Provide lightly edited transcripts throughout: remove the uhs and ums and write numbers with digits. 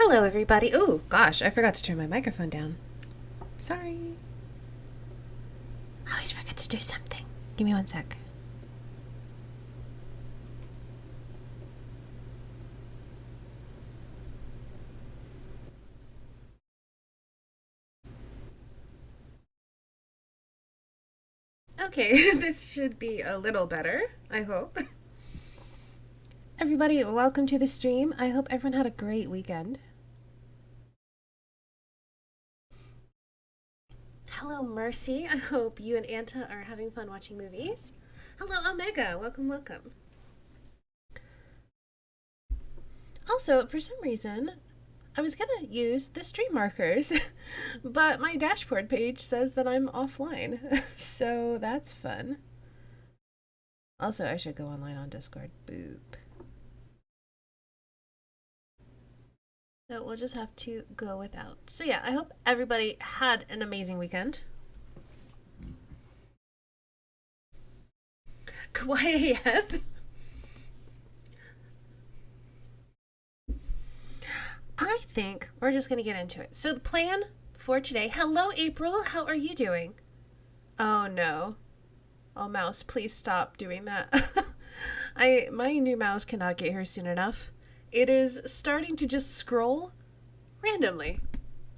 Hello, everybody. Oh, gosh, I forgot to turn my microphone down. Sorry. I always forget to do something. Give me one sec. Okay, this should be a little better, I hope. Everybody, welcome to the stream. I hope everyone had a great weekend. Hello, Mercy. I hope you and Anta are having fun watching movies. Hello, Omega. Welcome, welcome. Also, for some reason, I was gonna use the stream markers, but my dashboard page says that I'm offline, so that's fun. Also, I should go online on Discord. Boop. So we'll just have to go without. So yeah, I hope everybody had an amazing weekend. Kawaii AF. I think we're just going to get into it. So the plan for today. Hello, April. How are you doing? Oh, no. Oh, mouse, please stop doing that. My new mouse cannot get here soon enough. It is starting to just scroll randomly.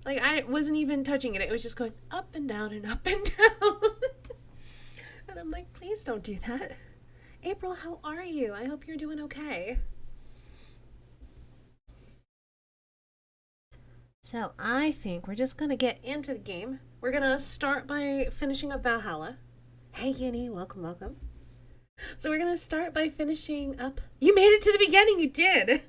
Like, I wasn't even touching it. It was just going up and down and up and down. And I'm like, please don't do that. April, how are you? I hope you're doing okay. So I think we're just going to get into the game. We're going to start by finishing up Valhalla. Hey, Uni, welcome, welcome. So we're going to start by finishing up... You made it to the beginning, you did!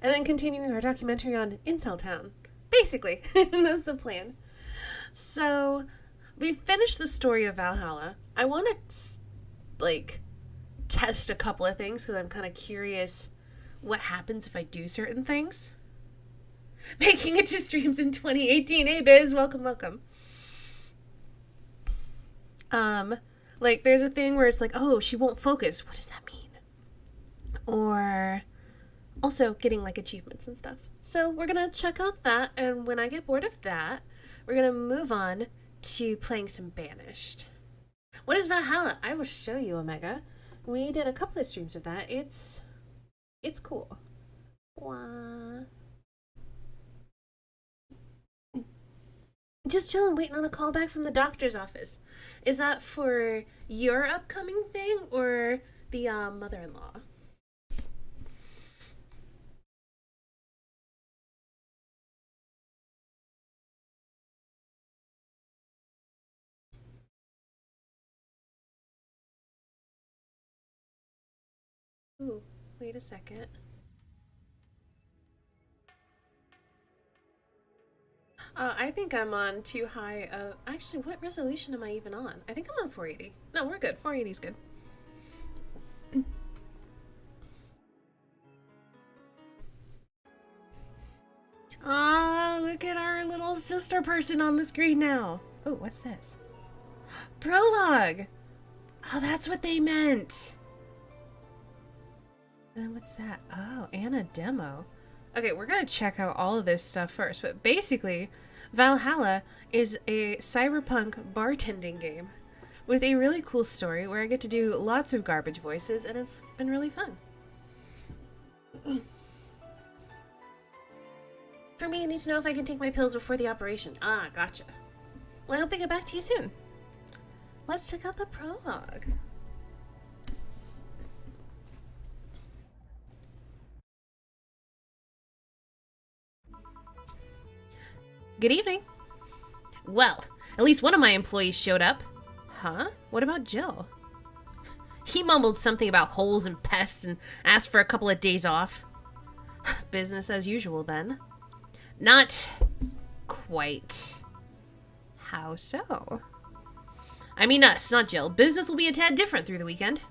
And then continuing our documentary on Incel Town. Basically, that's the plan. So, we finished the story of Valhalla. I want to, like... test a couple of things because I'm kind of curious what happens if I do certain things. Making it to streams in 2018. Hey Biz, welcome, welcome. Like there's a thing where it's like, oh, she won't focus. What does that mean? Or also getting like achievements and stuff. So we're gonna check out that, and when I get bored of that, we're gonna move on to playing some Banished. What is Valhalla? I will show you, Omega. We did a couple of streams of that. It's cool. Wah. Just chilling, waiting on a call back from the doctor's office. Is that for your upcoming thing or the mother-in-law? Ooh, wait a second. I think I'm on too high of... Actually, what resolution am I even on? I think I'm on 480. No, we're good. 480 is good. Ah, look at our little sister person on the screen now. Oh, what's this? Prologue! Oh, that's what they meant. Then what's that? Oh, and a demo. Okay, we're gonna check out all of this stuff first, but basically, Valhalla is a cyberpunk bartending game with a really cool story where I get to do lots of garbage voices, and it's been really fun. For me, I need to know if I can take my pills before the operation. Ah, gotcha. Well, I hope I get back to you soon. Let's check out the prologue. Good evening. Well, at least one of my employees showed up. Huh? What about Jill? He mumbled something about holes and pests and asked for a couple of days off. Business as usual, then. Not quite. How so? I mean us, not Jill. Business will be a tad different through the weekend.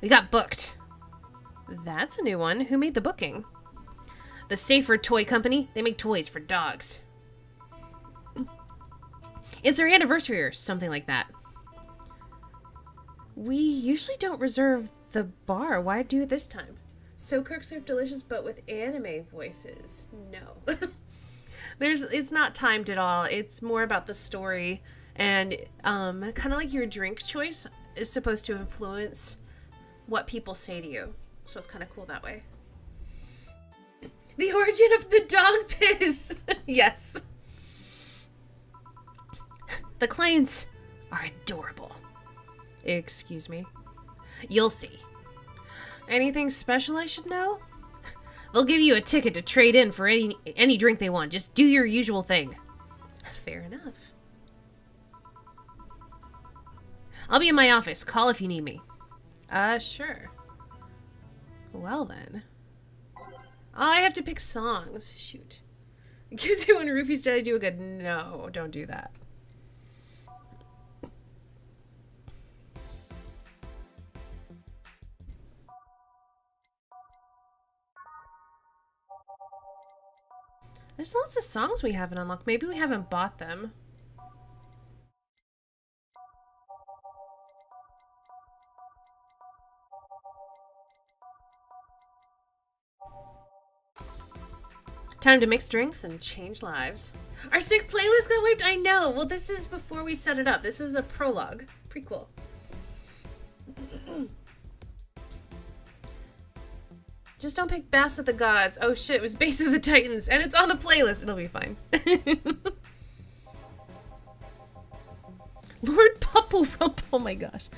We got booked. That's a new one. Who made the booking? The Safer Toy Company. They make toys for dogs. It's their anniversary or something like that. We usually don't reserve The bar? Why do it this time? So cooks serve delicious but with anime voices. No. It's not timed at all. It's more about the story, and kind of like your drink choice is supposed to influence what people say to you. So it's kind of cool that way. The origin of the dog piss. Yes. The clients are adorable. Excuse me. You'll see. Anything special I should know? They'll give you a ticket to trade in for any drink they want. Just do your usual thing. Fair enough. I'll be in my office. Call if you need me. Sure. Well then. Oh, I have to pick songs. Shoot. Gives you one roofies, did I do a good? No, don't do that. There's lots of songs we haven't unlocked. Maybe we haven't bought them. Time to mix drinks and change lives. Our sick playlist got wiped? I know. Well, this is before we set it up. This is a prologue. Prequel. Just don't pick Bass of the Gods. Oh shit, it was Base of the Titans, and it's on the playlist. It'll be fine. Lord Pupple Rumple. Oh my gosh.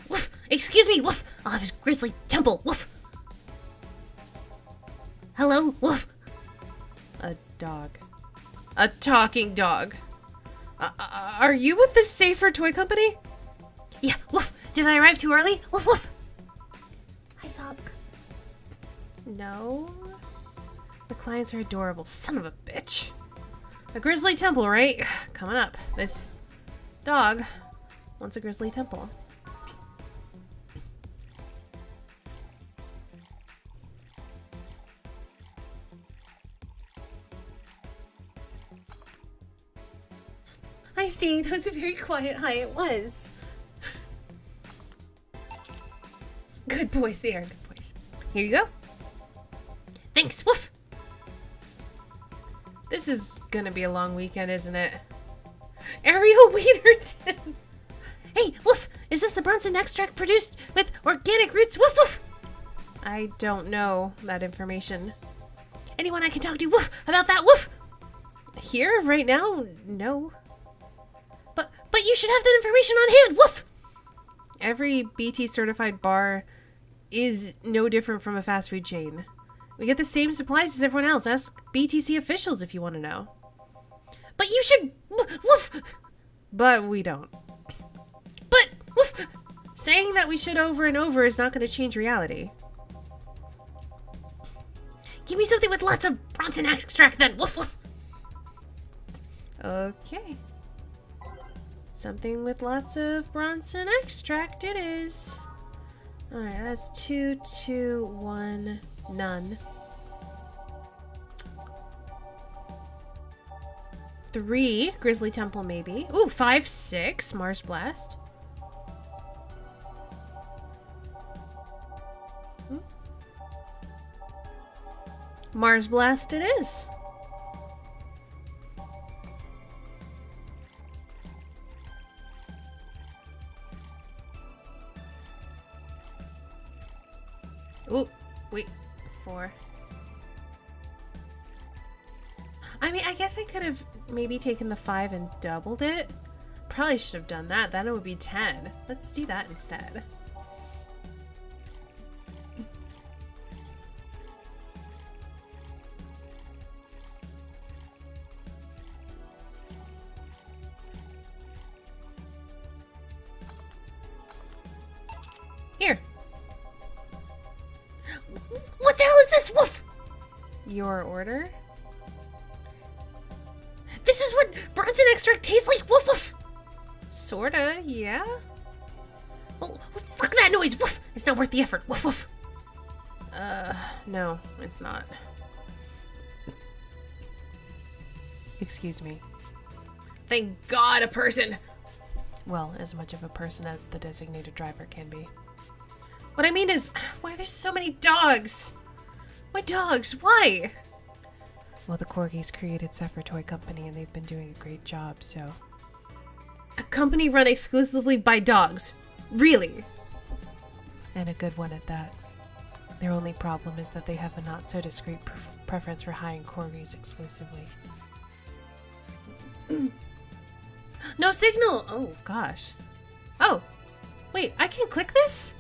Woof. Excuse me, woof. I'll have his Grizzly Temple. Woof. Hello, woof. A dog. A talking dog. Are you with the Safer Toy Company? Yeah, woof. Did I arrive too early? Woof, woof. Hi, Sock. No. The clients are adorable. Son of a bitch. A Grizzly Temple, right? Coming up. This dog wants a Grizzly Temple. Hi, Sting. That was a very quiet hi. It was. Good boys. They are good boys. Here you go. Thanks, woof! This is gonna be a long weekend, isn't it? Ariel Wienerton! Hey, woof! Is this the Bronson extract produced with organic roots? Woof, woof! I don't know that information. Anyone I can talk to, woof, about that, woof! Here, right now? No. But you should have that information on hand, woof! Every BT certified bar is no different from a fast food chain. We get the same supplies as everyone else. Ask BTC officials if you want to know. But you should... Woof! But we don't. But... Woof! Saying that we should over and over is not going to change reality. Give me something with lots of Bronson extract then. Woof, woof! Okay. Something with lots of Bronson extract it is. Alright, that's 2, 2, 1... None. 3, Grizzly Temple maybe. Ooh, 5, 6, Mars Blast. Mars Blast it is. Ooh, wait. 4. I mean, I guess I could have maybe taken the 5 and doubled it. Probably should have done that. Then it would be 10. Let's do that instead. Here. What the hell is this? Woof! Your order? This is what Bronson extract tastes like. Woof woof. Sorta, yeah. Well, fuck that noise. Woof. It's not worth the effort. Woof woof. No, it's not. Excuse me. Thank God, a person. Well, as much of a person as the designated driver can be. What I mean is, why are there so many dogs? Why dogs? Why? Well, the Corgis created Zephyr Toy Company and they've been doing a great job, so... A company run exclusively by dogs? Really? And a good one at that. Their only problem is that they have a not-so-discreet preference for hiring Corgis exclusively. No signal! Oh, gosh. Oh, wait, I can click this?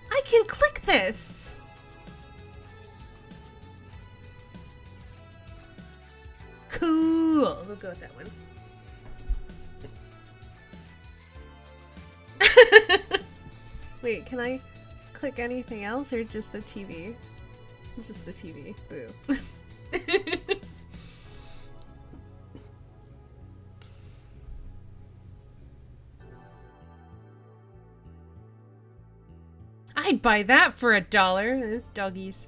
I can click this! Cool! We'll go with that one. Wait, can I click anything else or just the TV? Just the TV. Boo. I'd buy that for $1. Those doggies.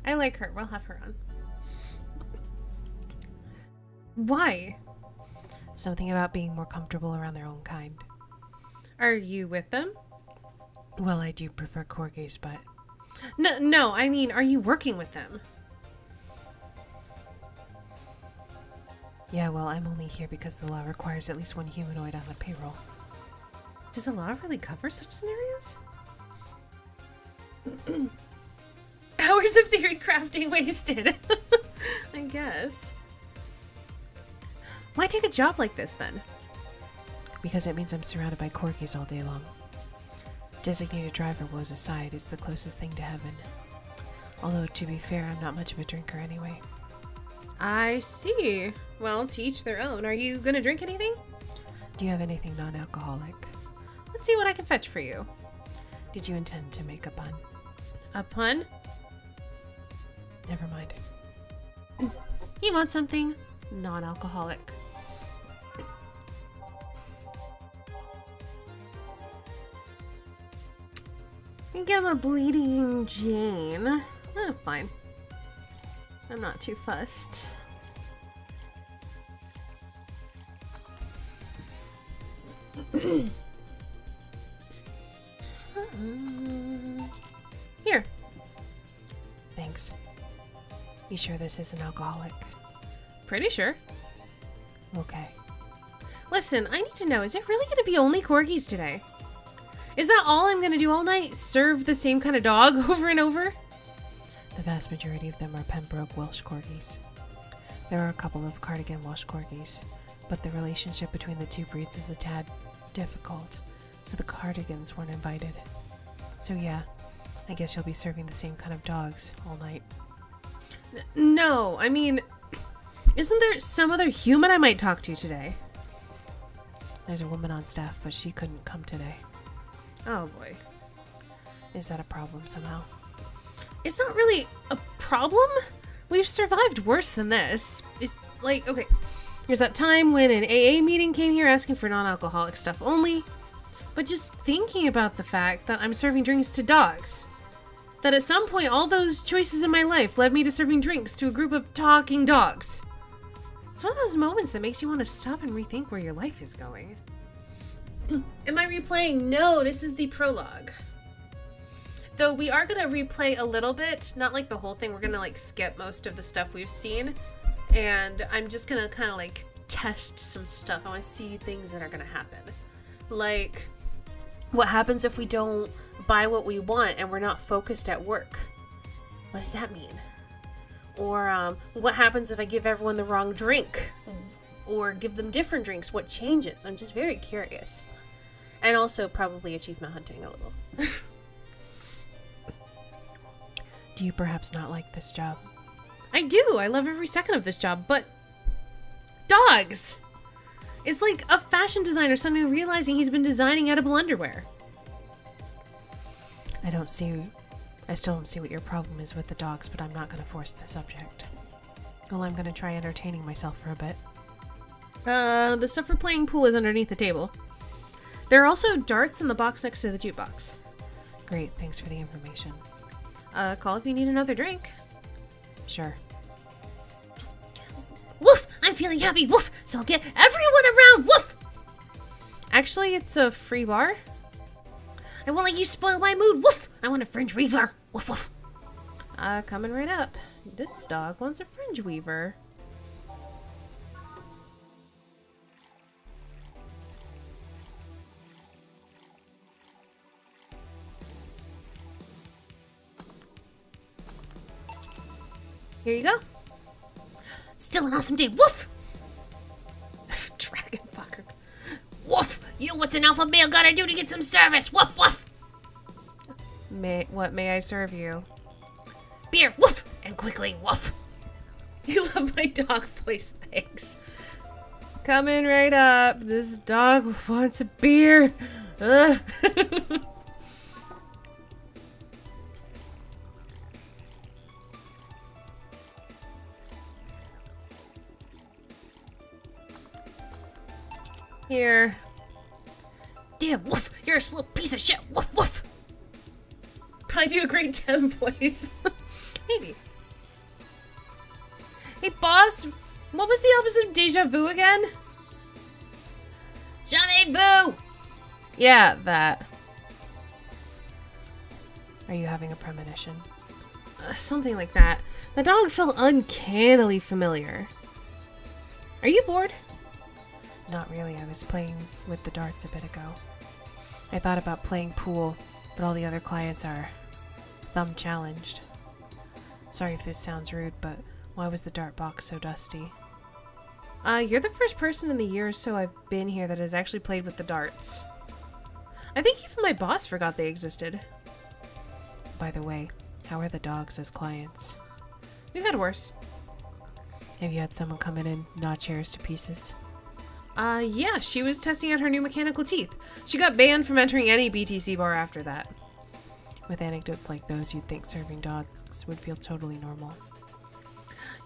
I like her. We'll have her on. Why? Something about being more comfortable around their own kind. Are you with them? Well, I do prefer Corgis, but... No, I mean, are you working with them? Yeah, well, I'm only here because the law requires at least one humanoid on the payroll. Does the law really cover such scenarios? Hours of theory crafting wasted. I guess. Why take a job like this then? Because it means I'm surrounded by Corgis all day long. Designated driver woes aside, it's the closest thing to heaven. Although, to be fair, I'm not much of a drinker anyway. I see. Well, to each their own. Are you gonna drink anything? Do you have anything non-alcoholic? Let's see what I can fetch for you. Did you intend to make a pun? A pun? Never mind. You want something non-alcoholic. You get him a Bleeding Jane. Fine. I'm not too fussed. Here. Thanks. You sure this isn't alcoholic? Pretty sure. Okay. Listen, I need to know, is it really going to be only Corgis today? Is that all I'm going to do all night? Serve the same kind of dog over and over? The vast majority of them are Pembroke Welsh Corgis. There are a couple of Cardigan Welsh Corgis, but the relationship between the two breeds is a tad difficult, so the Cardigans weren't invited. So yeah, I guess you'll be serving the same kind of dogs all night. No, I mean, isn't there some other human I might talk to today? There's a woman on staff, but she couldn't come today. Oh boy. Is that a problem somehow? It's not really a problem. We've survived worse than this. It's like, okay, there's that time when an AA meeting came here asking for non-alcoholic stuff only. But just thinking about the fact that I'm serving drinks to dogs. That at some point all those choices in my life led me to serving drinks to a group of talking dogs. It's one of those moments that makes you want to stop and rethink where your life is going. Am I replaying? No, this is the prologue. Though we are going to replay a little bit, not like the whole thing. We're going to like skip most of the stuff we've seen. And I'm just going to kind of like test some stuff. I want to see things that are going to happen. Like, what happens if we don't buy what we want and we're not focused at work? What does that mean? Or what happens if I give everyone the wrong drink? Or give them different drinks? What changes? I'm just very curious. And also probably achievement hunting a little. Do you perhaps not like this job? I do. I love every second of this job, but dogs! It's like a fashion designer suddenly realizing he's been designing edible underwear. I still don't see what your problem is with the dogs, but I'm not going to force the subject. Well, I'm going to try entertaining myself for a bit. The stuff for playing pool is underneath the table. There are also darts in the box next to the jukebox. Great, thanks for the information. Call if you need another drink. Sure. Woof! I'm feeling happy, woof! So I'll get everyone around, woof! Actually, it's a free bar. I won't let you spoil my mood. Woof! I want a fringe weaver. Woof woof. Coming right up. This dog wants a fringe weaver. Here you go. Still an awesome day. Woof! Dragon fucker. Woof! You, what's an alpha male gotta do to get some service? Woof woof! What may I serve you? Beer! Woof! And quickly, woof! You love my dog voice, thanks. Coming right up. This dog wants a beer. Ugh. Here. Damn, woof! You're a slow piece of shit. Woof woof! Probably do a great Tim voice. Maybe. Hey, boss. What was the opposite of deja vu again? Jamais vu! Yeah, that. Are you having a premonition? Something like that. The dog felt uncannily familiar. Are you bored? Not really. I was playing with the darts a bit ago. I thought about playing pool, but all the other clients are thumb challenged. Sorry if this sounds rude, but why was the dart box so dusty? You're the first person in the year or so I've been here that has actually played with the darts. I think even my boss forgot they existed. By the way, how are the dogs as clients? We've had worse. Have you had someone come in and notch yours to pieces? Yeah, she was testing out her new mechanical teeth. She got banned from entering any BTC bar after that. With anecdotes like those, you'd think serving dogs would feel totally normal.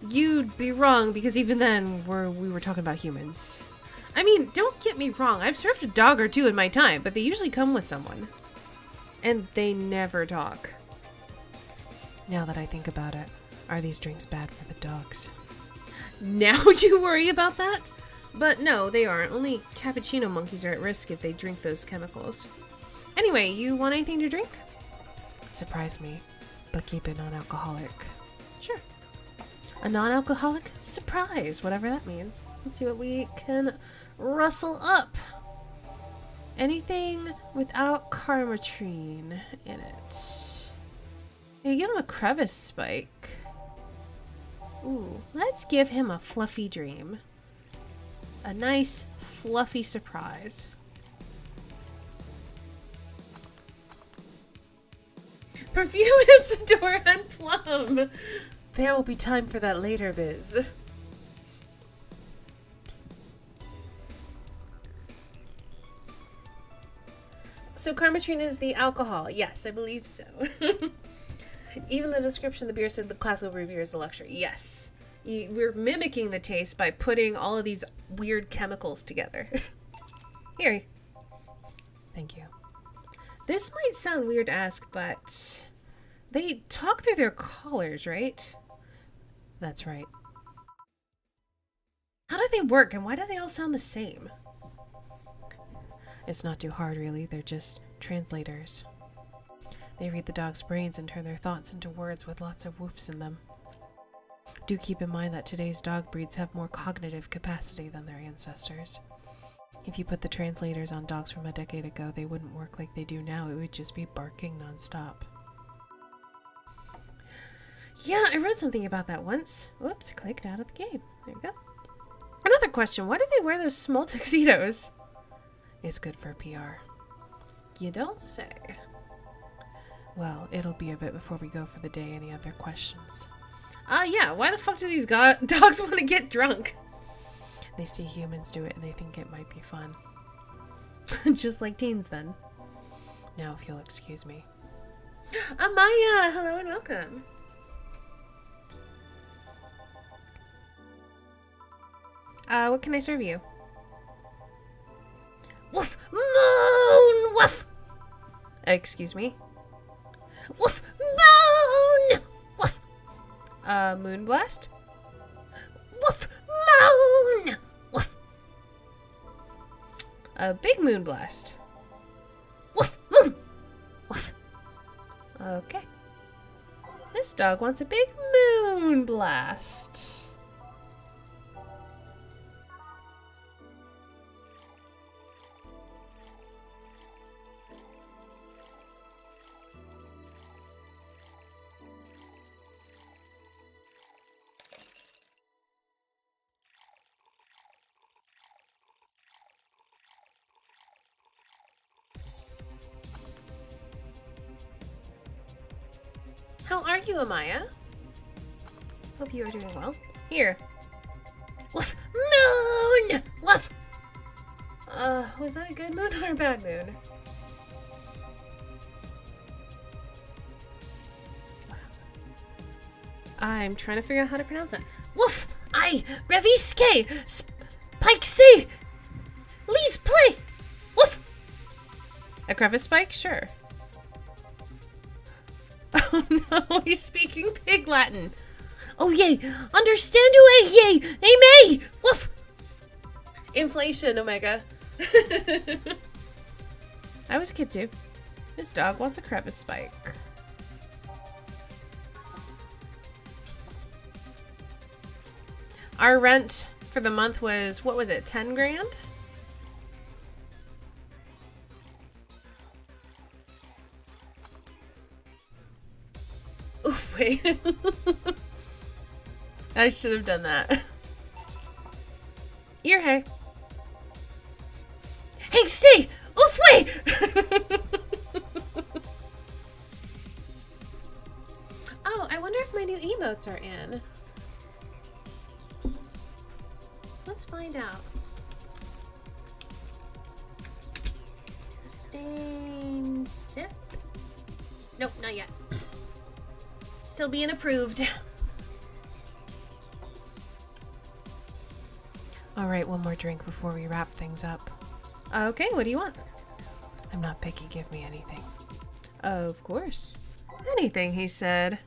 You'd be wrong, because even then, we were talking about humans. I mean, don't get me wrong, I've served a dog or two in my time, but they usually come with someone. And they never talk. Now that I think about it, are these drinks bad for the dogs? Now you worry about that? But no, they aren't. Only cappuccino monkeys are at risk if they drink those chemicals. Anyway, you want anything to drink? Surprise me, but keep it non-alcoholic. Sure. A non-alcoholic surprise, whatever that means. Let's see what we can rustle up. Anything without carmatrine in it. You give him a crevice spike. Ooh, let's give him a fluffy dream. A nice, fluffy surprise. Perfume and fedora and plum. There will be time for that later, Biz. So carmatrine is the alcohol. Yes, I believe so. Even the description of the beer said the classical brew beer is a luxury. Yes. We're mimicking the taste by putting all of these weird chemicals together. Here. Thank you. This might sound weird to ask, but they talk through their collars, right? That's right. How do they work, and why do they all sound the same? It's not too hard, really. They're just translators. They read the dog's brains and turn their thoughts into words with lots of woofs in them. Do keep in mind that today's dog breeds have more cognitive capacity than their ancestors. If you put the translators on dogs from a decade ago, they wouldn't work like they do now. It would just be barking nonstop. Yeah, I read something about that once. Whoops, clicked out of the game. There we go. Another question, why do they wear those small tuxedos? It's good for PR. You don't say. Well, it'll be a bit before we go for the day. Any other questions? Yeah, why the fuck do these dogs want to get drunk? They see humans do it and they think it might be fun. Just like teens, then. Now, if you'll excuse me. Amaya, hello and welcome. What can I serve you? Woof! Moon! Woof! Excuse me? Woof! Moon! Woof! Moonblast? Woof! Moon! Woof! A big moonblast. Woof! Moon! Okay. This dog wants a big moon blast. How are you, Amaya? Hope you are doing well. Here. Woof! Moon! Woof! Was that a good moon or a bad moon? I'm trying to figure out how to pronounce that. Woof! I revisque! Spike say! Lee's play! Woof! A crevice spike? Sure. Oh no, he's speaking pig Latin. Oh yay, understand away, yay, amen, woof. Inflation, Omega. I was a kid too. This dog wants a crevice spike. Our rent for the month was, what was it, 10 grand? Oof, wait. I should have done that. Ear hay. Hank, stay! Oof, wait! Oh, I wonder if my new emotes are in. Let's find out. Stain sip? Nope, not yet. Still being approved. Alright, one more drink before we wrap things up. Okay, what do you want? I'm not picky, give me anything. Of course. Anything, he said.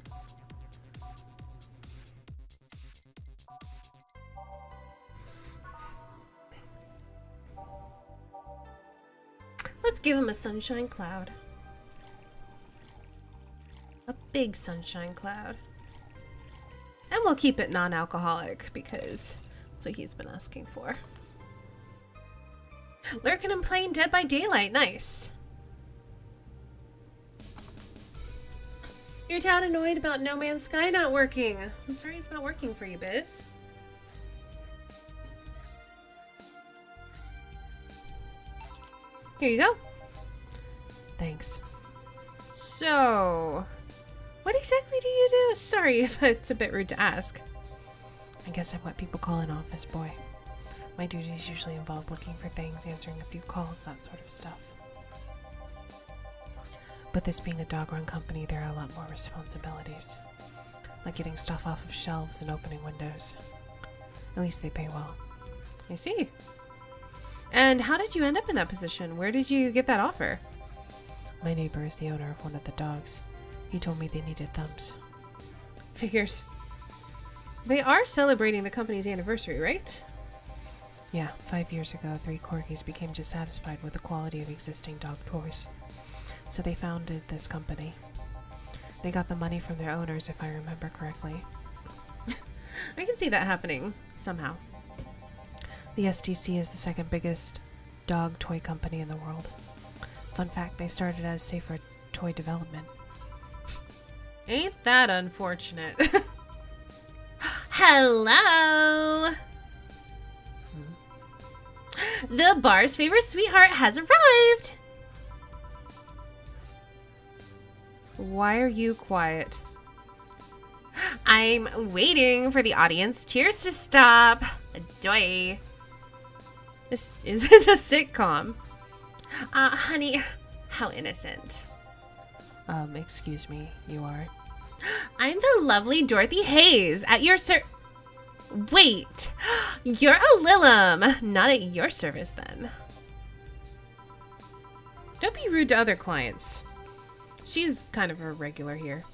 Let's give him a sunshine cloud. A big sunshine cloud. And we'll keep it non-alcoholic because that's what he's been asking for. Lurking and playing Dead by Daylight. Nice. Your dad annoyed about No Man's Sky not working. I'm sorry it's not working for you, Biz. Here you go. Thanks. So, what exactly do you do? Sorry if it's a bit rude to ask. I guess I'm what people call an office boy. My duties usually involve looking for things, answering a few calls, that sort of stuff. But this being a dog-run company, there are a lot more responsibilities. Like getting stuff off of shelves and opening windows. At least they pay well. I see. And how did you end up in that position? Where did you get that offer? My neighbor is the owner of one of the dogs. He told me they needed thumbs. Figures. They are celebrating the company's anniversary, right? Yeah, 5 years ago, 3 corgis became dissatisfied with the quality of existing dog toys. So they founded this company. They got the money from their owners, if I remember correctly. I can see that happening somehow. The STC is the second biggest dog toy company in the world. Fun fact, they started as safer toy development. Ain't that unfortunate? Hello! The bar's favorite sweetheart has arrived! Why are you quiet? I'm waiting for the audience cheers to stop. Adoy. This isn't a sitcom. Honey, how innocent. Excuse me, you are? I'm the lovely Dorothy Hayes at your Wait, you're a Lilum, not at your service then. Don't be rude to other clients. She's kind of a regular here.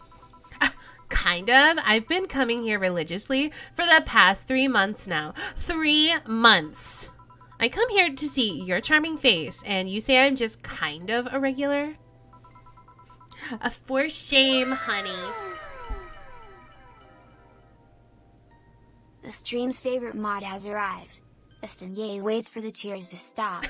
Kind of. I've been coming here religiously for the past 3 months now. 3 months. I come here to see your charming face, and you say I'm just kind of a regular? For shame, honey. The stream's favorite mod has arrived. Estanye waits for the tears to stop.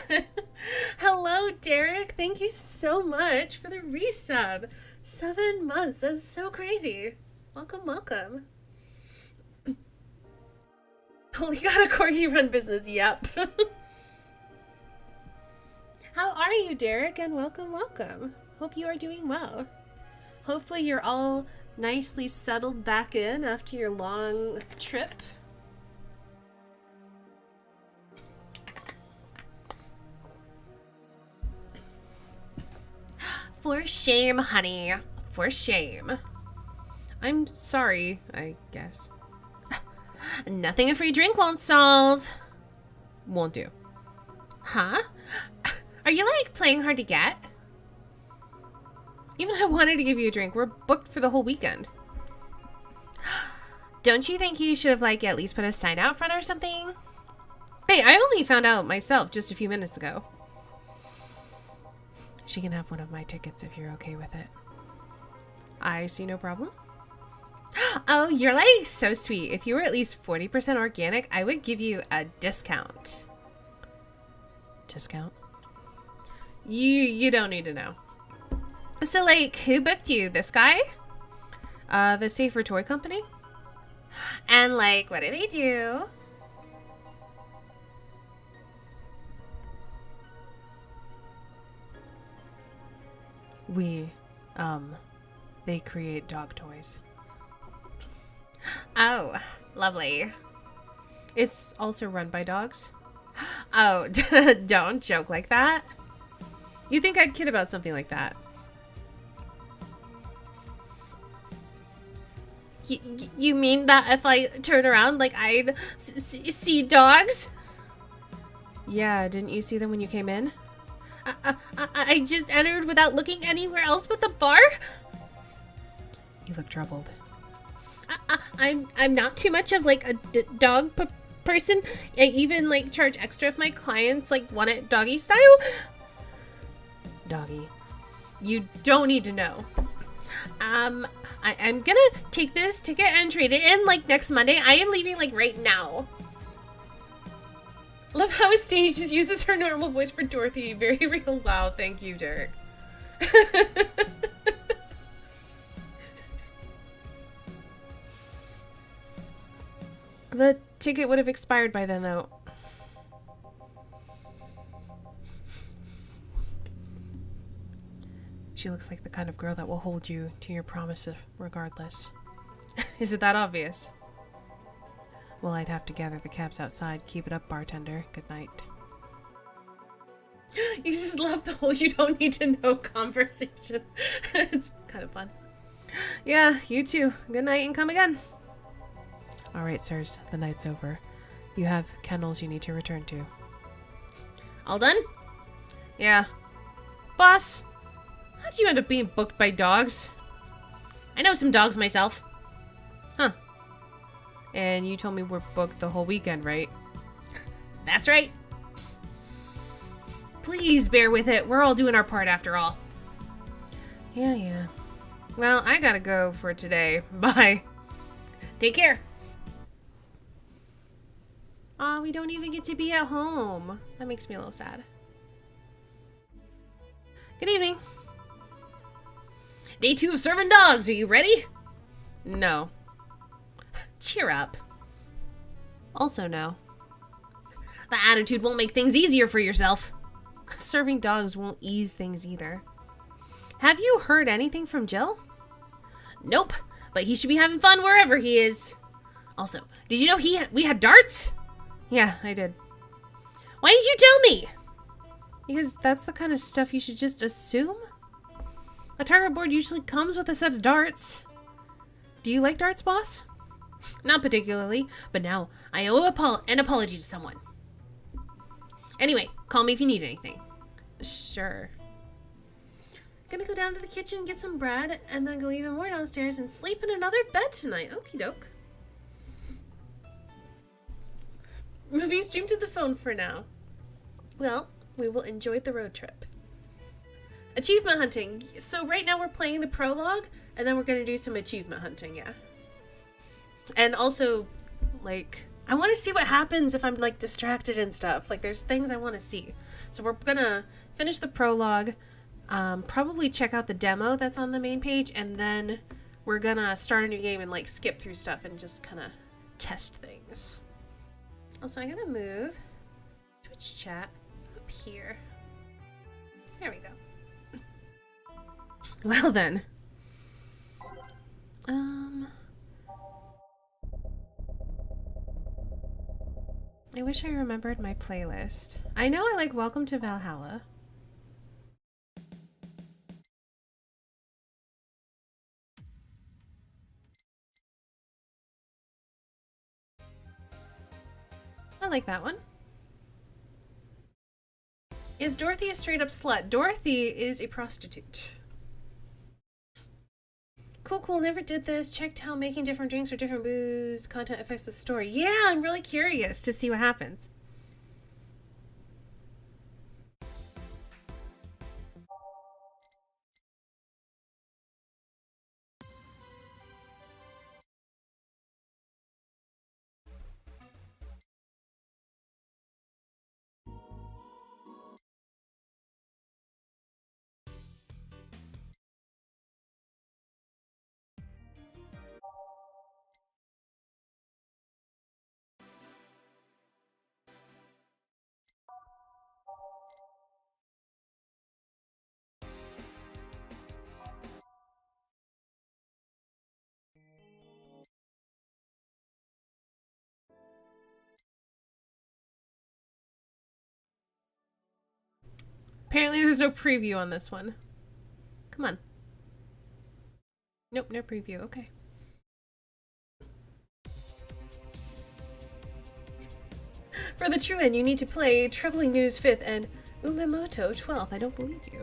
Hello, Derek. Thank you so much for the resub. 7 months. That's so crazy. Welcome, welcome. We got a corgi run business. Yep. How are you, Derek? And welcome, welcome. Hope you are doing well. Hopefully you're all nicely settled back in after your long trip. For shame, honey. For shame. I'm sorry, I guess. Nothing a free drink won't solve. Won't do. Huh? Are you, like, playing hard to get? Even if I wanted to give you a drink, we're booked for the whole weekend. Don't you think you should have, like, at least put a sign out front or something? Hey, I only found out myself just a few minutes ago. She can have one of my tickets if you're okay with it. I see no problem. Oh, you're like so sweet. If you were at least 40% organic, I would give you a discount. Discount? You don't need to know. So, like, who booked you? This guy? The Safer Toy Company? And, like, what do they do? They create dog toys. Oh, lovely. It's also run by dogs? Oh, don't joke like that. You think I'd kid about something like that? You mean that if I turn around, like, I'd see dogs? Yeah, didn't you see them when you came in? I just entered without looking anywhere else but the bar? You look troubled. I'm not too much of, like, a dog person. I even, like, charge extra if my clients, like, want it doggy style. Doggy. You don't need to know. I'm gonna take this ticket and trade it in, like, next Monday. I am leaving, like, right now. Love how Estanie just uses her normal voice for Dorothy. Very real. Wow, thank you, Derek. The ticket would have expired by then, though. She looks like the kind of girl that will hold you to your promises regardless. Is it that obvious? Well, I'd have to gather the cabs outside. Keep it up, bartender. Good night. You just love the whole you don't need to know conversation. It's kind of fun. Yeah, you too. Good night and come again. All right, sirs. The night's over. You have kennels you need to return to. All done? Yeah. Boss, how'd you end up being booked by dogs? I know some dogs myself. Huh. And you told me we're booked the whole weekend, right? That's right. Please bear with it. We're all doing our part after all. Yeah. Well, I gotta go for today. Bye. Take care. Aw, we don't even get to be at home. That makes me a little sad. Good evening. Day 2 of serving dogs. Are you ready? No. Cheer up. Also no. The attitude won't make things easier for yourself. Serving dogs won't ease things either. Have you heard anything from Jill? Nope, but he should be having fun wherever he is. Also, did you know we had darts? Yeah, I did. Why did you tell me? Because that's the kind of stuff you should just assume. A target board usually comes with a set of darts. Do you like darts, boss? Not particularly, but now I owe an apology to someone. Anyway, call me if you need anything. Sure. Gonna go down to the kitchen, get some bread, and then go even more downstairs and sleep in another bed tonight. Okie doke. Moving stream to the phone for now. Well, we will enjoy the road trip. Achievement hunting. So right now we're playing the prologue, and then we're gonna do some achievement hunting, yeah. And also, like, I want to see what happens if I'm, like, distracted and stuff. Like, there's things I want to see. So we're gonna finish the prologue, probably check out the demo that's on the main page, and then we're gonna start a new game and, like, skip through stuff and just kind of test things. Also, I'm gonna move Twitch chat up here. There we go. Well then. I wish I remembered my playlist. I know I like Welcome to Valhalla. I like that one. Is Dorothy a straight up slut? Dorothy is a prostitute. Cool, never did this. Checked how making different drinks or different booze content affects the story. Yeah, I'm really curious to see what happens. Apparently there's no preview on this one. Come on. Nope, no preview. Okay. For the true end, you need to play Troubling News 5th and Umemoto 12th. I don't believe you.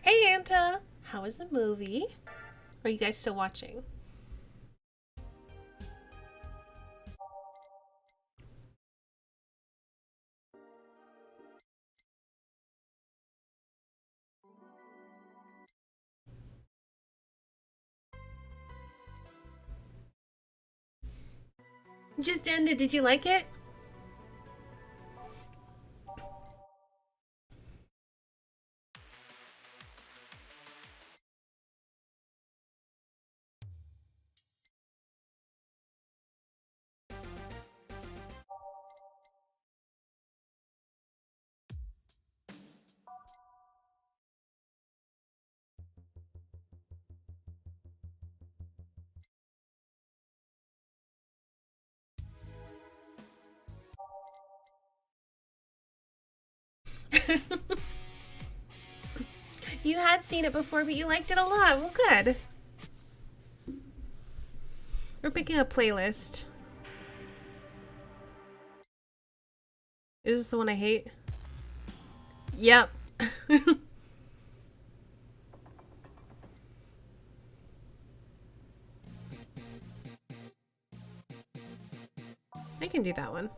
Hey, Anta! How was the movie? Are you guys still watching? Just ended. Did you like it? You had seen it before, but you liked it a lot. Well, good. We're picking a playlist. Is this the one I hate? Yep. I can do that one.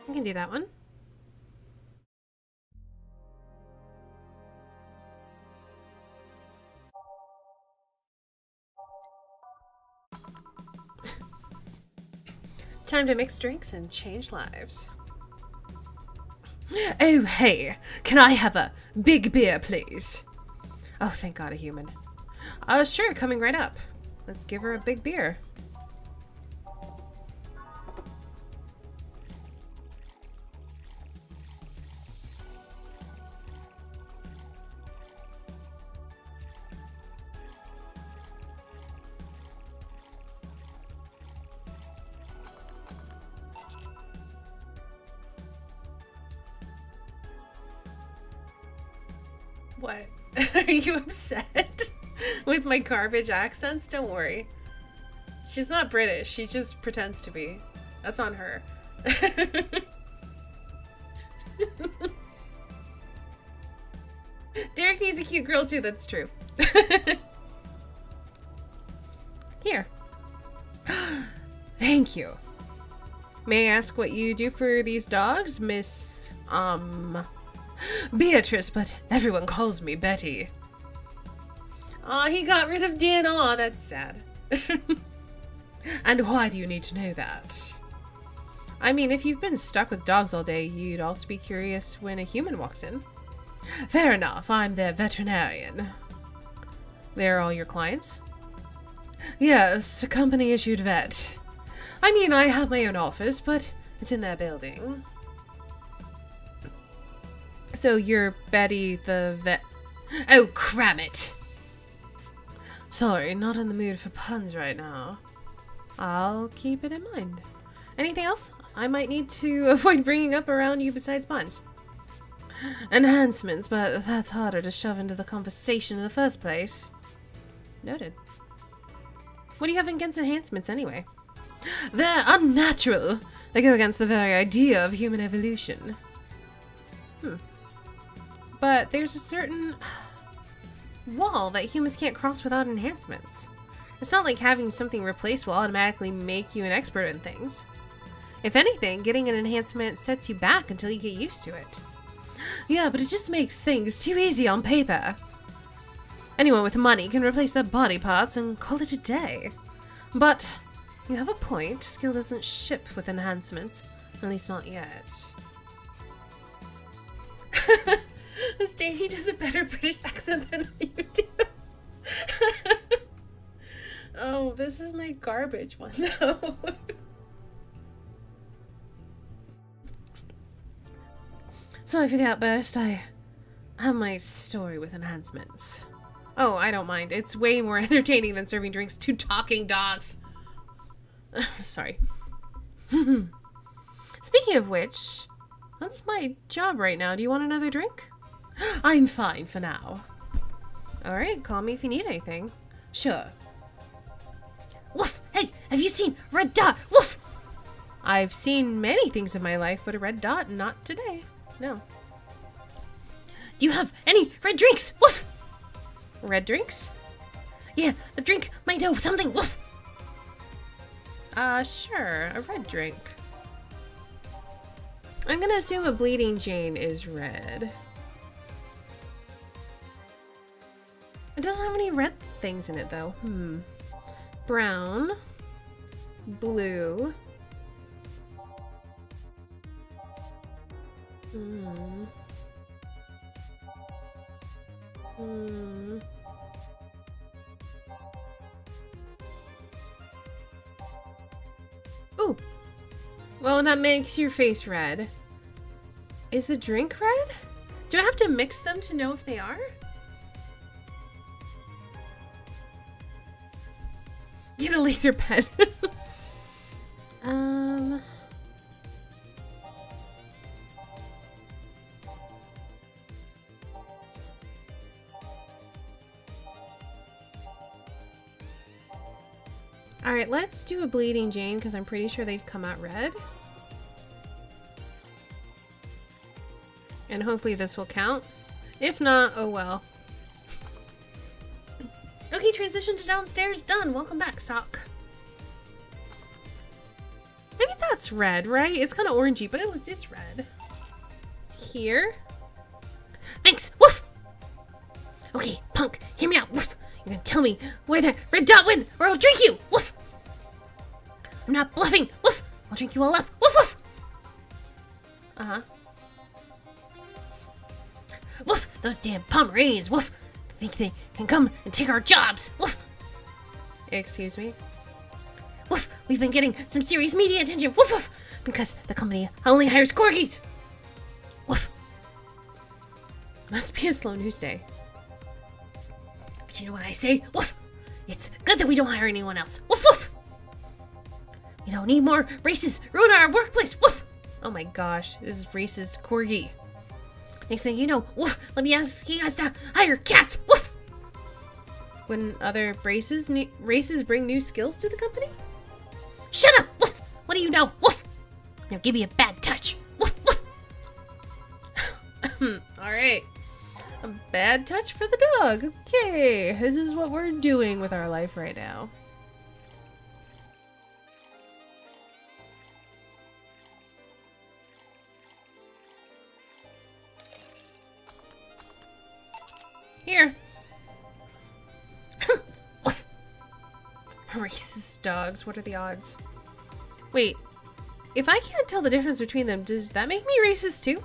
I can do that one. Time to mix drinks and change lives. Oh, hey, can I have a big beer, please? Oh, thank God, a human. Sure, coming right up. Let's give her a big beer. What? Are you upset with my garbage accents? Don't worry. She's not British. She just pretends to be. That's on her. Derek needs a cute girl too, that's true. Here. Thank you. May I ask what you do for these dogs, Miss, Beatrice, but everyone calls me Betty. Aw, he got rid of Dan. Aw, that's sad. And why do you need to know that? I mean, if you've been stuck with dogs all day, you'd also be curious when a human walks in. Fair enough, I'm their veterinarian. They're all your clients? Yes, a company-issued vet. I mean, I have my own office, but it's in their building. So you're Betty the vet... Oh, cram it! Sorry, not in the mood for puns right now. I'll keep it in mind. Anything else I might need to avoid bringing up around you besides puns? Enhancements, but that's harder to shove into the conversation in the first place. Noted. What do you have against enhancements anyway? They're unnatural. They go against the very idea of human evolution. But there's a certain wall that humans can't cross without enhancements. It's not like having something replaced will automatically make you an expert in things. If anything, getting an enhancement sets you back until you get used to it. Yeah, but it just makes things too easy on paper. Anyone with money can replace their body parts and call it a day. But you have a point. Skill doesn't ship with enhancements. At least not yet. Miss Danny does a better British accent than you do. Oh, this is my garbage one, though. Sorry for the outburst. I have my story with enhancements. Oh, I don't mind. It's way more entertaining than serving drinks to talking dogs. Sorry. Speaking of which, that's my job right now. Do you want another drink? I'm fine for now. Alright, call me if you need anything. Sure. Woof! Hey, have you seen Red Dot? Woof! I've seen many things in my life, but a red dot, not today. No. Do you have any red drinks? Woof! Red drinks? Yeah, the drink might know something. Woof! Sure, a red drink. I'm gonna assume a Bleeding Jane is red. It doesn't have any red things in it, though. Brown. Blue. Ooh. Well, that makes your face red. Is the drink red? Do I have to mix them to know if they are? Get a laser pen. Alright, let's do a Bleeding Jane because I'm pretty sure they've come out red. And hopefully this will count. If not, oh well. Okay, transition to downstairs. Done. Welcome back, Sock. Maybe that's red, right? It's kind of orangey, but it's red. Here. Thanks. Woof! Okay, punk, hear me out. Woof! You're gonna tell me where that red dot went, or I'll drink you. Woof! I'm not bluffing. Woof! I'll drink you all up. Woof woof! Uh-huh. Woof! Those damn Pomeranians, woof! Think they can come and take our jobs, woof! Excuse me? Woof! We've been getting some serious media attention, woof woof! Because the company only hires corgis! Woof! Must be a slow news day. But you know what I say? Woof! It's good that we don't hire anyone else. Woof woof! We don't need more races ruin our workplace, woof! Oh my gosh, this is racist corgi. Next thing you know, woof, let me ask you guys to hire cats. Woof. When other races bring new skills to the company? Shut up! Woof! What do you know? Woof! Now give me a bad touch. Woof! Woof! Alright. A bad touch for the dog. Okay, this is what we're doing with our life right now. Here. Racist dogs, what are the odds? Wait, if I can't tell the difference between them, does that make me racist too?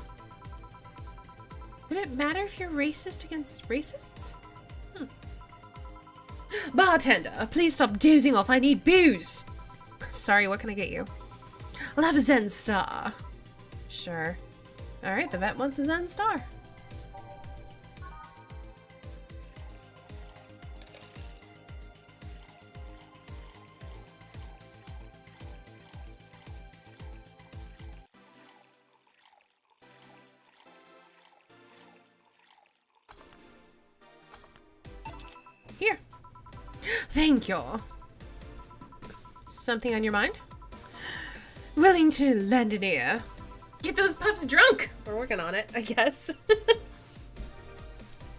Would it matter if you're racist against racists? Bartender, please stop dozing off, I need booze! Sorry, what can I get you? I'll have a Zen Star. Sure. Alright, the vet wants a Zen Star. Here. Thank you. Something on your mind? Willing to lend an ear. Get those pups drunk! We're working on it, I guess.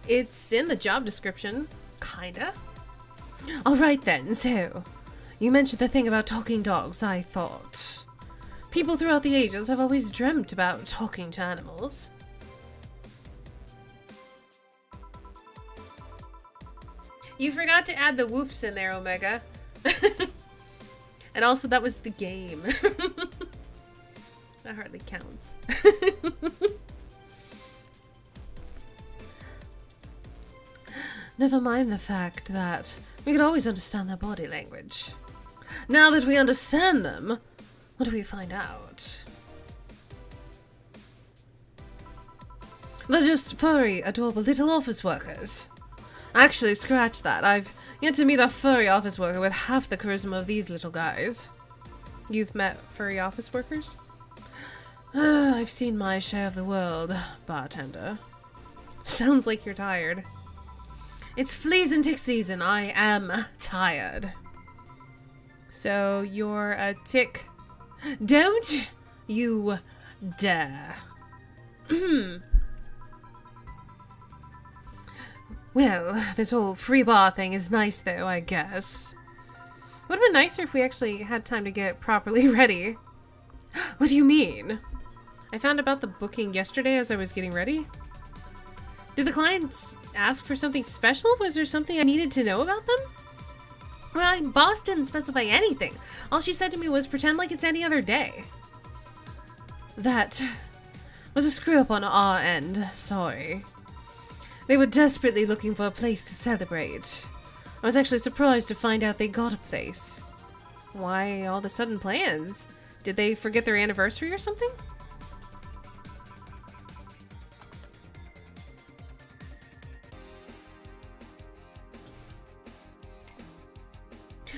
It's in the job description. Kinda. Alright then, so... You mentioned the thing about talking dogs, I thought. People throughout the ages have always dreamt about talking to animals. You forgot to add the woofs in there, Omega. And also, that was the game. That hardly counts. Never mind the fact that we could always understand their body language. Now that we understand them, what do we find out? They're just furry, adorable little office workers. Actually, scratch that. I've yet to meet a furry office worker with half the charisma of these little guys. You've met furry office workers? I've seen my share of the world, bartender. Sounds like you're tired. It's fleas and tick season. I am tired. So you're a tick. Don't you dare. Well, this whole free bar thing is nice though, I guess. Would have been nicer if we actually had time to get properly ready. What do you mean? I found about the booking yesterday as I was getting ready. Did the clients ask for something special? Was there something I needed to know about them? Well, my boss didn't specify anything. All she said to me was pretend like it's any other day. That was a screw up on our end, sorry. They were desperately looking for a place to celebrate. I was actually surprised to find out they got a place. Why all the sudden plans? Did they forget their anniversary or something?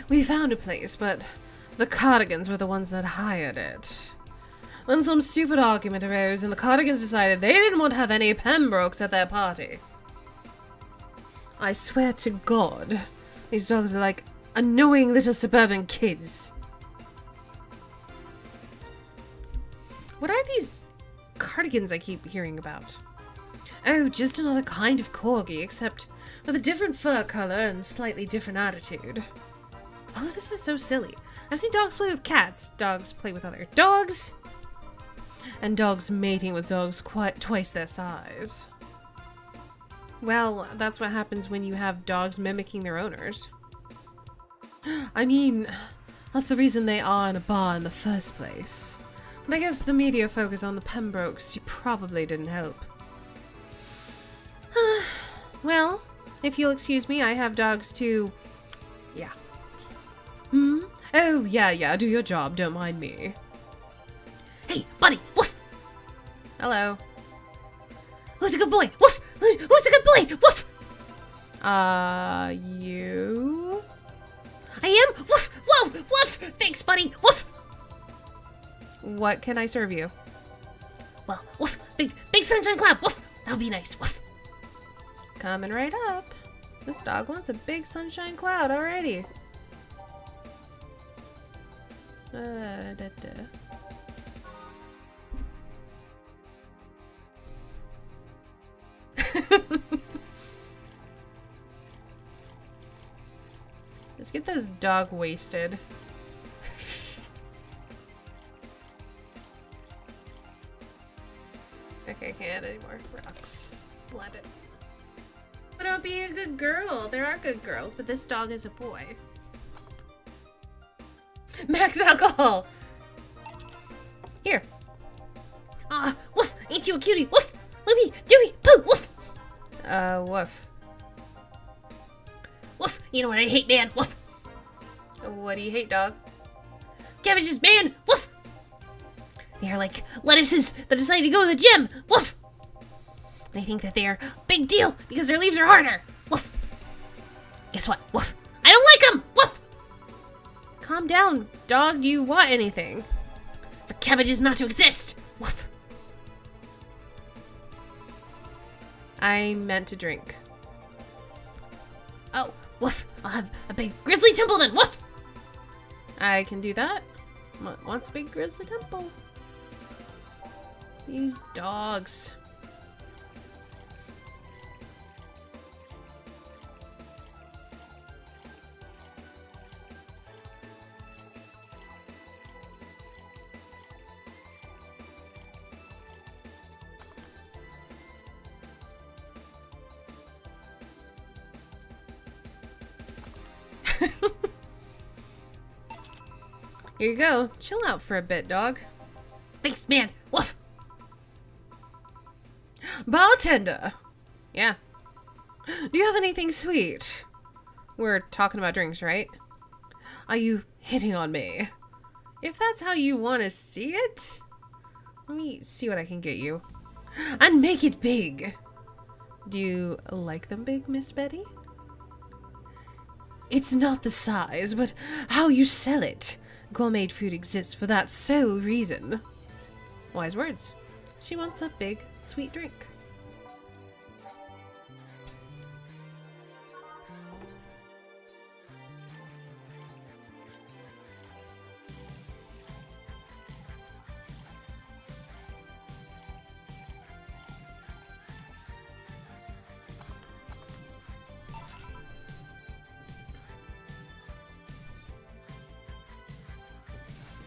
We found a place, but the Cardigans were the ones that hired it. Then some stupid argument arose, and the Cardigans decided they didn't want to have any Pembrokes at their party. I swear to God, these dogs are like annoying little suburban kids. What are these Cardigans I keep hearing about? Oh, just another kind of corgi, except with a different fur color and slightly different attitude. Oh, this is so silly. I've seen dogs play with cats, dogs play with other dogs, and dogs mating with dogs twice their size. Well, that's what happens when you have dogs mimicking their owners. I mean, that's the reason they are in a bar in the first place. But I guess the media focus on the Pembrokes probably didn't help. Well, if you'll excuse me, I have dogs too. Yeah. Oh, yeah, do your job, don't mind me. Hey, buddy, woof! Hello. Who's a good boy? Woof! Who's a good boy? Woof! You? I am? Woof! Whoa! Woof! Thanks, buddy! Woof! What can I serve you? Well, woof! Big sunshine cloud! Woof! That'll be nice. Woof. Coming right up. This dog wants a big sunshine cloud already. Let's get this dog wasted. Okay, can't anymore. Rocks. Blood it. But don't be a good girl. There are good girls, but this dog is a boy. Max alcohol! Here. Woof! Ain't you a cutie? Woof! Loopy! Dooey! Poo! Woof! Woof. Woof! You know what I hate, man? Woof! What do you hate, dog? Cabbages, man! Woof! They are like lettuces that decide to go to the gym! Woof! They think that they are a big deal because their leaves are harder! Woof! Guess what? Woof! I don't like them! Woof! Calm down, dog. Do you want anything? For cabbages not to exist! Woof! I meant to drink. Oh, woof! I'll have a big grizzly temple then! Woof! I can do that. Wants a big grizzly temple. These dogs. Here you go. Chill out for a bit, dog. Thanks, man. Woof. Bartender. Yeah. Do you have anything sweet? We're talking about drinks, right? Are you hitting on me? If that's how you want to see it, let me see what I can get you. And make it big. Do you like them big, Miss Betty? It's not the size, but how you sell it. Gourmet food exists for that sole reason. Wise words. She wants a big, sweet drink.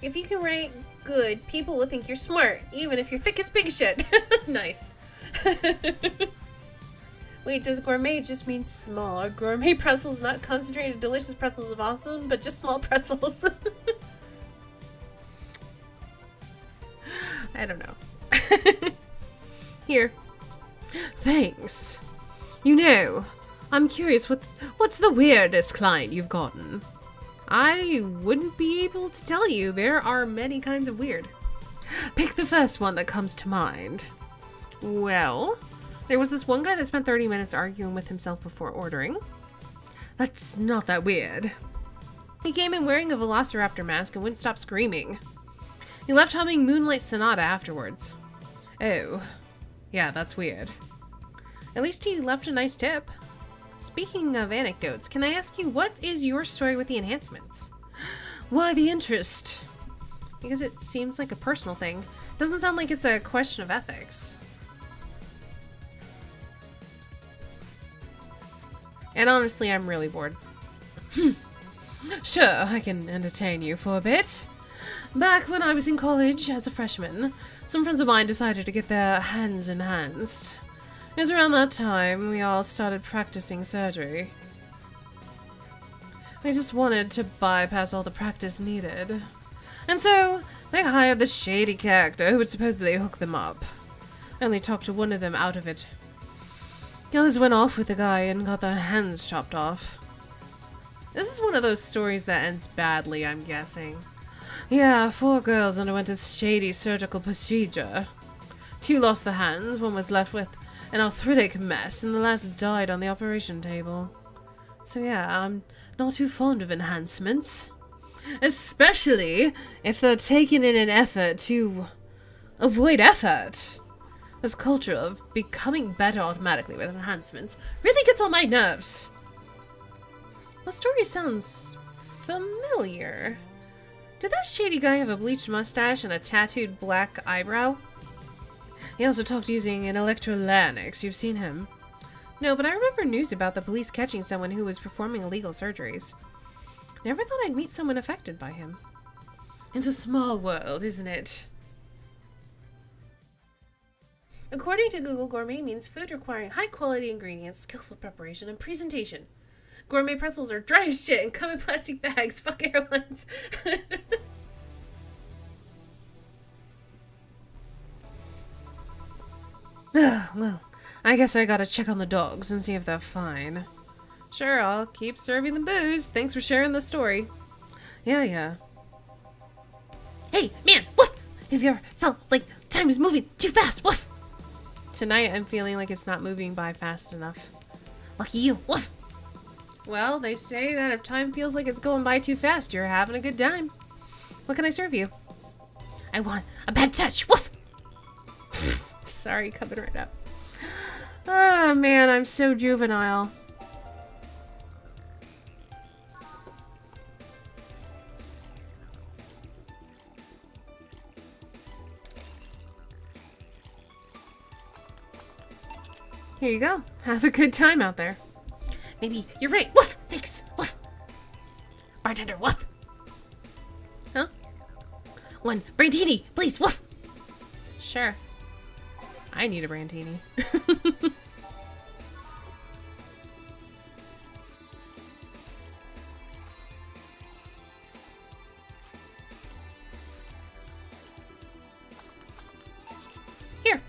If you can write good, people will think you're smart, even if you're thick as pig shit. Nice. Wait, does gourmet just mean small? Are gourmet pretzels not concentrated, delicious pretzels of awesome, but just small pretzels? I don't know. Here. Thanks. You know, I'm curious, what's the weirdest client you've gotten? I wouldn't be able to tell you. There are many kinds of weird. Pick the first one that comes to mind. Well, there was this one guy that spent 30 minutes arguing with himself before ordering. That's not that weird. He came in wearing a velociraptor mask and wouldn't stop screaming. He left humming Moonlight Sonata afterwards. Oh, yeah, that's weird. At least he left a nice tip. Speaking of anecdotes, can I ask you, what is your story with the enhancements? Why the interest? Because it seems like a personal thing. Doesn't sound like it's a question of ethics. And honestly, I'm really bored. Sure, I can entertain you for a bit. Back when I was in college as a freshman, some friends of mine decided to get their hands enhanced. It was around that time we all started practicing surgery. They just wanted to bypass all the practice needed. And so, they hired this shady character who would supposedly hook them up. I only talked to one of them out of it. The others went off with the guy and got their hands chopped off. This is one of those stories that ends badly, I'm guessing. Yeah, 4 girls underwent a shady surgical procedure. 2 lost their hands, 1 was left with an arthritic mess, and the last died on the operation table. So yeah, I'm not too fond of enhancements. Especially if they're taken in an effort to avoid effort. This culture of becoming better automatically with enhancements really gets on my nerves. The story sounds familiar. Did that shady guy have a bleached mustache and a tattooed black eyebrow? He also talked using an electrolarynx. You've seen him. No, but I remember news about the police catching someone who was performing illegal surgeries. Never thought I'd meet someone affected by him. It's a small world, isn't it? According to Google, gourmet means food requiring high-quality ingredients, skillful preparation, and presentation. Gourmet pretzels are dry as shit and come in plastic bags. Fuck airlines. Well, I guess I gotta check on the dogs and see if they're fine. Sure, I'll keep serving the booze. Thanks for sharing the story. Yeah. Hey, man, woof! Have you ever felt like time is moving too fast? Woof! Tonight I'm feeling like it's not moving by fast enough. Lucky you, woof! Well, they say that if time feels like it's going by too fast, you're having a good time. What can I serve you? I want a bad touch, woof! Sorry, coming right up. Oh man, I'm so juvenile. Here you go. Have a good time out there. Maybe you're right. Woof! Thanks. Woof! Bartender, woof! Huh? One brandini, please. Woof! Sure. I need a brandini. Here.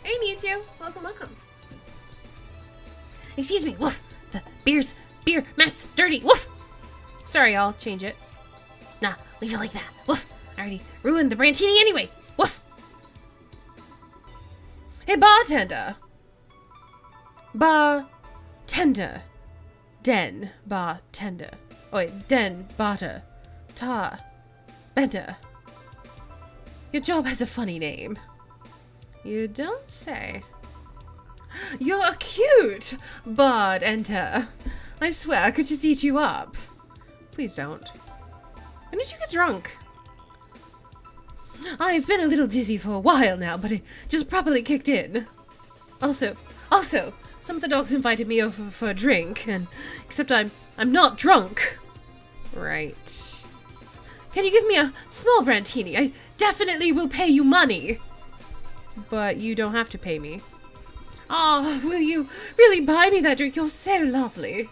Hey, Mewtwo. Welcome. Excuse me, woof! The beer mat's dirty, woof! Sorry, I'll change it. Nah, leave it like that, woof! I already ruined the brandini anyway, woof! Hey, bartender! Bartender. Den, bartender. Oh wait, den, barter. Ta. Bender. Your job has a funny name. You don't say. You're cute! Bard, enter. I swear I could just eat you up. Please don't. When did you get drunk? I've been a little dizzy for a while now, but it just properly kicked in. Also, some of the dogs invited me over for a drink, and except I'm not drunk. Right. Can you give me a small brandini? I definitely will pay you money. But you don't have to pay me. Oh, will you really buy me that drink? You're so lovely.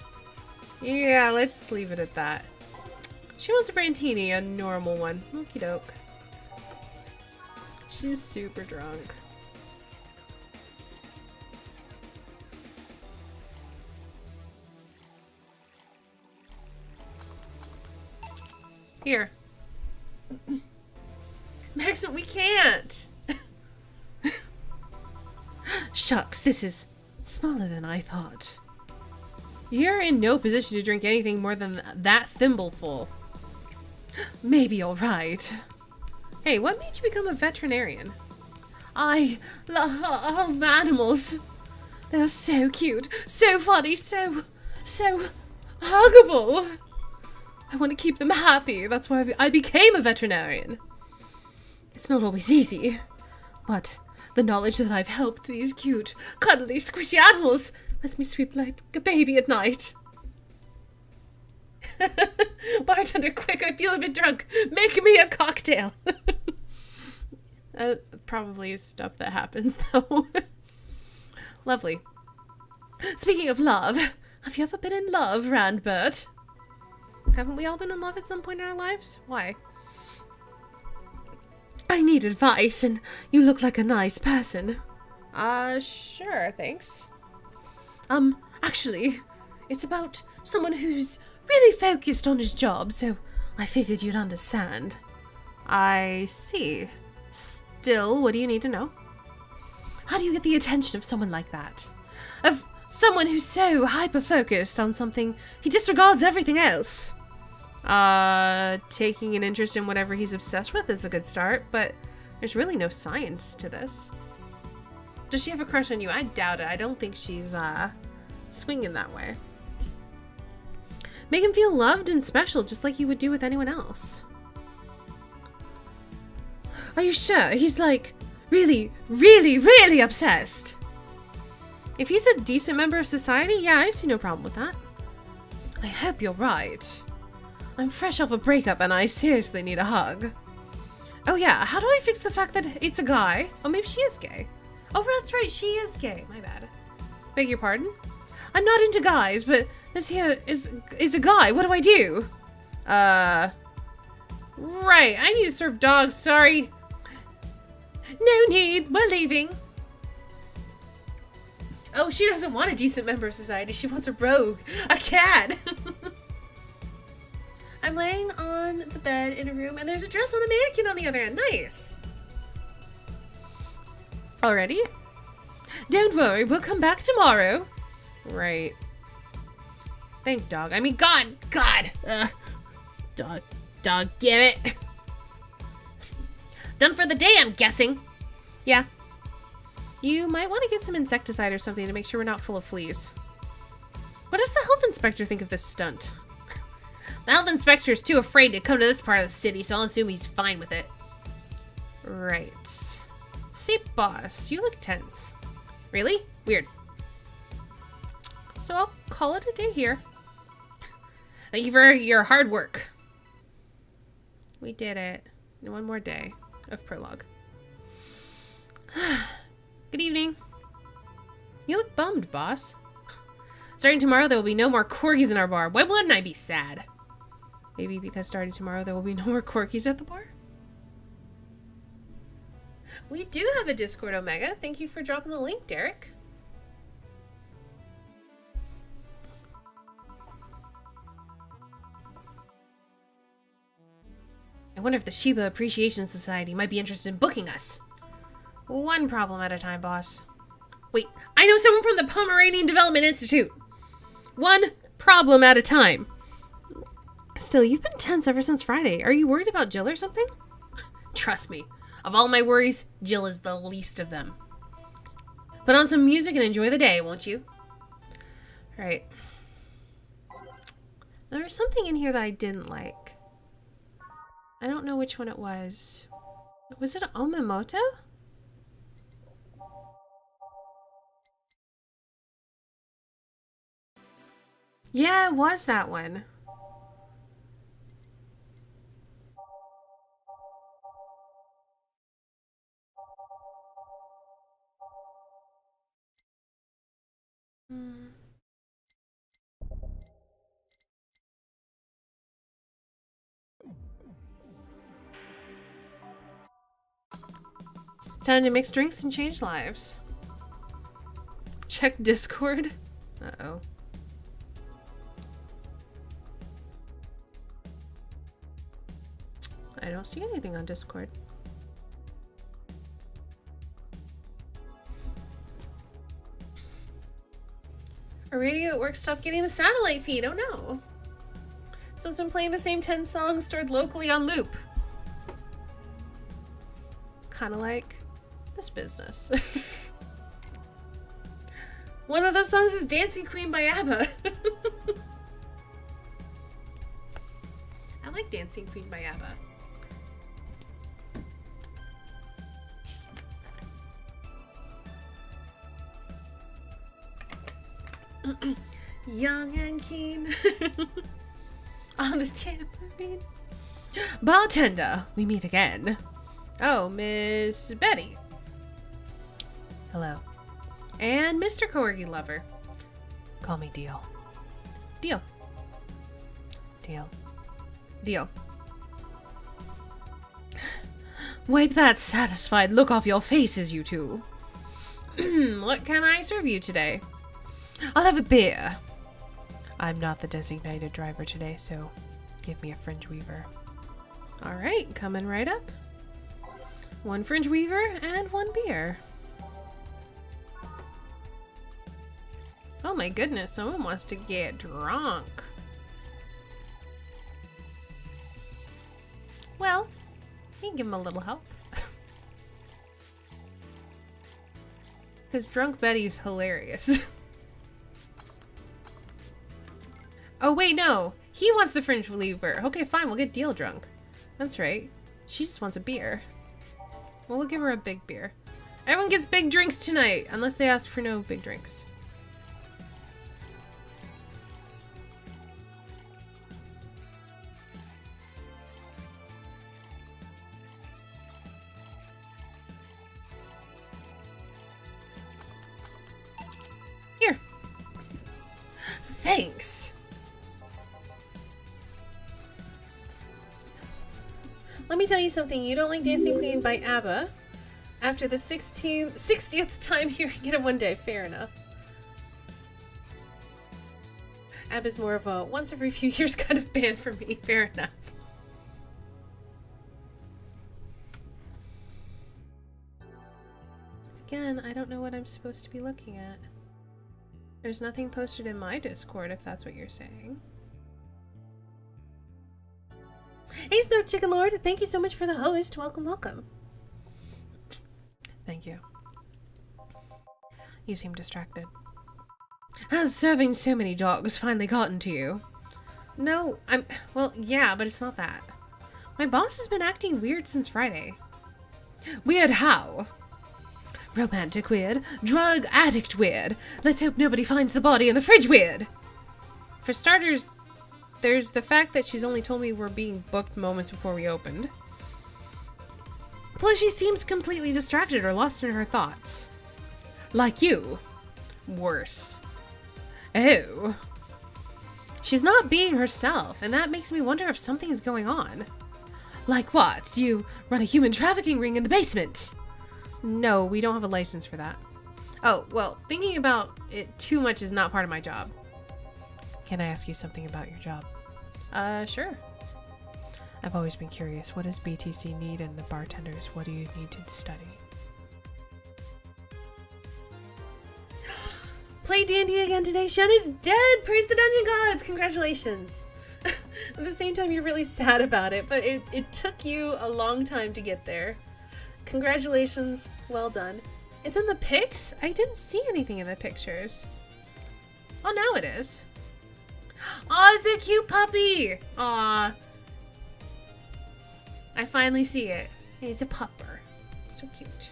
Yeah, let's leave it at that. She wants a brandini, a normal one. Okie doke. She's super drunk. Here. Maxim, we can't! Shucks, this is smaller than I thought. You're in no position to drink anything more than that thimbleful. Maybe you're right. Hey, what made you become a veterinarian? I love animals. They're so cute, so funny, so huggable. I want to keep them happy. That's why I became a veterinarian. It's not always easy, but the knowledge that I've helped these cute, cuddly, squishy animals lets me sleep like a baby at night. Bartender, quick, I feel a bit drunk. Make me a cocktail. Probably stuff that happens, though. Lovely. Speaking of love, have you ever been in love, Randbert? Haven't we all been in love at some point in our lives? Why? I need advice, and you look like a nice person. Sure, thanks. Actually, it's about someone who's really focused on his job, so I figured you'd understand. I see. Still, what do you need to know? How do you get the attention of someone like that? Of someone who's so hyper-focused on something, he disregards everything else. Taking an interest in whatever he's obsessed with is a good start, but there's really no science to this. Does she have a crush on you? I doubt it. I don't think she's, swinging that way. Make him feel loved and special, just like you would do with anyone else. Are you sure? He's like, really, really, really obsessed. If he's a decent member of society, yeah, I see no problem with that. I hope you're right. I'm fresh off a breakup and I seriously need a hug. Oh yeah, how do I fix the fact that it's a guy? Oh, maybe she is gay. Oh, that's right, she is gay. My bad. Beg your pardon? I'm not into guys, but this here is a guy. What do I do? Right, I need to serve dogs, sorry. No need, we're leaving. Oh, she doesn't want a decent member of society. She wants a rogue, a cat. I'm laying on the bed in a room and there's a dress on a mannequin on the other end. Nice. Already? Don't worry, we'll come back tomorrow. Right. Thank dog. I mean, God. Dog, damn it. Done for the day, I'm guessing. Yeah. You might want to get some insecticide or something to make sure we're not full of fleas. What does the health inspector think of this stunt? The health inspector's too afraid to come to this part of the city, so I'll assume he's fine with it. Right. See, boss, you look tense. Really? Weird. So I'll call it a day here. Thank you for your hard work. We did it. One more day of prologue. Good evening. You look bummed, boss. Starting tomorrow, there will be no more corgis in our bar. Why wouldn't I be sad? Maybe because starting tomorrow, there will be no more corgis at the bar? We do have a Discord, Omega. Thank you for dropping the link, Derek. I wonder if the Shiba Appreciation Society might be interested in booking us. One problem at a time, boss. Wait, I know someone from the Pomeranian Development Institute. One problem at a time. Still, you've been tense ever since Friday. Are you worried about Jill or something? Trust me, of all my worries, Jill is the least of them. Put on some music and enjoy the day, won't you? Right. There was something in here that I didn't like. I don't know which one it was. Was it Omamoto? Yeah, it was that one. Time to mix drinks and change lives. Check Discord. Uh-oh. I don't see anything on Discord. Our radio at work stopped getting the satellite feed. Oh no. So it's been playing the same 10 songs stored locally on loop. Kind of like this business. One of those songs is Dancing Queen by ABBA. I like Dancing Queen by ABBA. Young and keen on the tambourine. Bartender, we meet again. Oh, Miss Betty. Hello. And Mr. Corgi Lover. Call me Deal. Deal. Deal. Deal. Wipe that satisfied look off your faces, you two. What can I serve you today? I'll have a beer. I'm not the designated driver today, so give me a fringe weaver. Alright, coming right up. One fringe weaver and one beer. Oh my goodness, someone wants to get drunk. Well, you can give him a little help. Because Drunk Betty's hilarious. Oh, wait, no. He wants the fringe reliever. Okay, fine. We'll get Deal drunk. That's right. She just wants a beer. Well, we'll give her a big beer. Everyone gets big drinks tonight, unless they ask for no big drinks. Here. Thanks. Let me tell you something. You don't like Dancing Queen by ABBA. After the 60th time hearing it in one day. Fair enough. ABBA's more of a once every few years kind of band for me. Fair enough. Again, I don't know what I'm supposed to be looking at. There's nothing posted in my Discord, if that's what you're saying. Hey, Snow Chicken Lord, thank you so much for the host. Welcome, welcome. Thank you. You seem distracted. Has serving so many dogs finally gotten to you? No, well, yeah, but it's not that. My boss has been acting weird since Friday. Weird how? Romantic weird, drug addict weird. Let's hope nobody finds the body in the fridge weird. For starters, there's the fact that she's only told me we're being booked moments before we opened. Plus, she seems completely distracted or lost in her thoughts. Like you. Worse. Oh. She's not being herself, and that makes me wonder if something is going on. Like what? You run a human trafficking ring in the basement? No, we don't have a license for that. Oh, well, thinking about it too much is not part of my job. Can I ask you something about your job? Sure. I've always been curious. What does BTC need and the bartenders? What do you need to study? Play D&D again today. Shen is dead! Praise the dungeon gods! Congratulations! At the same time, you're really sad about it, but it took you a long time to get there. Congratulations. Well done. It's in the pics? I didn't see anything in the pictures. Oh, now it is. Aw, it's a cute puppy! Aw. I finally see it. He's a pupper. So cute.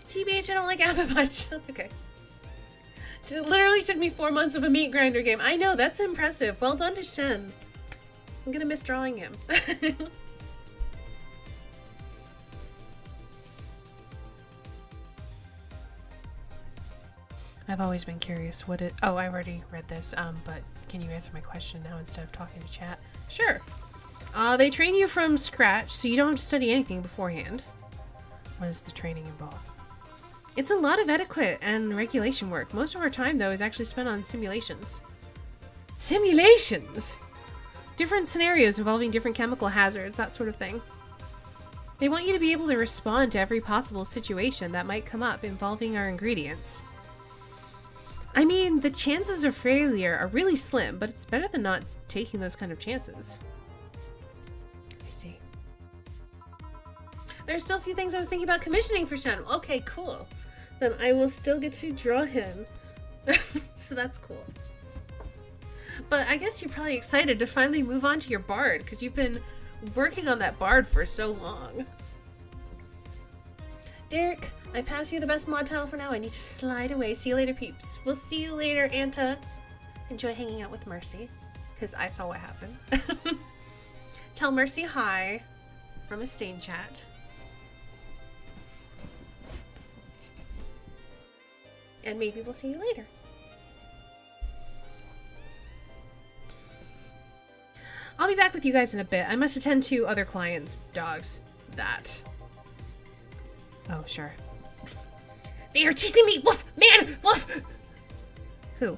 TBH, I don't like ABBA much. That's okay. It literally took me 4 months of a meat grinder game. I know, that's impressive. Well done to Shen. I'm gonna miss drawing him. I've always been curious. Oh, I've already read this, but can you answer my question now instead of talking to chat? Sure. They train you from scratch, so you don't have to study anything beforehand. What does the training involve? It's a lot of etiquette and regulation work. Most of our time, though, is actually spent on simulations. Simulations? Different scenarios involving different chemical hazards, that sort of thing. They want you to be able to respond to every possible situation that might come up involving our ingredients. I mean, the chances of failure are really slim, but it's better than not taking those kind of chances. I see. There's still a few things I was thinking about commissioning for Shen. Okay, cool. Then I will still get to draw him. So that's cool. But I guess you're probably excited to finally move on to your bard, because you've been working on that bard for so long. Derek, I pass you the best mod title for now. I need to slide away. See you later, peeps. We'll see you later, Anta. Enjoy hanging out with Mercy, because I saw what happened. Tell Mercy hi from a stain chat. And maybe we'll see you later. I'll be back with you guys in a bit. I must attend to other clients' dogs. That. Oh, sure. They are chasing me! Woof! Man! Woof! Who?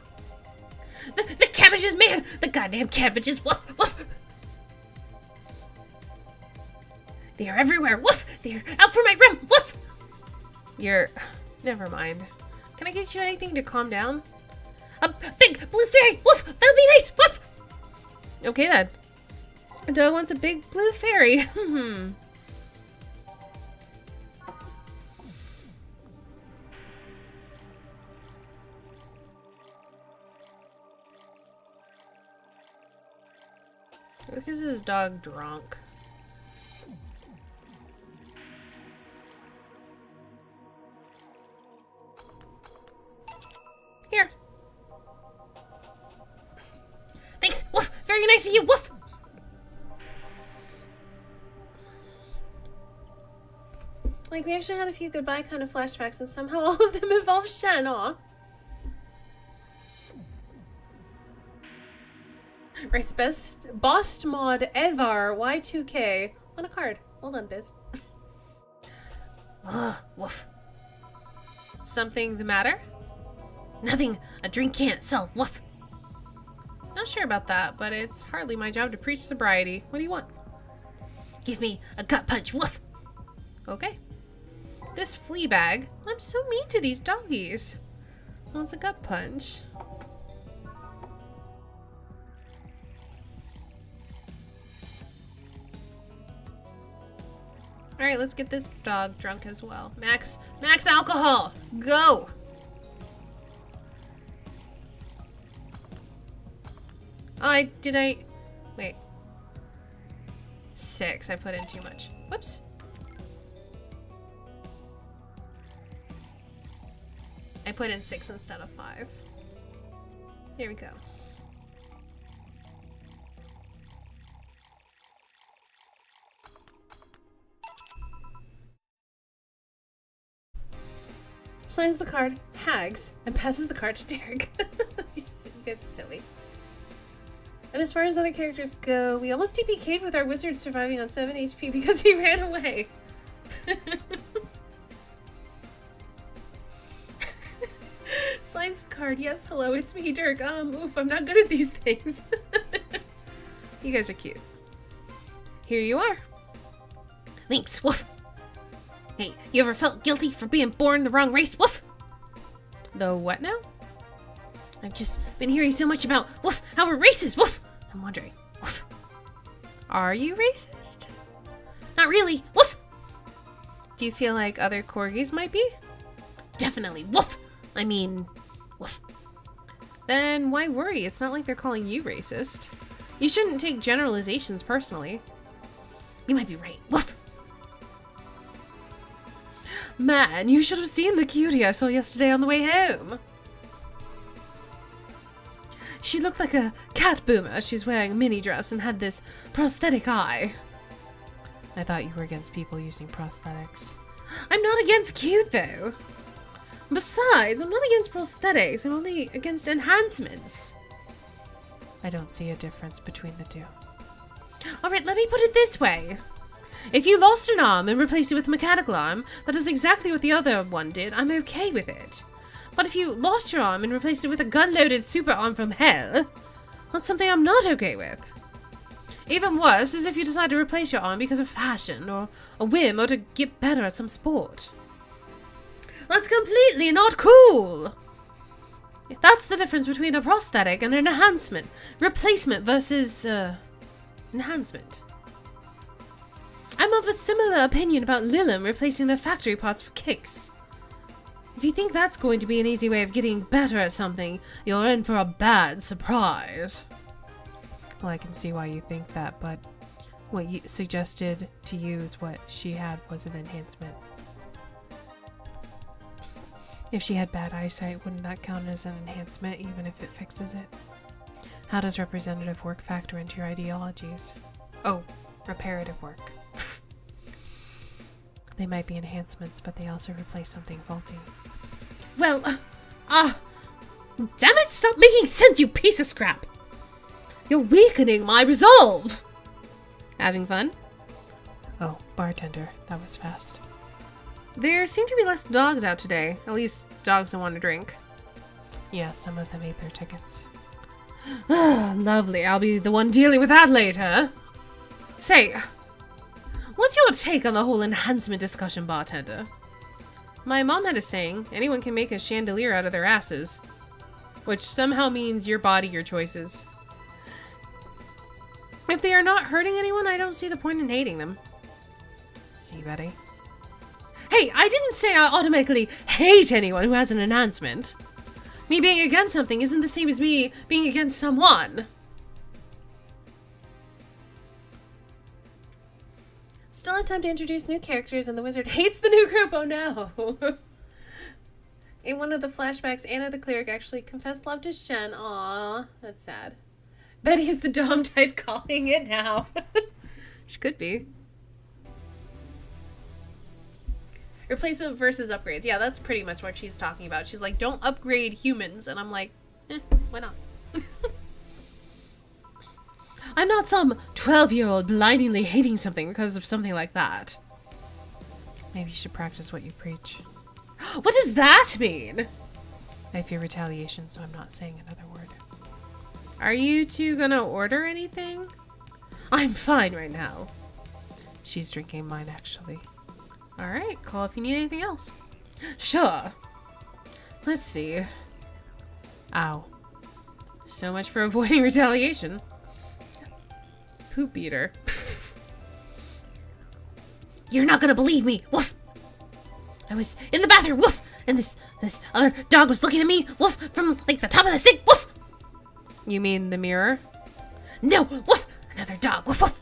The cabbages, man! The goddamn cabbages! Woof! Woof! They are everywhere! Woof! They are out for my room! Woof! You're... Never mind. Can I get you anything to calm down? A big blue fairy! Woof! That would be nice! Woof! Okay then. A dog wants a big blue fairy. Look, is this dog drunk? Here. Thanks. Woof. Very nice of you. Woof. Like, we actually had a few goodbye kind of flashbacks, and somehow all of them involve Shen. Aw. Right, best mod ever Y2K on a card. Hold on, Biz. Ugh, woof. Something the matter? Nothing a drink can't solve. Woof. Not sure about that, but it's hardly my job to preach sobriety. What do you want? Give me a gut punch. Woof. Okay. This flea bag. I'm so mean to these doggies. Wants a gut punch. Alright, let's get this dog drunk as well. Max alcohol! Go! Oh, wait. 6, I put in too much. Whoops. I put in 6 instead of 5. Here we go. Signs the card, hags, and passes the card to Derek. You guys are silly. And as far as other characters go, we almost TPK'd with our wizard surviving on 7 HP because he ran away. Signs the card, yes, hello, it's me, Dirk. Oof, I'm not good at these things. You guys are cute. Here you are. Thanks, woof. Hey, you ever felt guilty for being born the wrong race? Woof! The what now? I've just been hearing so much about, woof, how we're racist, woof! I'm wondering, woof, are you racist? Not really, woof! Do you feel like other corgis might be? Definitely, woof! I mean, woof. Then why worry? It's not like they're calling you racist. You shouldn't take generalizations personally. You might be right, woof! Man, you should have seen the cutie I saw yesterday on the way home. She looked like a cat boomer. She's wearing a mini dress and had this prosthetic eye. I thought you were against people using prosthetics. I'm not against cute, though. Besides, I'm not against prosthetics. I'm only against enhancements. I don't see a difference between the two. Alright, let me put it this way. If you lost an arm and replaced it with a mechanical arm, that is exactly what the other one did, I'm okay with it. But if you lost your arm and replaced it with a gun-loaded super arm from hell, that's something I'm not okay with. Even worse is if you decide to replace your arm because of fashion, or a whim, or to get better at some sport. That's completely not cool! That's the difference between a prosthetic and an enhancement. Replacement versus, enhancement. I'm of a similar opinion about Lilim replacing their factory parts for kicks. If you think that's going to be an easy way of getting better at something, you're in for a bad surprise. Well, I can see why you think that, but what you suggested to use what she had was an enhancement. If she had bad eyesight, wouldn't that count as an enhancement even if it fixes it? How does representative work factor into your ideologies? Oh, reparative work. They might be enhancements, but they also replace something faulty. Well, damn it, stop making sense, you piece of scrap! You're weakening my resolve! Having fun? Oh, bartender, that was fast. There seem to be less dogs out today, at least dogs that want to drink. Yeah, some of them ate their tickets. Lovely, I'll be the one dealing with that later. Say, what's your take on the whole enhancement discussion, bartender? My mom had a saying, anyone can make a chandelier out of their asses. Which somehow means your body, your choices. If they are not hurting anyone, I don't see the point in hating them. See, Betty? Hey, I didn't say I automatically hate anyone who has an enhancement. Me being against something isn't the same as me being against someone. time to introduce new characters, and the wizard hates the new group. Oh no. In one of the flashbacks, Anna the cleric actually confessed love to Shen. Aw, that's sad. Betty's the Dom type calling it now. She could be. Replacement versus upgrades. Yeah, that's pretty much what she's talking about. She's like, don't upgrade humans. And I'm like, why not? I'm not some 12-year-old blindingly hating something because of something like that. Maybe you should practice what you preach. What does that mean? I fear retaliation, so I'm not saying another word. Are you two gonna order anything? I'm fine right now. She's drinking mine, actually. Alright, call if you need anything else. Sure. Let's see. Ow. So much for avoiding retaliation. Poop eater. You're not gonna believe me. Woof. I was in the bathroom. Woof. And this other dog was looking at me. Woof. From like the top of the sink. Woof. You mean the mirror? No. Woof. Another dog. Woof woof.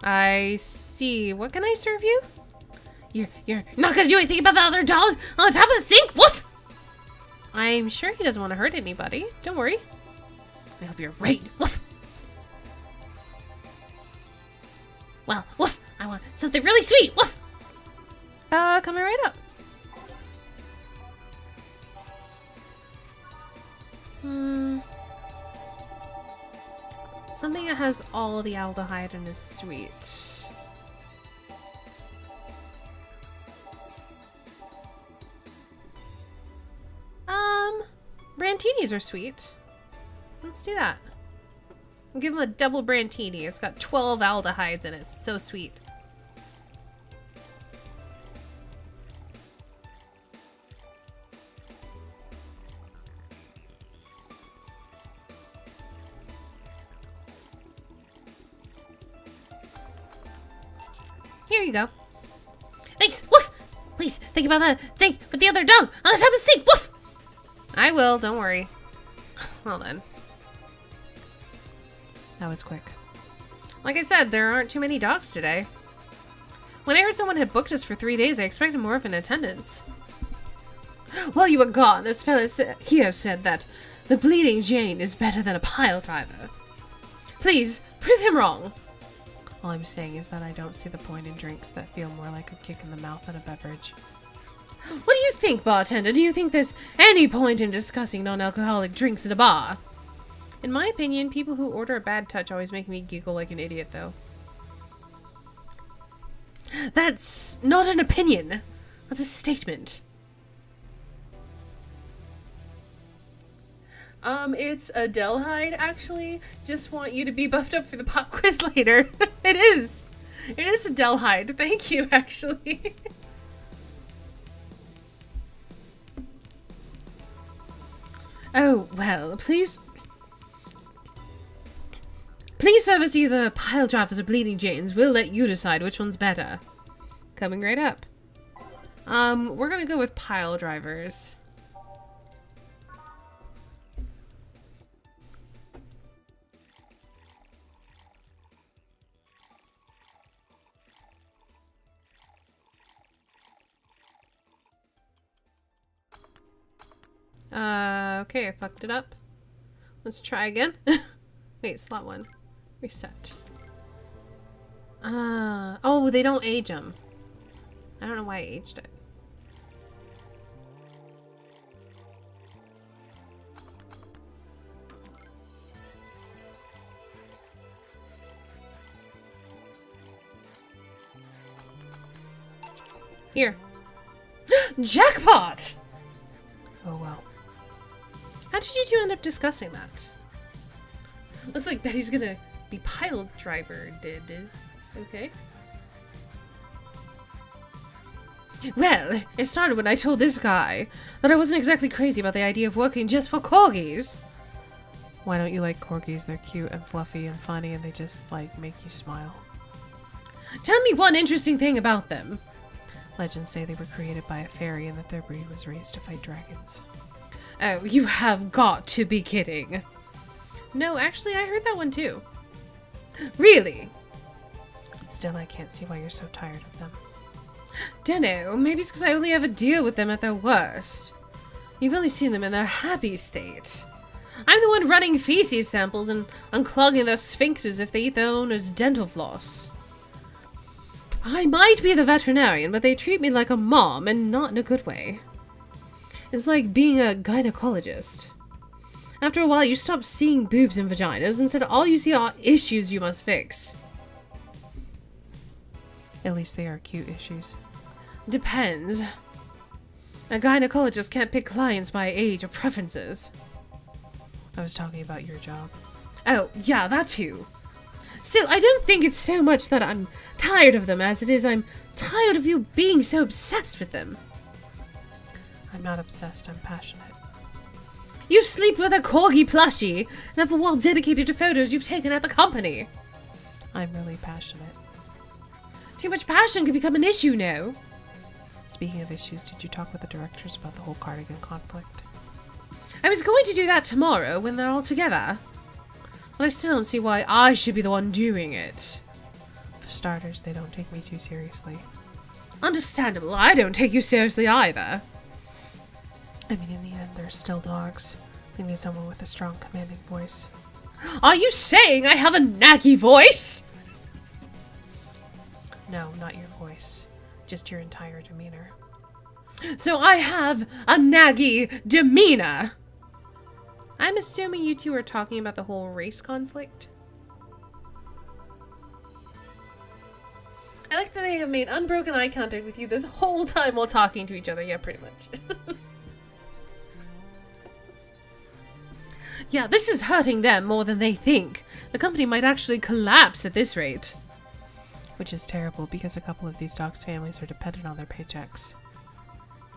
I see. What can I serve you? You're not gonna do anything about the other dog on the top of the sink. Woof. I'm sure he doesn't want to hurt anybody. Don't worry. I hope you're right. Woof. Well, woof. I want something really sweet. Woof. Coming right up. Something that has all the aldehyde and is sweet. Brantinis are sweet. Let's do that. We'll give him a double Brantini. It's got 12 aldehydes in it. It's so sweet. Here you go. Thanks. Woof. Please think about that thing with the other dog on the top of the sink. Woof. I will. Don't worry. Well then. That was quick. Like I said, there aren't too many dogs today. When I heard someone had booked us for 3 days, I expected more of an attendance. While you were gone, this fella here said that the Bleeding Jane is better than a pile driver. Please, prove him wrong. All I'm saying is that I don't see the point in drinks that feel more like a kick in the mouth than a beverage. What do you think, bartender? Do you think there's any point in discussing non-alcoholic drinks at a bar? In my opinion, people who order a bad touch always make me giggle like an idiot, though. That's not an opinion. That's a statement. It's Adelhyde, actually. Just want you to be buffed up for the pop quiz later. It is. It is Adelhyde. Thank you, actually. Oh, well, please serve us either pile drivers or bleeding Janes. We'll let you decide which one's better. Coming right up. We're gonna go with pile drivers. Okay, I fucked it up. Let's try again. Wait, slot 1. Reset. Oh, they don't age them. I don't know why I aged it. Here. Jackpot! Oh well. How did you two end up discussing that? Looks like Betty's gonna be pile driver did. Okay. Well, it started when I told this guy that I wasn't exactly crazy about the idea of working just for corgis. Why don't you like corgis? They're cute and fluffy and funny and they just, like, make you smile. Tell me one interesting thing about them. Legends say they were created by a fairy and that their breed was raised to fight dragons. Oh, you have got to be kidding. No, actually, I heard that one too. Really? Still, I can't see why you're so tired of them. Dunno, maybe it's because I only ever deal with them at their worst. You've only seen them in their happy state. I'm the one running feces samples and unclogging their sphincters if they eat their owner's dental floss. I might be the veterinarian, but they treat me like a mom, and not in a good way. It's like being a gynecologist. After a while, you stop seeing boobs and vaginas. Instead, all you see are issues you must fix. At least they are cute issues. Depends. A gynecologist can't pick clients by age or preferences. I was talking about your job. Oh, yeah, that too. Still, I don't think it's so much that I'm tired of them as it is I'm tired of you being so obsessed with them. I'm not obsessed, I'm passionate. You sleep with a corgi plushie and have a wall dedicated to photos you've taken at the company. I'm really passionate. Too much passion could become an issue now. Speaking of issues, did you talk with the directors about the whole cardigan conflict? I was going to do that tomorrow when they're all together. But I still don't see why I should be the one doing it. For starters, they don't take me too seriously. Understandable, I don't take you seriously either. I mean, in the end, they're still dogs. They need someone with a strong, commanding voice. Are you saying I have a naggy voice? No, not your voice. Just your entire demeanor. So I have a naggy demeanor. I'm assuming you two are talking about the whole race conflict. I like that they have made unbroken eye contact with you this whole time while talking to each other. Yeah, pretty much. Yeah, this is hurting them more than they think. The company might actually collapse at this rate. Which is terrible because a couple of these dogs' families are dependent on their paychecks.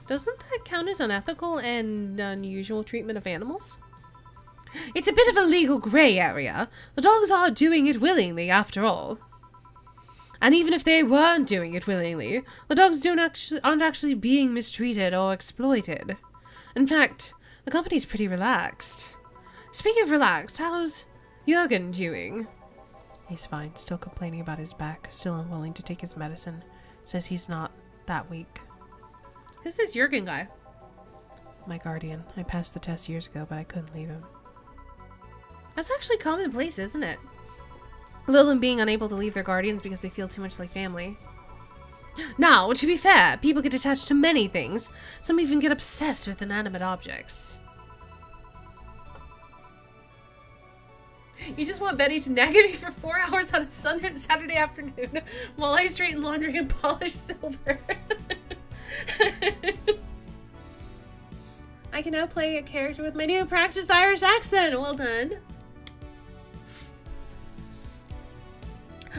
Doesn't that count as unethical and unusual treatment of animals? It's a bit of a legal grey area. The dogs are doing it willingly, after all. And even if they weren't doing it willingly, the dogs aren't actually being mistreated or exploited. In fact, the company's pretty relaxed. Speaking of relaxed, how's Jürgen doing? He's fine, still complaining about his back, still unwilling to take his medicine. Says he's not that weak. Who's this Jürgen guy? My guardian. I passed the test years ago, but I couldn't leave him. That's actually commonplace, isn't it? Lilin being unable to leave their guardians because they feel too much like family. Now, to be fair, people get attached to many things. Some even get obsessed with inanimate objects. You just want Betty to nag at me for 4 hours on a Saturday afternoon while I straighten laundry and polish silver. I can now play a character with my new practiced Irish accent. Well done.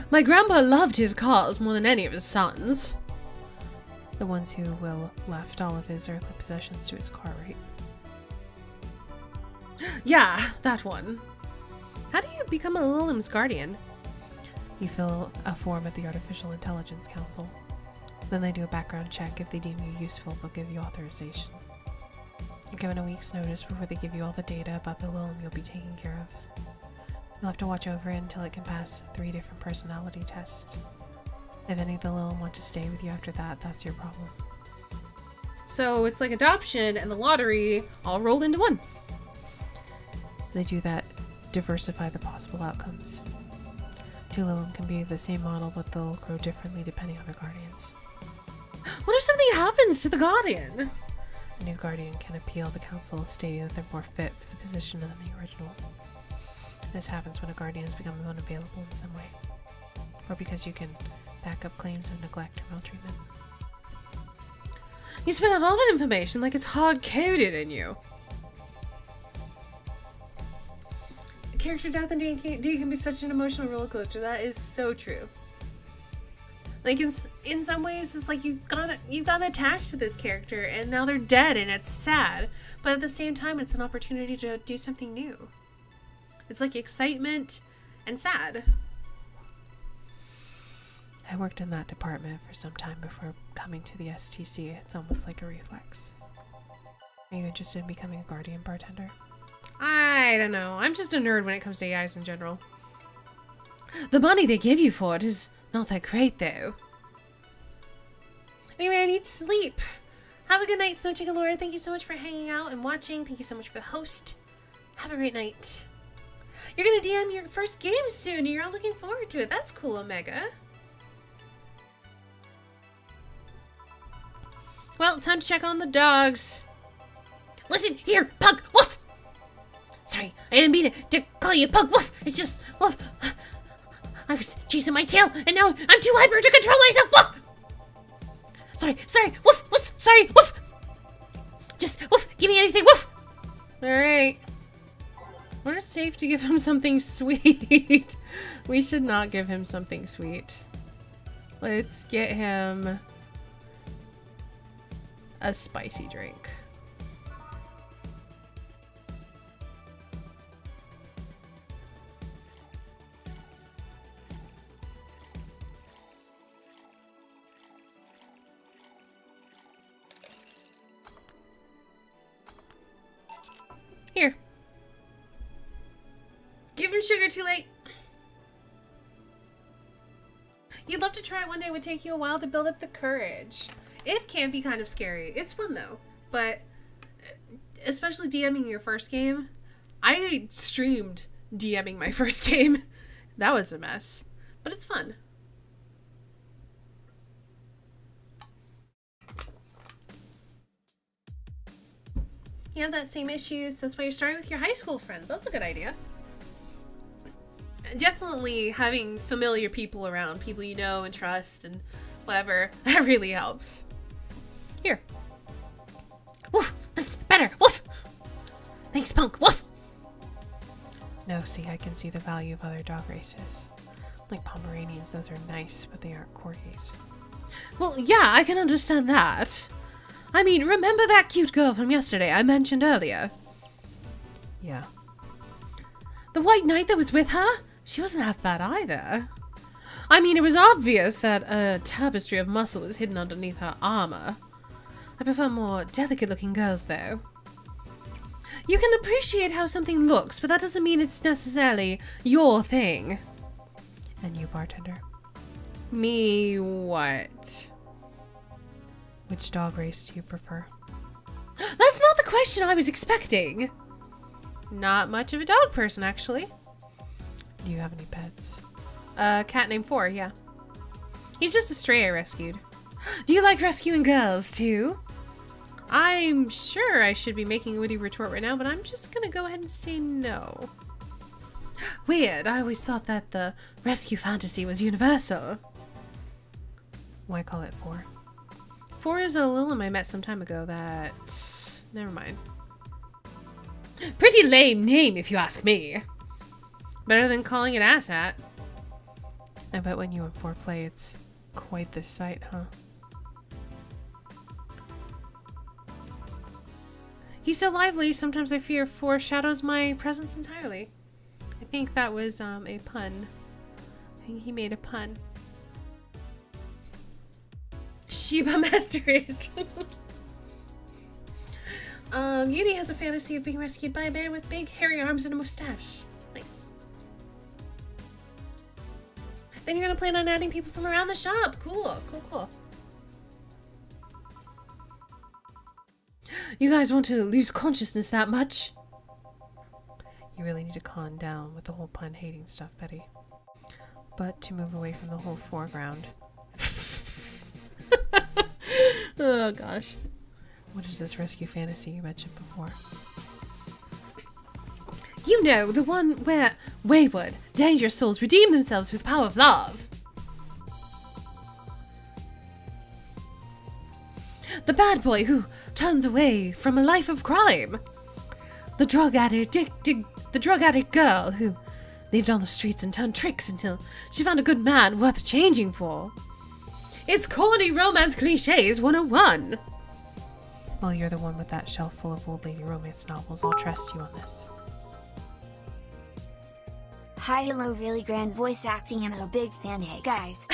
My grandpa loved his cars more than any of his sons. The ones who will left all of his earthly possessions to his car, right? Yeah, that one. How do you become a Lilim's guardian? You fill a form at the Artificial Intelligence Council. Then they do a background check. If they deem you useful, they'll give you authorization. You're given a week's notice before they give you all the data about the Lilim you'll be taking care of. You'll have to watch over it until it can pass 3 different personality tests. If any of the Lilim want to stay with you after that, that's your problem. So it's like adoption and the lottery all rolled into one. They do that, diversify the possible outcomes. 2 Lilim can be the same model, but they'll grow differently depending on their guardians. What if something happens to the guardian? A new guardian can appeal the council, stating that they're more fit for the position than the original. This happens when a guardian has become unavailable in some way, or because you can back up claims of neglect or maltreatment. You spit out all that information like it's hard-coded in you. Character death in D&D can be such an emotional roller coaster. That is so true. Like in some ways, it's like you've gotten attached to this character, and now they're dead, and it's sad. But at the same time, it's an opportunity to do something new. It's like excitement and sad. I worked in that department for some time before coming to the STC. It's almost like a reflex. Are you interested in becoming a guardian bartender? I don't know. I'm just a nerd when it comes to AIs in general. The money they give you for it is Not that great, though. Anyway, I need sleep. Have a good night, Snow Chicken Laura. Thank you so much for hanging out and watching. Thank you so much for the host. Have a great night. You're gonna DM your first game soon, and you're all looking forward to it. That's cool, Omega. Well, time to check on the dogs. Listen, here, Pug, woof! Sorry, I didn't mean to call you Pug, woof! It's just, woof! I was chasing my tail, and now I'm too hyper to control myself, woof! Sorry, woof, woof, sorry, woof! Just, woof, give me anything, woof! Alright. We're safe to give him something sweet. We should not give him something sweet. Let's get him a spicy drink. Here. Give him sugar too late. You'd love to try it one day. It would take you a while to build up the courage. It can be kind of scary. It's fun though. But especially DMing your first game. I streamed DMing my first game. That was a mess. But it's fun. You have that same issue, so that's why you're starting with your high school friends. That's a good idea. Definitely having familiar people around, people you know and trust and whatever, that really helps. Here. Woof! That's better! Woof! Thanks, Punk! Woof! No, see, I can see the value of other dog races. Like Pomeranians, those are nice, but they aren't corgis. Well, yeah, I can understand that. I mean, remember that cute girl from yesterday I mentioned earlier? Yeah. The white knight that was with her? She wasn't half bad either. I mean, it was obvious that a tapestry of muscle was hidden underneath her armor. I prefer more delicate-looking girls, though. You can appreciate how something looks, but that doesn't mean it's necessarily your thing. And you, bartender? Me what? Which dog race do you prefer? That's not the question I was expecting. Not much of a dog person, actually. Do you have any pets? A cat named Four, yeah. He's just a stray I rescued. Do you like rescuing girls, too? I'm sure I should be making a witty retort right now, but I'm just gonna go ahead and say no. Weird, I always thought that the rescue fantasy was universal. Why call it Four? Four is a Lilim I met some time ago that... Never mind. Pretty lame name, if you ask me. Better than calling it Asshat. I bet when you and Four play, it's quite the sight, huh? He's so lively, sometimes I fear foreshadows my presence entirely. I think that was a pun. I think he made a pun. Shiba Master Raised. Yudi has a fantasy of being rescued by a man with big hairy arms and a mustache. Nice. Then you're gonna plan on adding people from around the shop. Cool. You guys want to lose consciousness that much? You really need to calm down with the whole pun hating stuff, Betty. But to move away from the whole foreground. Oh gosh. What is this rescue fantasy you mentioned before? You know, the one where wayward, dangerous souls redeem themselves with the power of love. The bad boy who turns away from a life of crime. The drug addict girl who lived on the streets and turned tricks until she found a good man worth changing for. It's corny romance cliches 101. Well, you're the one with that shelf full of old lady romance novels. I'll trust you on this. Hi, hello, really grand voice acting. I'm a big fan. Hey, guys.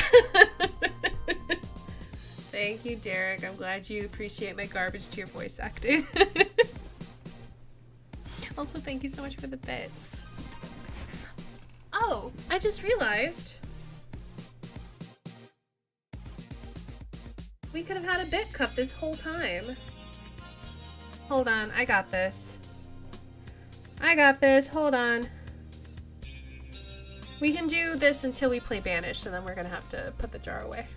Thank you, Derek. I'm glad you appreciate my garbage tier voice acting. Also, thank you so much for the bits. Oh, I just realized We could have had a bit cup this whole time. Hold on, I got this. I got this, hold on. We can do this until we play Banished, and then we're gonna have to put the jar away.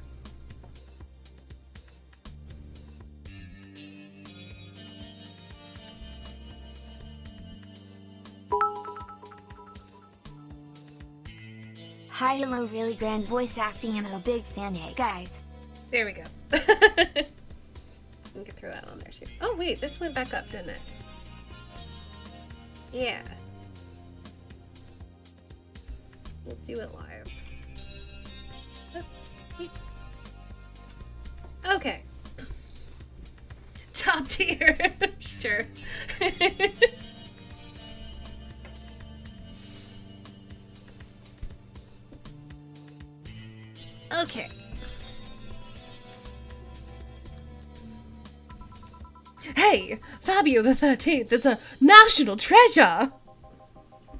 Hi, hello, really grand voice acting. I'm a big fan. Hey guys. There we go. We can throw that on there too. Oh wait, this went back up, didn't it? Yeah. We'll do it live. Okay. Top tier. Sure. Okay. Hey, Fabio the 13th is a national treasure!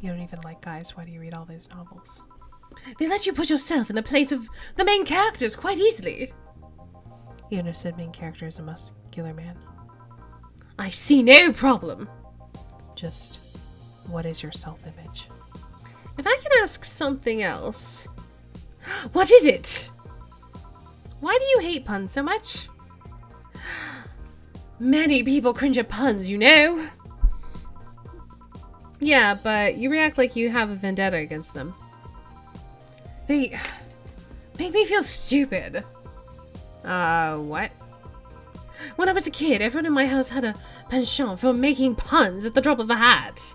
You don't even like guys. Why do you read all those novels? They let you put yourself in the place of the main characters quite easily. Even if said main character is a muscular man. I see no problem. Just, what is your self-image? If I can ask something else. What is it? Why do you hate puns so much? Many people cringe at puns, you know. Yeah, but you react like you have a vendetta against them. They make me feel stupid. What? When I was a kid, everyone in my house had a penchant for making puns at the drop of a hat.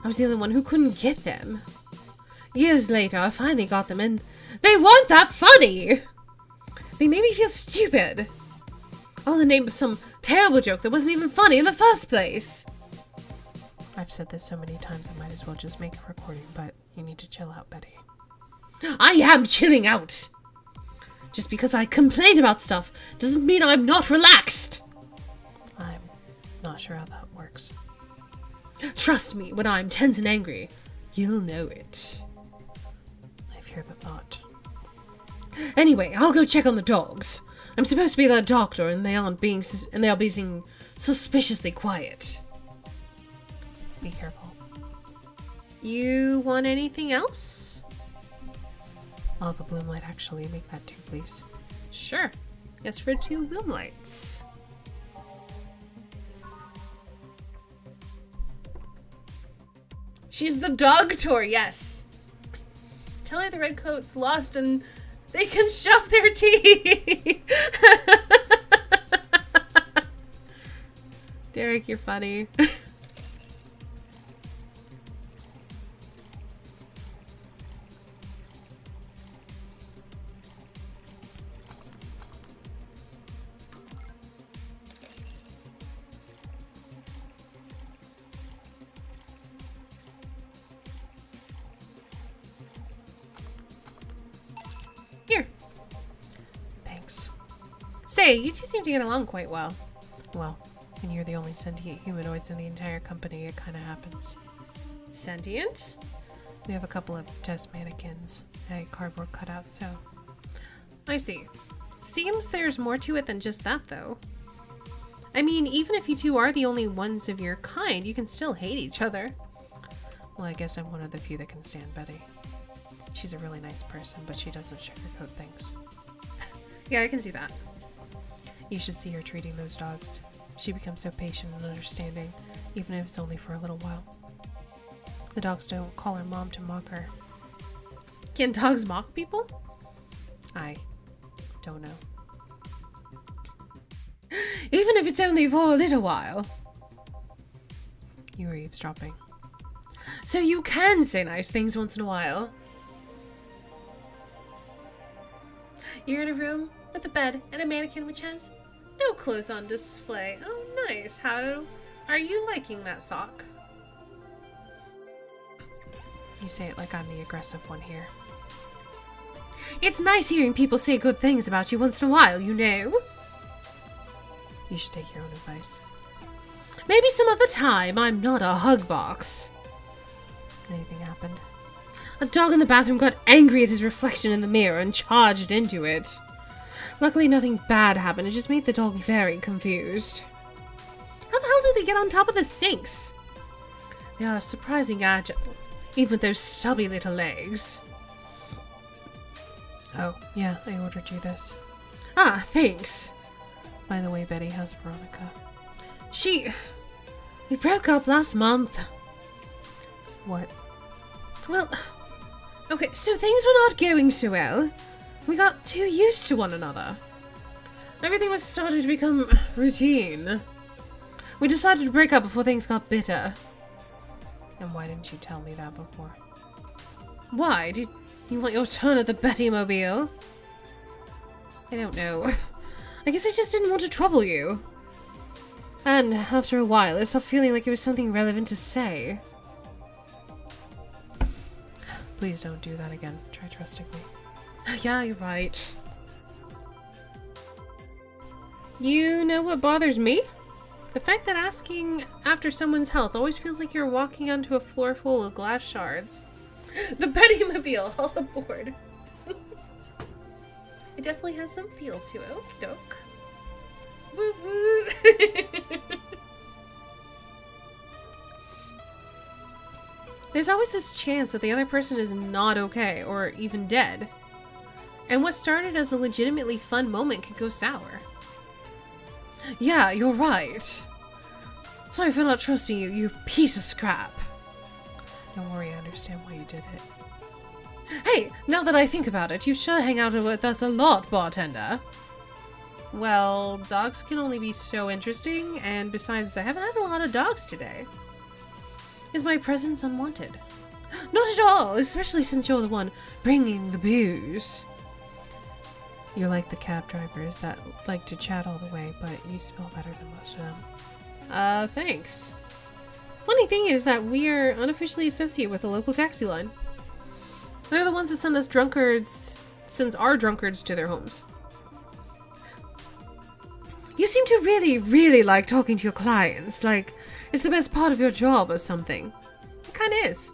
I was the only one who couldn't get them. Years later, I finally got them, and they weren't that funny! They made me feel stupid. All in the name of some terrible joke that wasn't even funny in the first place. I've said this so many times I might as well just make a recording, but you need to chill out, Betty. I am chilling out. Just because I complain about stuff doesn't mean I'm not relaxed. I'm not sure how that works. Trust me, when I'm tense and angry, you'll know it. I fear the thought. Anyway, I'll go check on the dogs. I'm supposed to be their doctor, and they are being suspiciously quiet. Be careful. You want anything else? I'll have a bloom light actually. Make that too, please. Sure. Yes, for 2 bloom lights. She's the doctor, yes. Tell her the redcoat's lost and they can shove their teeth. Derek, you're funny. Here. Thanks. Say, you two seem to get along quite well. Well, when you're the only sentient humanoids in the entire company, it kind of happens. Sentient? We have a couple of test mannequins, a cardboard cutout, so... I see. Seems there's more to it than just that, though. I mean, even if you two are the only ones of your kind, you can still hate each other. Well, I guess I'm one of the few that can stand Betty. She's a really nice person, but she doesn't sugarcoat things. Yeah, I can see that. You should see her treating those dogs. She becomes so patient and understanding, even if it's only for a little while. The dogs don't call her mom to mock her. Can dogs mock people? I don't know. Even if it's only for a little while. You were eavesdropping. So you can say nice things once in a while. You're in a room with a bed and a mannequin which has no clothes on display. Oh, nice. How are you liking that sock? You say it like I'm the aggressive one here. It's nice hearing people say good things about you once in a while, you know. You should take your own advice. Maybe some other time. I'm not a hug box. Anything happened? A dog in the bathroom got angry at his reflection in the mirror and charged into it. Luckily nothing bad happened, it just made the dog very confused. How the hell did they get on top of the sinks? They are surprising agile, even with those stubby little legs. Oh, yeah, I ordered you this. Ah, thanks. By the way, Betty, how's Veronica? We broke up last month. What? Well, okay, so things were not going so well. We got too used to one another. Everything was starting to become routine. We decided to break up before things got bitter. And why didn't you tell me that before? Why? Did you want your turn at the Betty-mobile? I don't know. I guess I just didn't want to trouble you. And after a while, I stopped feeling like it was something relevant to say. Please don't do that again. Try trusting me. Yeah, you're right. You know what bothers me? The fact that asking after someone's health always feels like you're walking onto a floor full of glass shards. The Betty-mobile, all aboard. It definitely has some feel to it. Okie doke. Woo woo. There's always this chance that the other person is not okay or even dead. And what started as a legitimately fun moment could go sour. Yeah, you're right. Sorry for not trusting you, you piece of scrap. Don't worry, I understand why you did it. Hey, now that I think about it, you sure hang out with us a lot, bartender. Well, dogs can only be so interesting, and besides, I haven't had a lot of dogs today. Is my presence unwanted? Not at all, especially since you're the one bringing the booze. You're like the cab drivers that like to chat all the way, but you smell better than most of them. Thanks. Funny thing is that we are unofficially associated with the local taxi line. They're the ones that send our drunkards to their homes. You seem to really, really like talking to your clients, like it's the best part of your job or something. It kinda is.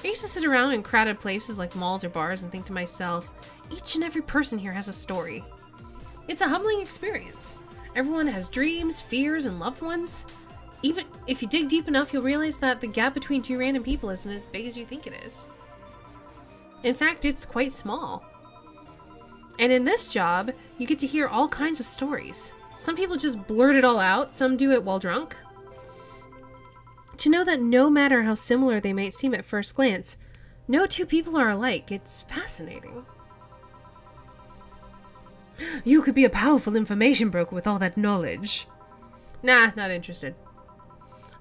I used to sit around in crowded places like malls or bars and think to myself, each and every person here has a story. It's a humbling experience. Everyone has dreams, fears, and loved ones. Even if you dig deep enough, you'll realize that the gap between two random people isn't as big as you think it is. In fact, it's quite small. And in this job, you get to hear all kinds of stories. Some people just blurt it all out, some do it while drunk. To know that no matter how similar they might seem at first glance, no two people are alike, it's fascinating. You could be a powerful information broker with all that knowledge. Nah, not interested.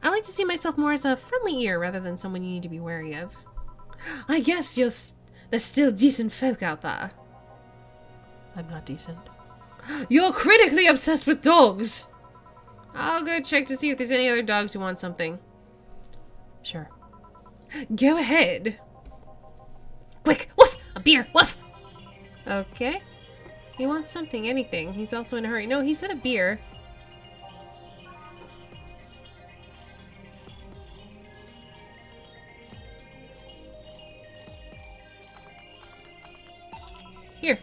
I like to see myself more as a friendly ear rather than someone you need to be wary of. I guess there's still decent folk out there. I'm not decent. You're critically obsessed with dogs! I'll go check to see if there's any other dogs who want something. Sure. Go ahead. Quick! Woof! A beer! Woof! Okay. He wants something, anything. He's also in a hurry. No, he said a beer. Here.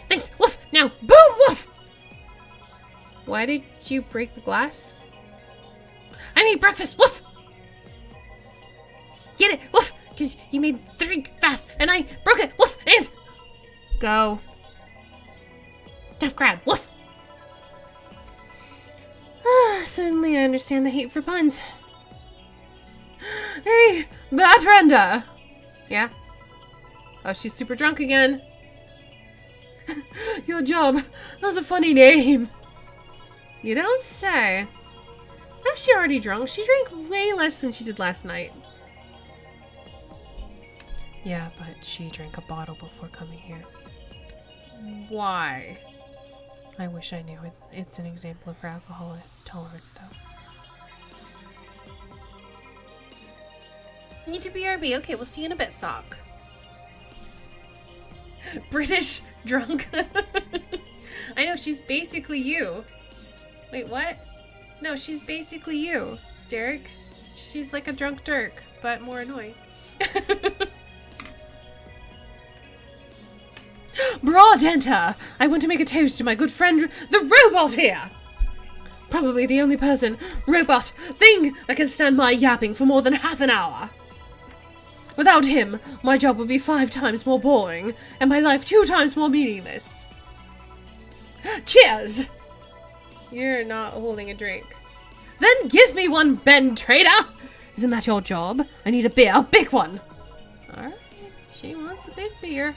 Thanks! Woof! Now! Boom! Woof! Why did you break the glass? I made breakfast! Woof! Get it! Woof! Because you made the drink fast, and I broke it! Woof! And... Go. Tough crowd! Woof! Suddenly I understand the hate for puns. Hey, Batrenda! Yeah? Oh, she's super drunk again. Your job. That's a funny name. You don't say. How's she already drunk? She drank way less than she did last night. Yeah, but she drank a bottle before coming here. Why? I wish I knew. It's an example of her alcohol tolerance, though. Need to BRB. Okay, we'll see you in a bit, Sock. British drunk. I know, she's basically you. Wait, what? No, she's basically you, Derek. She's like a drunk Dirk, but more annoying. Broad enter! I want to make a toast to my good friend, the robot here! Probably the only person, robot, thing that can stand my yapping for more than half an hour. Without him, my job would be 5 times more boring, and my life 2 times more meaningless. Cheers! You're not holding a drink. Then give me one, Ben Trader! Isn't that your job? I need a beer, a big one! Alright, she wants a big beer.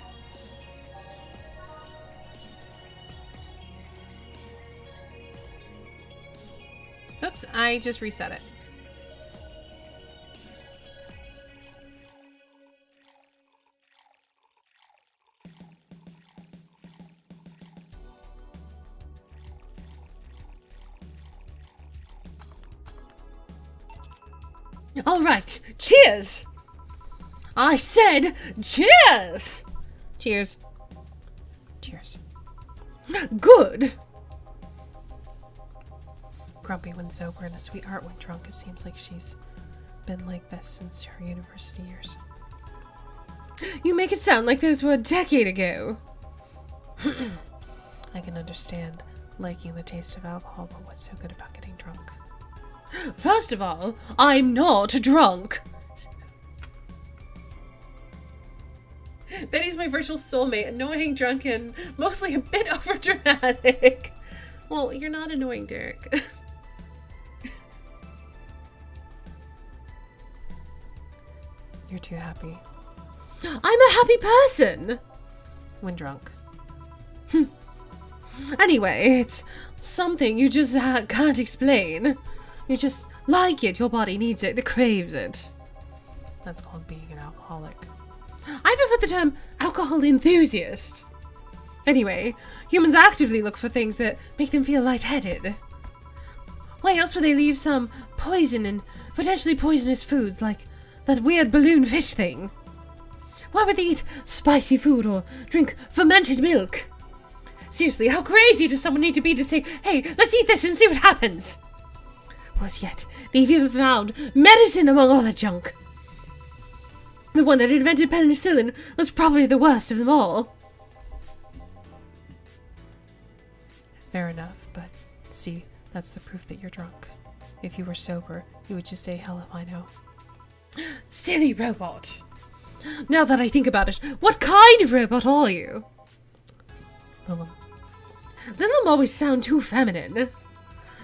Oops, I just reset it. All right, cheers! I said cheers! Cheers. Cheers. Good! Grumpy when sober and a sweetheart when drunk. It seems like she's been like this since her university years. You make it sound like those were a decade ago. I can understand liking the taste of alcohol, but what's so good about getting drunk? First of all, I'm not drunk. Betty's my virtual soulmate, annoying, drunken, mostly a bit overdramatic. Well, you're not annoying, Derek. You're too happy. I'm a happy person. When drunk. Anyway, it's something you just can't explain. You just like it, your body needs it, it craves it. That's called being an alcoholic. I prefer the term alcohol enthusiast. Anyway, humans actively look for things that make them feel lightheaded. Why else would they leave some poison and potentially poisonous foods like that weird balloon fish thing? Why would they eat spicy food or drink fermented milk? Seriously, how crazy does someone need to be to say, hey, let's eat this and see what happens? Worse yet, they've even found medicine among all the junk. The one that invented penicillin was probably the worst of them all. Fair enough, but see, that's the proof that you're drunk. If you were sober, you would just say, hell if I know. Silly robot. Now that I think about it, what kind of robot are you? Lilum. Lilum always sound too feminine.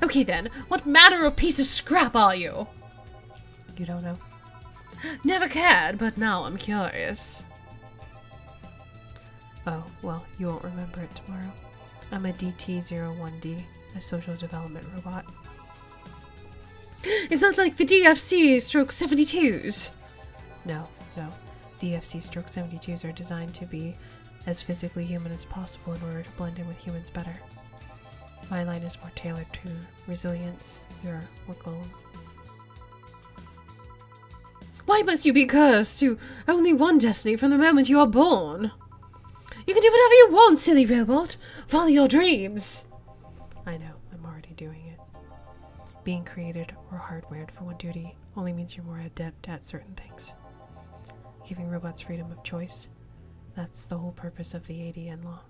Okay then, what manner of piece of scrap are you? You don't know? Never cared, but now I'm curious. Oh, well, you won't remember it tomorrow. I'm a DT-01D, a social development robot. Is that like the DFC/72s? No. DFC/72s are designed to be as physically human as possible in order to blend in with humans better. My line is more tailored to resilience. You're Wicklum. Why must you be cursed to only one destiny from the moment you are born? You can do whatever you want, silly robot. Follow your dreams. I know, I'm already doing it. Being created or hardwired for one duty only means you're more adept at certain things. Giving robots freedom of choice, that's the whole purpose of the ADN law.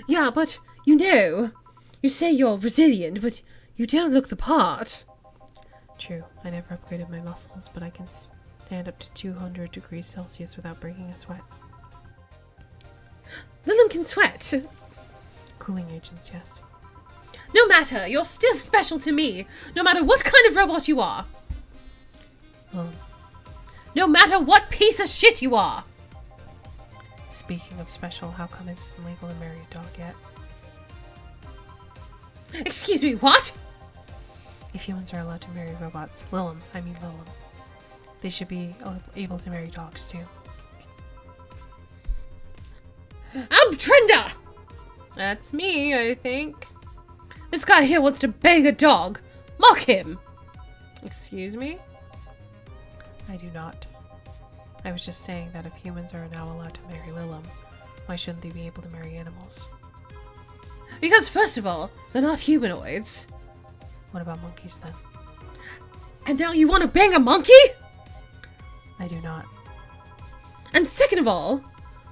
Yeah, but you say you're resilient, but you don't look the part. True, I never upgraded my muscles, but I can stand up to 200 degrees Celsius without breaking a sweat. Lilum can sweat. Cooling agents, yes. No matter, you're still special to me, no matter what kind of robot you are. Well, no matter what piece of shit you are. Speaking of special, how come it's illegal to marry a dog yet? Excuse me, what? If humans are allowed to marry robots, Lilum, they should be able to marry dogs too. Abtrinda! That's me, I think. This guy here wants to bang a dog. Mock him! Excuse me? I do not. I was just saying that if humans are now allowed to marry Lilum, why shouldn't they be able to marry animals? Because first of all, they're not humanoids. What about monkeys then? And now you want to bang a monkey? I do not. And second of all,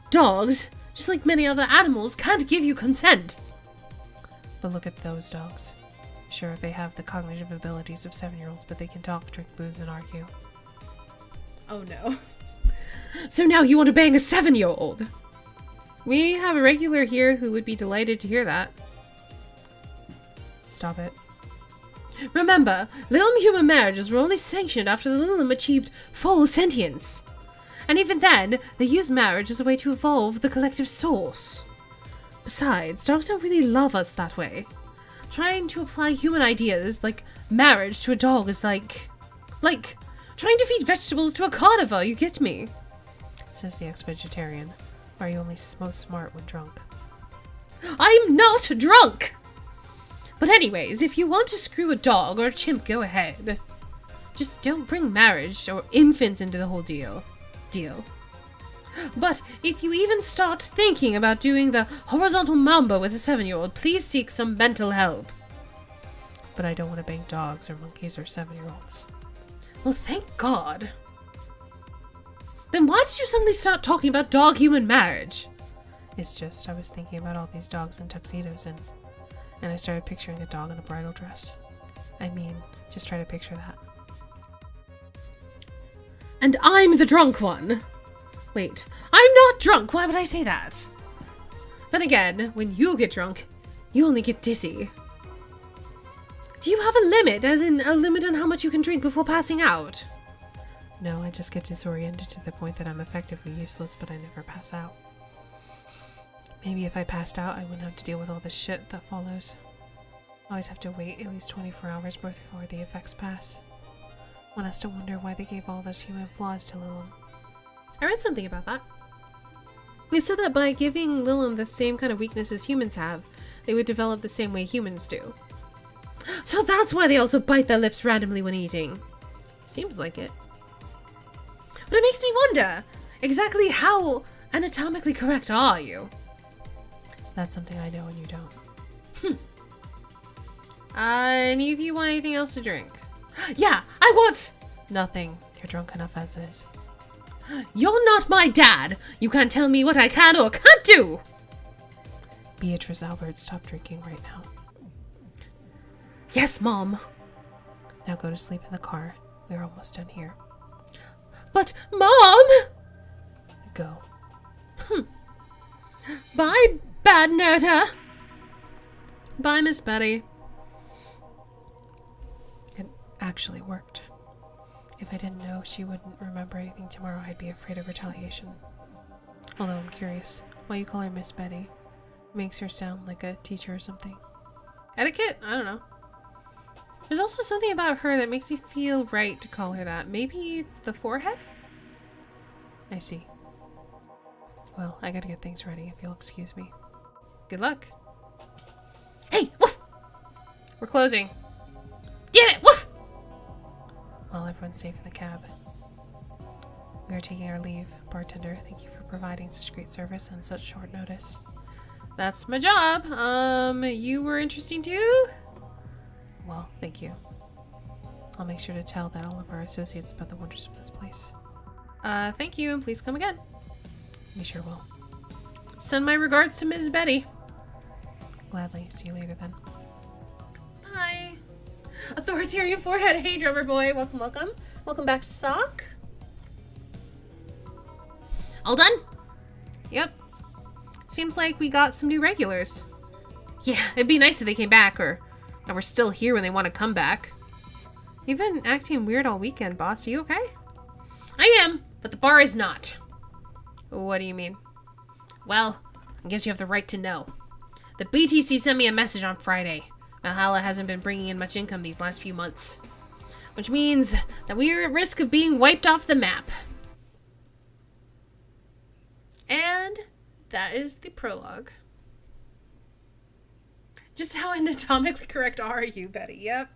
dogs just like many other animals, can't give you consent. But look at those dogs. Sure, they have the cognitive abilities of 7-year-olds, but they can talk, drink booze, and argue. Oh no. So now you want to bang a 7-year-old? We have a regular here who would be delighted to hear that. Stop it. Remember, Lilum human marriages were only sanctioned after the Lilum achieved full sentience. And even then, they used marriage as a way to evolve the collective source. Besides, dogs don't really love us that way. Trying to apply human ideas like marriage to a dog is like trying to feed vegetables to a carnivore, you get me? Says the ex-vegetarian. Are you only most smart when drunk? I'm not drunk! But anyways, if you want to screw a dog or a chimp, go ahead. Just don't bring marriage or infants into the whole deal. But if you even start thinking about doing the horizontal mambo with a 7-year-old, please seek some mental help. But I don't want to bang dogs or monkeys or 7-year-olds. Well, thank God. Then why did you suddenly start talking about dog-human marriage? It's just, I was thinking about all these dogs in tuxedos and I started picturing a dog in a bridal dress. I mean, just try to picture that. And I'm the drunk one. Wait, I'm not drunk. Why would I say that? Then again, when you get drunk, you only get dizzy. Do you have a limit, as in a limit on how much you can drink before passing out? No, I just get disoriented to the point that I'm effectively useless, but I never pass out. Maybe if I passed out, I wouldn't have to deal with all the shit that follows. I always have to wait at least 24 hours before the effects pass. One has to wonder why they gave all those human flaws to Lilum. I read something about that. They said that by giving Lilum the same kind of weaknesses humans have, they would develop the same way humans do. So that's why they also bite their lips randomly when eating. Seems like it. But it makes me wonder, exactly how anatomically correct are you? That's something I know and you don't. Any of you want anything else to drink? Yeah, I want... Nothing. You're drunk enough as is. You're not my dad. You can't tell me what I can or can't do. Beatrice Albert, stop drinking right now. Yes, Mom. Now go to sleep in the car. We're almost done here. But, Mom! Go. Bye, Bad Nerda. Bye, Miss Betty. It actually worked. If I didn't know she wouldn't remember anything tomorrow, I'd be afraid of retaliation. Although I'm curious, why you call her Miss Betty? Makes her sound like a teacher or something. Etiquette? I don't know. There's also something about her that makes me feel right to call her that. Maybe it's the forehead? I see. Well, I gotta get things ready if you'll excuse me. Good luck. Hey! Woof! We're closing. Damn it! Woof! While everyone's safe in the cab. We are taking our leave. Bartender, thank you for providing such great service on such short notice. That's my job. You were interesting too? Well, thank you. I'll make sure to tell that all of our associates about the wonders of this place. Thank you, and please come again. We sure will. Send my regards to Ms. Betty. Gladly. See you later then. Hi. Authoritarian forehead. Hey, drummer boy. Welcome, welcome. Welcome back, Sock. All done? Yep. Seems like we got some new regulars. Yeah, it'd be nice if they came back, or that we're still here when they want to come back. You've been acting weird all weekend, boss. Are you okay? I am, but the bar is not. What do you mean? Well, I guess you have the right to know. The BTC sent me a message on Friday. Valhalla hasn't been bringing in much income these last few months. Which means that we are at risk of being wiped off the map. And that is the prologue. Just how anatomically correct are you, Betty? Yep.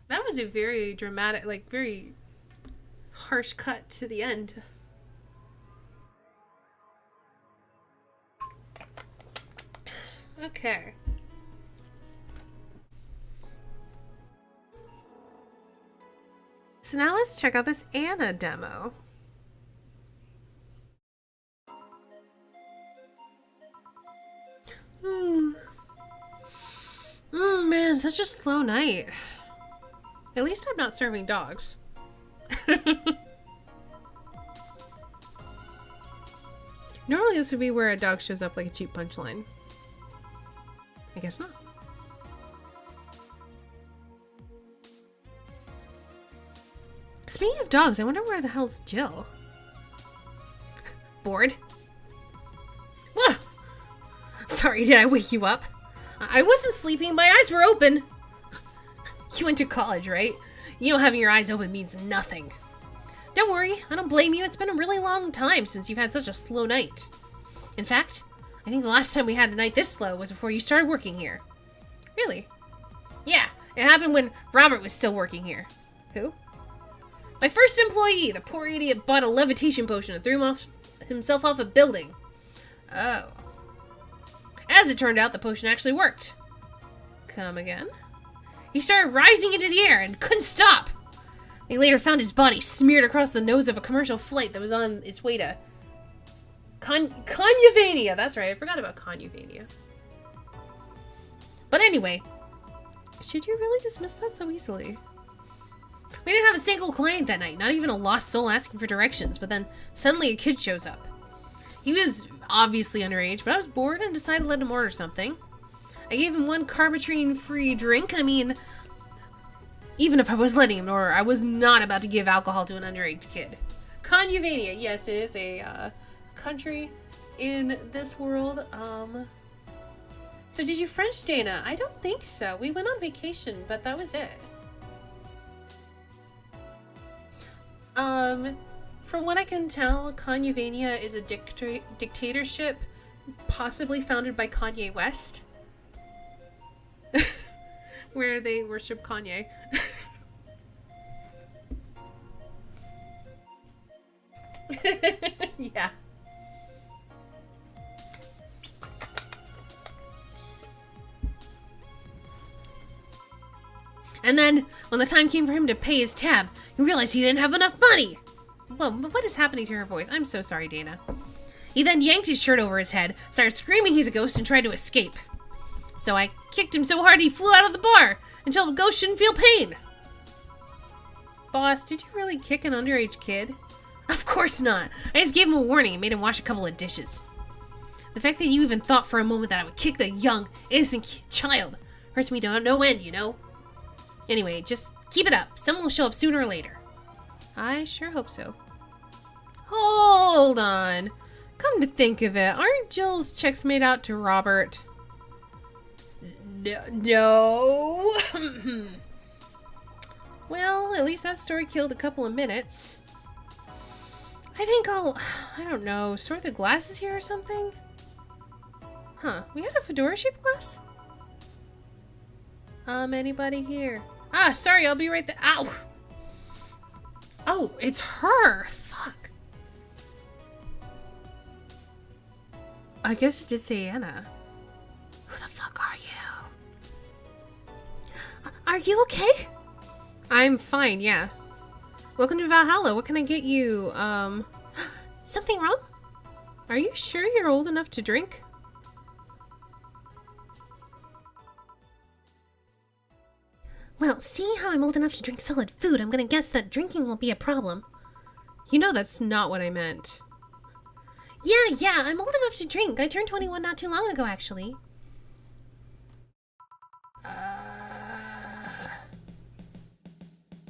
That was a very dramatic, like, very harsh cut to the end. Okay. So now let's check out this Anna demo. such a slow night. At least I'm not serving dogs. Normally this would be where a dog shows up like a cheap punchline. I guess not. Speaking of dogs, I wonder where the hell's Jill? Bored? Ah! Sorry, did I wake you up? I wasn't sleeping, my eyes were open. You went to college, right? You know having your eyes open means nothing. Don't worry, I don't blame you. It's been a really long time since you've had such a slow night. In fact, I think the last time we had a night this slow was before you started working here. Really? Yeah, it happened when Robert was still working here. Who? My first employee. The poor idiot bought a levitation potion and threw himself off a building. Oh. As it turned out, the potion actually worked. Come again? He started rising into the air and couldn't stop. They later found his body smeared across the nose of a commercial flight that was on its way to Conyuvania. That's right, I forgot about Conyuvania. But anyway, should you really dismiss that so easily? We didn't have a single client that night, not even a lost soul asking for directions, but then suddenly a kid shows up. He was obviously underage, but I was bored and decided to let him order something. I gave him one carbitrine-free drink. I mean, even if I was letting him order, I was not about to give alcohol to an underage kid. Conyuvania, yes, it is a country in this world. So did you French Dana? I don't think so. We went on vacation, but that was it. From what I can tell, Conyuvania is a dictatorship possibly founded by Kanye West. Where they worship Kanye. Yeah. And then, when the time came for him to pay his tab, he realized he didn't have enough money. Well, what is happening to her voice? I'm so sorry, Dana. He then yanked his shirt over his head, started screaming he's a ghost, and tried to escape. So I kicked him so hard he flew out of the bar, until the ghost shouldn't feel pain. Boss, did you really kick an underage kid? Of course not. I just gave him a warning and made him wash a couple of dishes. The fact that you even thought for a moment that I would kick the young, innocent child hurts me to no end, you know? Anyway, just keep it up. Someone will show up sooner or later. I sure hope so. Hold on. Come to think of it, aren't Jill's checks made out to Robert? No. Well, at least that story killed a couple of minutes. I think I don't know, sort the glasses here or something? Huh, we had a fedora-shaped glass? Anybody here? Ah, sorry, I'll be right there. Ow! Oh, it's her! Fuck. I guess it did say Anna. Who the fuck are you? Are you okay? I'm fine, yeah. Welcome to Valhalla. What can I get you? Something wrong? Are you sure you're old enough to drink? Well, seeing how I'm old enough to drink solid food, I'm gonna guess that drinking won't be a problem. You know that's not what I meant. Yeah, I'm old enough to drink. I turned 21 not too long ago, actually.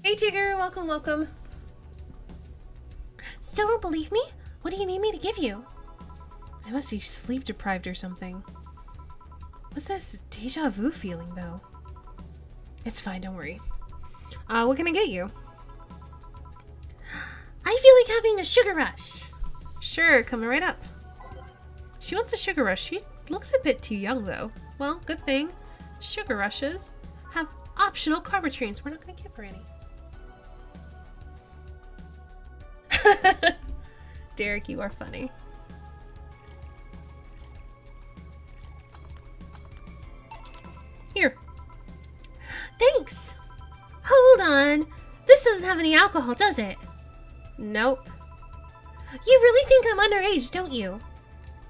Hey, Tigger, welcome. Still don't believe me? What do you need me to give you? I must be sleep deprived or something. What's this deja vu feeling, though? It's fine, don't worry. What can I get you? I feel like having a sugar rush. Sure, coming right up. She wants a sugar rush. She looks a bit too young, though. Well, good thing. Sugar rushes have optional carbotrines. We're not going to give her any. Derek, you are funny. Here. Thanks. Hold on. This doesn't have any alcohol, does it? Nope. You really think I'm underage, don't you?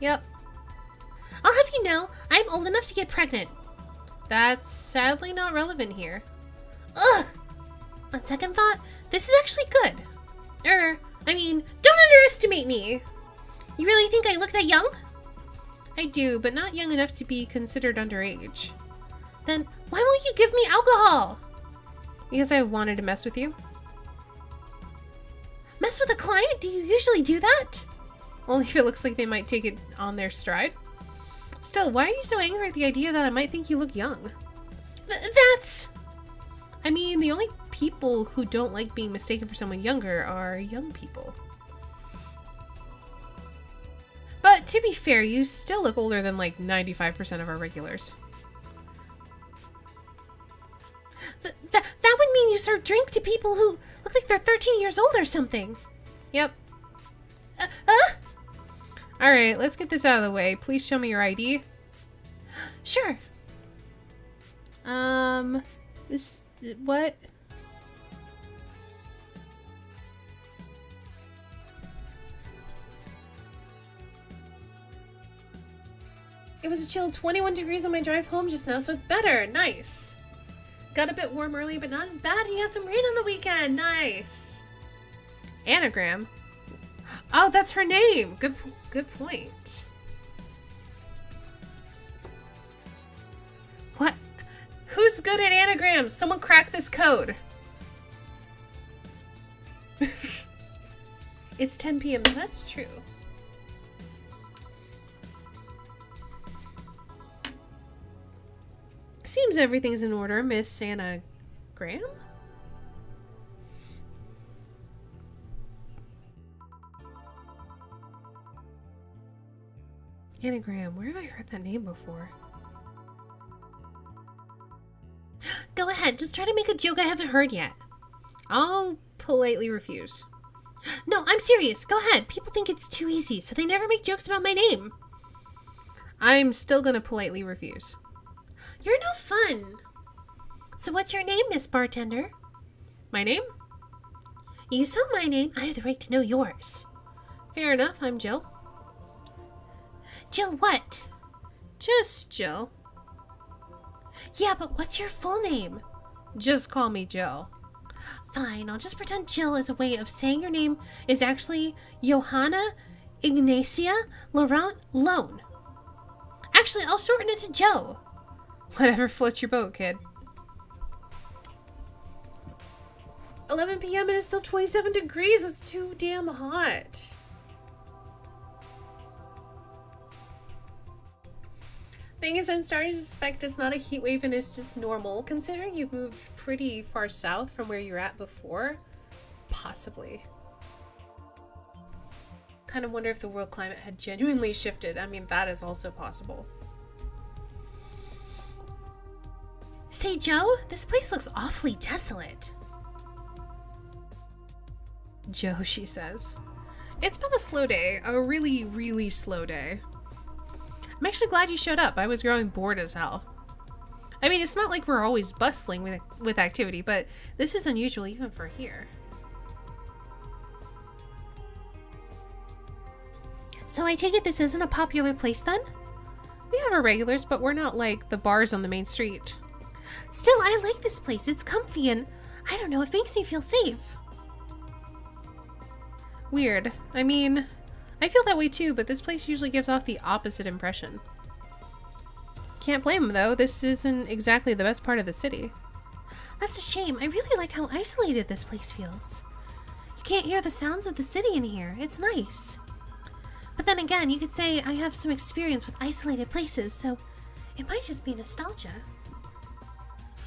Yep. I'll have you know, I'm old enough to get pregnant. That's sadly not relevant here. Ugh! On second thought, this is actually good. Don't underestimate me! You really think I look that young? I do, but not young enough to be considered underage. Then why won't you give me alcohol? Because I wanted to mess with you. Mess with a client? Do you usually do that? Only if it looks like they might take it on their stride. Still, why are you so angry at the idea that I might think you look young? The only people who don't like being mistaken for someone younger are young people. But to be fair, you still look older than like 95% of our regulars. That would mean you serve drink to people who look like they're 13 years old or something. Yep. Alright, let's get this out of the way. Please show me your ID. Sure. What? It was a chill 21 degrees on my drive home just now, so it's better. Nice. Got a bit warm early, but not as bad. He had some rain on the weekend. Nice. Anagram. Oh, that's her name. Good point. What? Who's good at anagrams? Someone crack this code. It's 10 p.m. That's true. Seems everything's in order, Miss Anagram? Anagram, where have I heard that name before? Go ahead, just try to make a joke I haven't heard yet. I'll politely refuse. No, I'm serious. Go ahead. People think it's too easy, so they never make jokes about my name. I'm still gonna politely refuse. You're no fun. So what's your name, Miss Bartender? My name? You saw my name. I have the right to know yours. Fair enough. I'm Jill. Jill what? Just Jill. Yeah, but what's your full name? Just call me Jill. Fine, I'll just pretend Jill is a way of saying your name is actually Johanna Ignacia Laurent Lone. Actually, I'll shorten it to Joe. Whatever floats your boat, kid. 11 p.m. and it's still 27 degrees. It's too damn hot. Thing is, I'm starting to suspect it's not a heat wave and it's just normal, considering you've moved pretty far south from where you're at before. Possibly. Kind of wonder if the world climate had genuinely shifted. I mean, that is also possible. Say, Joe, this place looks awfully desolate. Joe, she says. It's been a slow day. A really, really slow day. I'm actually glad you showed up. I was growing bored as hell. I mean, it's not like we're always bustling with activity, but this is unusual even for here. So I take it this isn't a popular place then? We have our regulars, but we're not like the bars on the main street. Still, I like this place. It's comfy and, I don't know, it makes me feel safe. Weird. I mean, I feel that way too, but this place usually gives off the opposite impression. Can't blame him though, this isn't exactly the best part of the city. That's a shame. I really like how isolated this place feels. You can't hear the sounds of the city in here. It's nice. But then again, you could say I have some experience with isolated places, so it might just be nostalgia.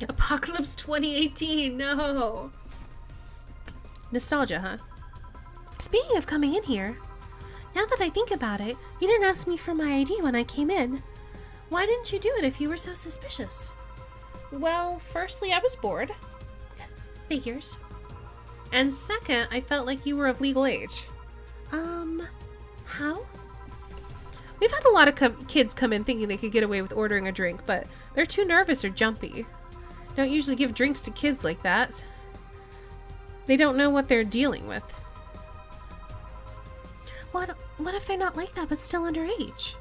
Apocalypse 2018, no! Nostalgia, huh? Speaking of coming in here, now that I think about it, you didn't ask me for my ID when I came in. Why didn't you do it if you were so suspicious? Well, firstly, I was bored. Figures. And second, I felt like you were of legal age. How? We've had a lot of kids come in thinking they could get away with ordering a drink, but they're too nervous or jumpy. Don't usually give drinks to kids like that. They don't know what they're dealing with. What if they're not like that but still underage?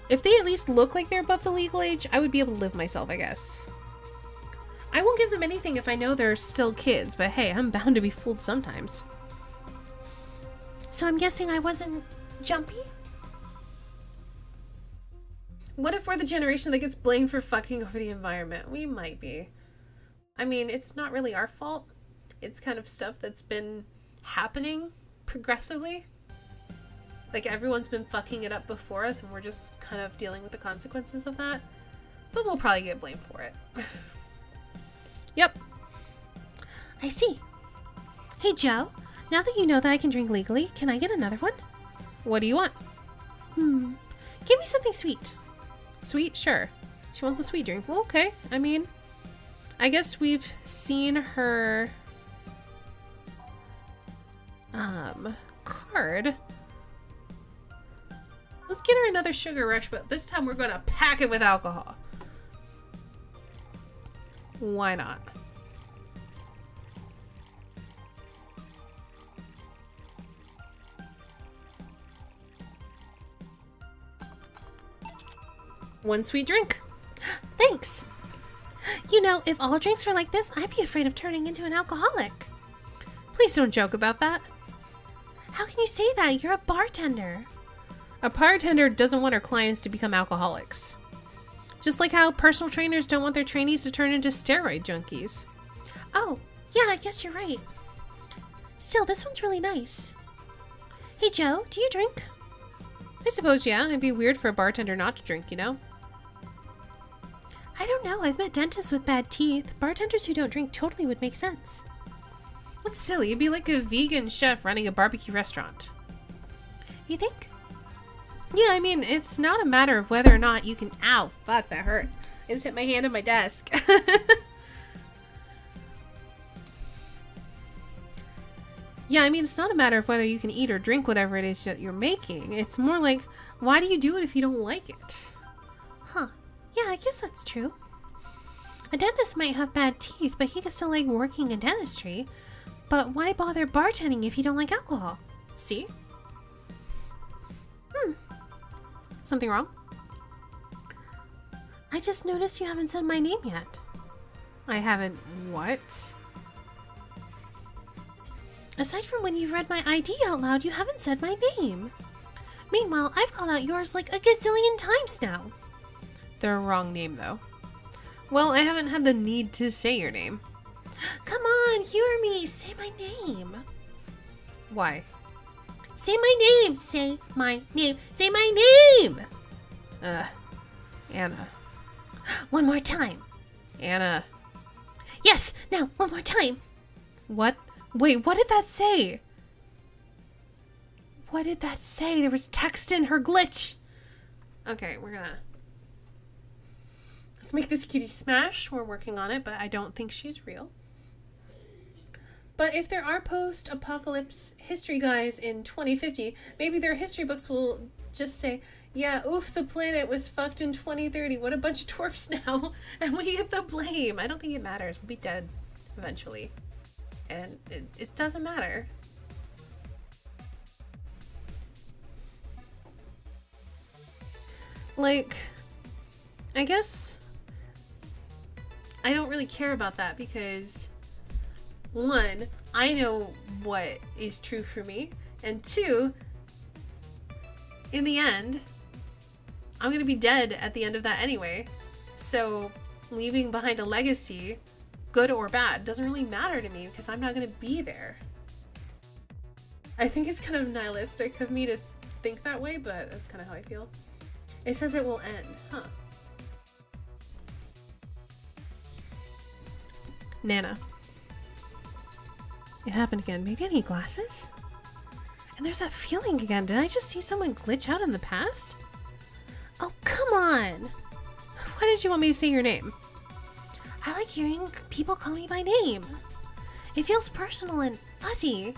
If they at least look like they're above the legal age, I would be able to live myself, I guess. I won't give them anything if I know they're still kids, but hey, I'm bound to be fooled sometimes. So I'm guessing I wasn't jumpy? What if we're the generation that gets blamed for fucking over the environment? We might be. I mean, it's not really our fault. It's kind of stuff that's been happening progressively. Like, everyone's been fucking it up before us, and we're just kind of dealing with the consequences of that. But we'll probably get blamed for it. Yep. I see. Hey, Joe, now that you know that I can drink legally, can I get another one? What do you want? Give me something sweet. Sweet? Sure. She wants a sweet drink. Well, okay. I mean, I guess we've seen her card. Let's get her another sugar rush, but this time we're going to pack it with alcohol. Why not? One sweet drink. Thanks. You know, if all drinks were like this, I'd be afraid of turning into an alcoholic. Please don't joke about that. How can you say that? You're a bartender. A bartender doesn't want her clients to become alcoholics. Just like how personal trainers don't want their trainees to turn into steroid junkies. Oh, yeah, I guess you're right. Still, this one's really nice. Hey, Joe, do you drink? I suppose, yeah. It'd be weird for a bartender not to drink, you know? I don't know. I've met dentists with bad teeth. Bartenders who don't drink totally would make sense. What's silly? It'd be like a vegan chef running a barbecue restaurant. You think? Yeah, I mean, it's not a matter of whether or not you can... Ow, fuck, that hurt. I just hit my hand on my desk. Yeah, I mean, it's not a matter of whether you can eat or drink whatever it is that you're making. It's more like, why do you do it if you don't like it? Huh. Yeah, I guess that's true. A dentist might have bad teeth, but he can still like working in dentistry. But why bother bartending if you don't like alcohol? See? Something wrong? I just noticed you haven't said my name yet. I haven't what? Aside from when you've read my ID out loud, you haven't said my name. Meanwhile, I've called out yours like a gazillion times now. The wrong name, though. Well, I haven't had the need to say your name. Come on, hear me. Say my name. Why? Say my name. Say my name. Say my name. Anna. One more time. Anna. Yes, now, one more time. What? Wait, what did that say? What did that say? There was text in her glitch. Okay, we're gonna... Let's make this cutie smash. We're working on it, but I don't think she's real. But if there are post-apocalypse history guys in 2050, maybe their history books will just say, yeah, oof, the planet was fucked in 2030. What a bunch of dwarfs now. And we get the blame. I don't think it matters. We'll be dead eventually. And it doesn't matter. Like, I guess I don't really care about that because, one, I know what is true for me, and two, in the end, I'm gonna be dead at the end of that anyway. So leaving behind a legacy, good or bad, doesn't really matter to me because I'm not gonna be there. I think it's kind of nihilistic of me to think that way, but that's kind of how I feel. It says it will end, huh? Nana. It happened again. Maybe I need glasses? And there's that feeling again. Did I just see someone glitch out in the past? Oh, come on. Why did you want me to say your name? I like hearing people call me by name. It feels personal and fuzzy.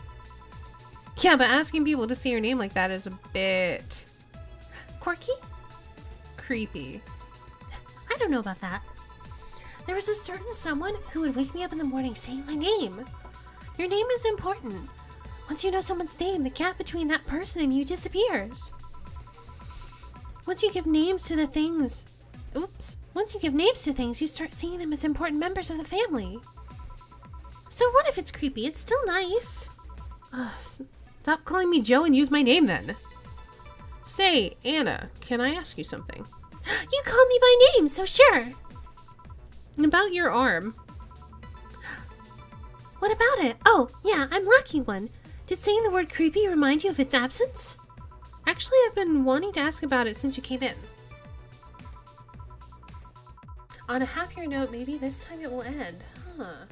Yeah, but asking people to say your name like that is a bit... Quirky? Creepy. I don't know about that. There was a certain someone who would wake me up in the morning saying my name. Your name is important. Once you know someone's name, the gap between that person and you disappears. Once you give names to things, you start seeing them as important members of the family. So what if it's creepy? It's still nice. Stop calling me Joe and use my name then. Say, Anna, can I ask you something? You call me by name, so sure. About your arm. What about it? Oh, yeah, I'm lacking one. Did saying the word creepy remind you of its absence? Actually, I've been wanting to ask about it since you came in. On a happier note, maybe this time it will end. Huh.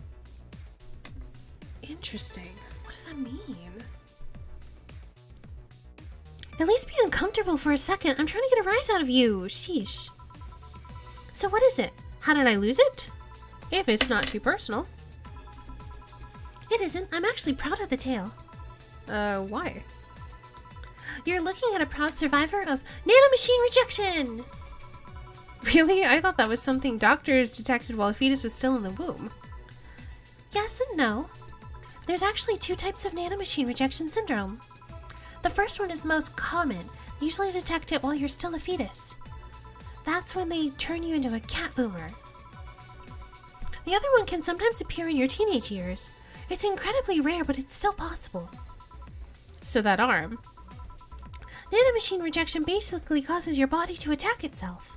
Interesting. What does that mean? At least be uncomfortable for a second. I'm trying to get a rise out of you. Sheesh. So what is it? How did I lose it? If it's not too personal. It isn't. I'm actually proud of the tale. Why? You're looking at a proud survivor of nanomachine rejection! Really? I thought that was something doctors detected while a fetus was still in the womb. Yes and no. There's actually 2 types of nanomachine rejection syndrome. The first one is the most common. They usually detect it while you're still a fetus. That's when they turn you into a cat boomer. The other one can sometimes appear in your teenage years. It's incredibly rare, but it's still possible. So that arm. Nanomachine rejection basically causes your body to attack itself.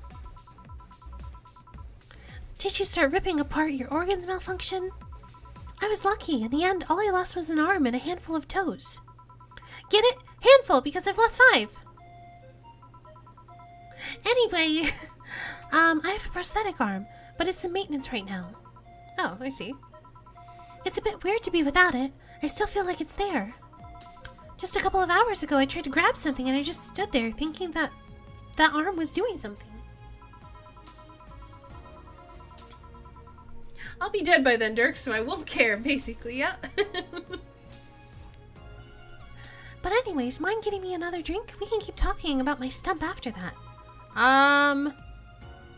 Tissues start ripping apart, your organs malfunction. I was lucky. In the end, all I lost was an arm and a handful of toes. Get it? Handful, because I've lost 5. Anyway, I have a prosthetic arm, but it's in maintenance right now. Oh, I see. It's a bit weird to be without it. I still feel like it's there. Just a couple of hours ago, I tried to grab something and I just stood there thinking that that arm was doing something. I'll be dead by then, Dirk, so I won't care, basically, yeah. But anyways, mind getting me another drink? We can keep talking about my stump after that.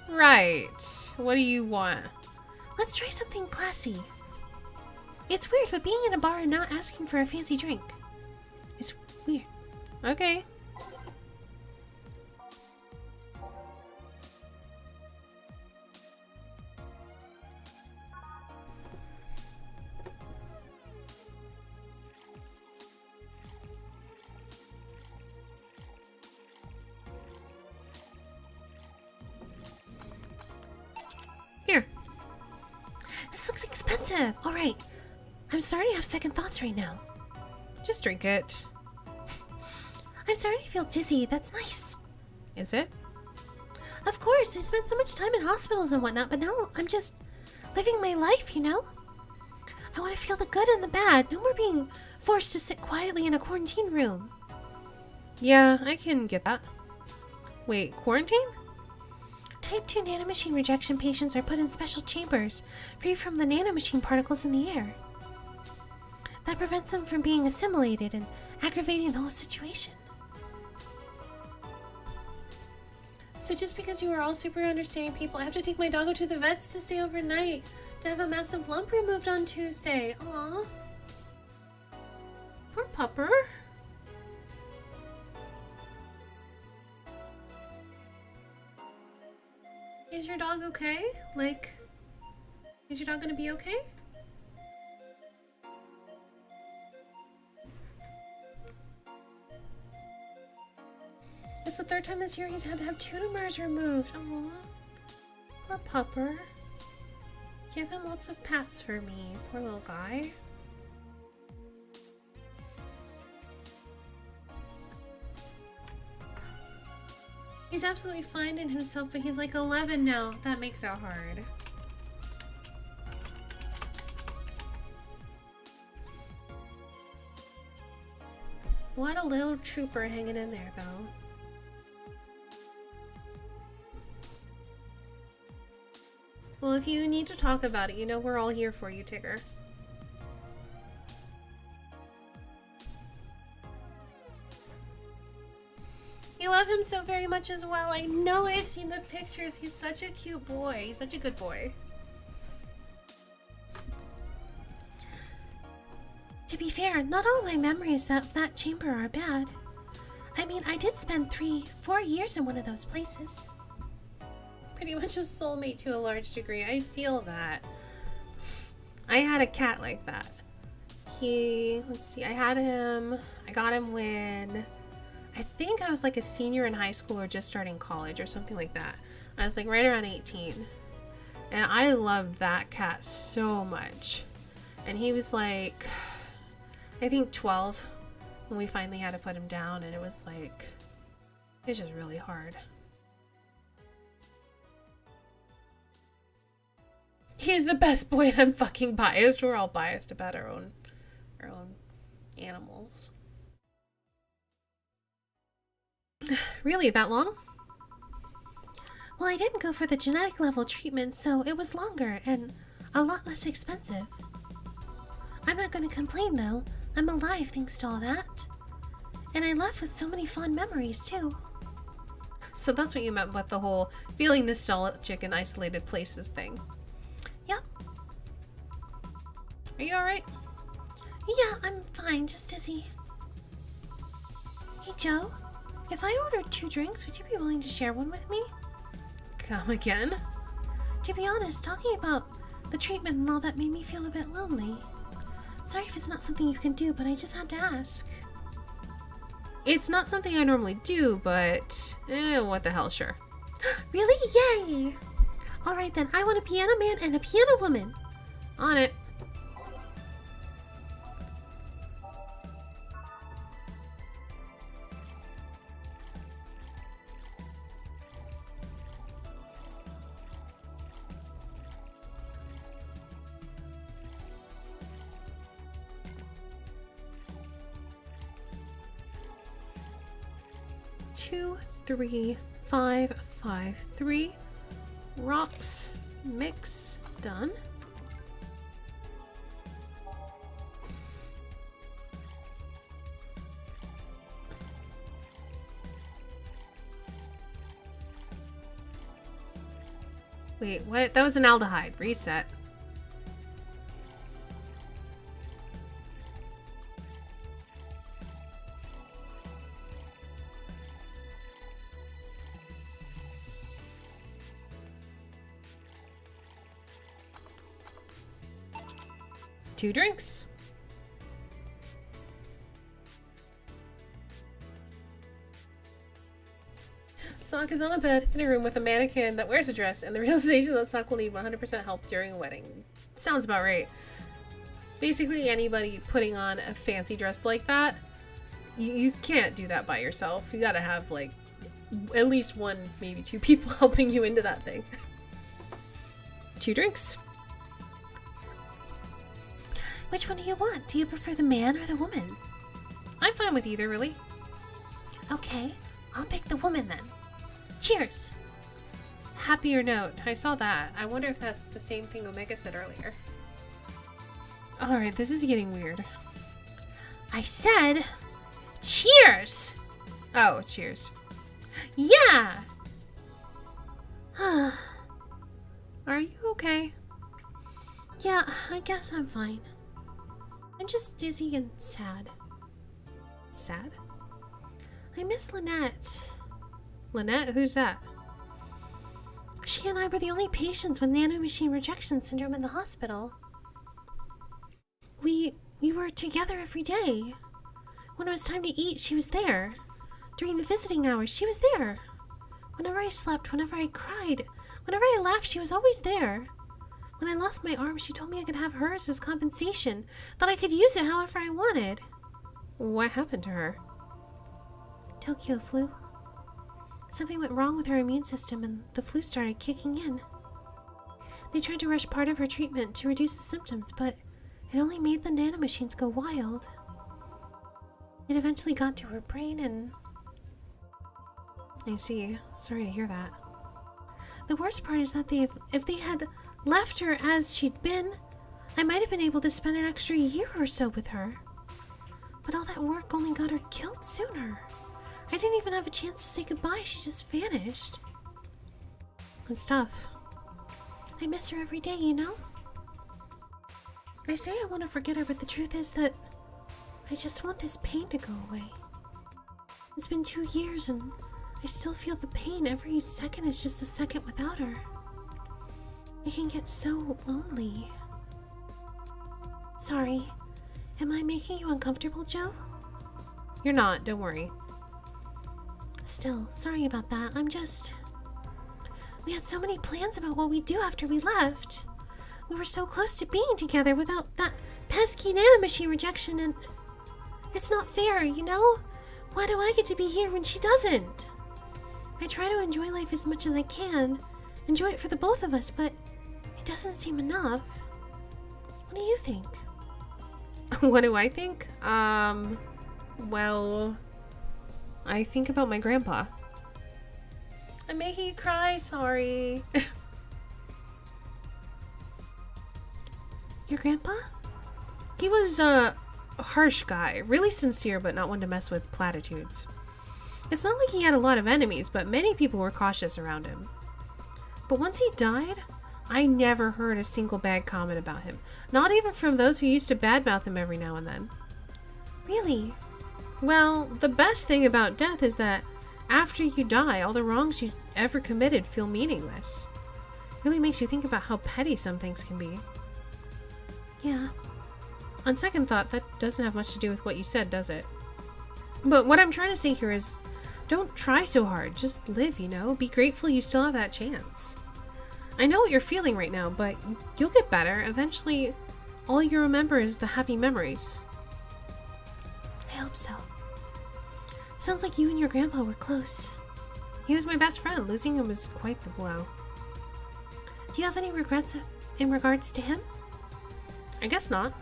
Right. What do you want? Let's try something classy. It's weird, but being in a bar and not asking for a fancy drink. It's weird. Okay. Here. This looks expensive. All right. I'm starting to have second thoughts right now. Just drink it. I'm starting to feel dizzy. That's nice. Is it? Of course. I spent so much time in hospitals and whatnot, but now I'm just living my life, you know? I want to feel the good and the bad. No more being forced to sit quietly in a quarantine room. Yeah, I can get that. Wait, quarantine? Type 2 nanomachine rejection patients are put in special chambers, free from the nanomachine particles in the air. That prevents them from being assimilated and aggravating the whole situation. So just because you are all super understanding people, I have to take my doggo to the vets to stay overnight to have a massive lump removed on Tuesday. Aww. Poor pupper. Is your dog okay? Like, is your dog gonna be okay? It's the 3rd time this year he's had to have 2 tumors removed. Aww. Poor pupper. Give him lots of pats for me. Poor little guy. He's absolutely fine in himself, but he's like 11 now. That makes it hard. What a little trooper hanging in there, though. Well, if you need to talk about it, you know we're all here for you, Tigger. You love him so very much as well. I know I've seen the pictures. He's such a cute boy. He's such a good boy. To be fair, not all my memories of that chamber are bad. I mean, I did spend 4 years in one of those places. Pretty much a soulmate to a large degree. I feel that. I had a cat like that. Let's see, I got him when I think I was like a senior in high school or just starting college or something like that. I was like right around 18. And I loved that cat so much. And he was like, I think 12 when we finally had to put him down, and it was just really hard. He's the best boy, and I'm fucking biased. We're all biased about our own animals. Really, that long? Well, I didn't go for the genetic level treatment, so it was longer and a lot less expensive. I'm not going to complain, though. I'm alive thanks to all that. And I left with so many fond memories, too. So that's what you meant with the whole feeling nostalgic in isolated places thing. Yep. Are you alright? Yeah, I'm fine, just dizzy. Hey, Joe. If I ordered 2 drinks, would you be willing to share one with me? Come again? To be honest, talking about the treatment and all that made me feel a bit lonely. Sorry if it's not something you can do, but I just had to ask. It's not something I normally do, but what the hell, sure. Really? Yay! Alright then, I want a piano man and a piano woman. On it. Two, 3, 5, 5, 3. Rocks mix done. Wait, what? That was an aldehyde. Reset. Two drinks. Sock is on a bed in a room with a mannequin that wears a dress, and the realization that Sock will need 100% help during a wedding. Sounds about right. Basically, anybody putting on a fancy dress like that, you can't do that by yourself. You gotta have, like, at least 1, maybe 2 people helping you into that thing. 2 drinks. Which one do you want? Do you prefer the man or the woman? I'm fine with either, really. Okay, I'll pick the woman then. Cheers! Happier note. I saw that. I wonder if that's the same thing Omega said earlier. Alright, this is getting weird. I said, cheers! Oh, cheers. Yeah! Are you okay? Yeah, I guess I'm fine. I'm just dizzy and sad. Sad? I miss Lynette. Lynette? Who's that? She and I were the only patients with nanomachine rejection syndrome in the hospital. We were together every day. When it was time to eat, she was there. During the visiting hours, she was there. Whenever I slept, whenever I cried, whenever I laughed, she was always there. When I lost my arm, she told me I could have hers as compensation, that I could use it however I wanted. What happened to her? Tokyo flu. Something went wrong with her immune system and the flu started kicking in. They tried to rush part of her treatment to reduce the symptoms, but it only made the nanomachines go wild. It eventually got to her brain and... I see. Sorry to hear that. The worst part is that if they had left her as she'd been, I might have been able to spend an extra year or so with her. But all that work only got her killed sooner. I didn't even have a chance to say goodbye, she just vanished. It's tough. I miss her every day, you know? I say I want to forget her, but the truth is that I just want this pain to go away. It's been 2 years and I still feel the pain. Every second is just a second without her. It can get so lonely. Sorry, am I making you uncomfortable, Joe? You're not, don't worry. Still, sorry about that. We had so many plans about what we'd do after we left. We were so close to being together without that pesky nanomachine rejection, and it's not fair, you know? Why do I get to be here when she doesn't? I try to enjoy life as much as I can, enjoy it for the both of us, but it doesn't seem enough. What do you think? What do I think? Well, I think about my grandpa. I'm making you cry, sorry. Your grandpa? He was a harsh guy, really sincere, but not one to mess with platitudes. It's not like he had a lot of enemies, but many people were cautious around him. But once he died, I never heard a single bad comment about him. Not even from those who used to badmouth him every now and then. Really? Well, the best thing about death is that after you die, all the wrongs you ever committed feel meaningless. It really makes you think about how petty some things can be. Yeah. On second thought, that doesn't have much to do with what you said, does it? But what I'm trying to say here is, don't try so hard. Just live, you know? Be grateful you still have that chance. I know what you're feeling right now, but you'll get better. Eventually, all you remember is the happy memories. I hope so. Sounds like you and your grandpa were close. He was my best friend. Losing him was quite the blow. Do you have any regrets in regards to him? I guess not.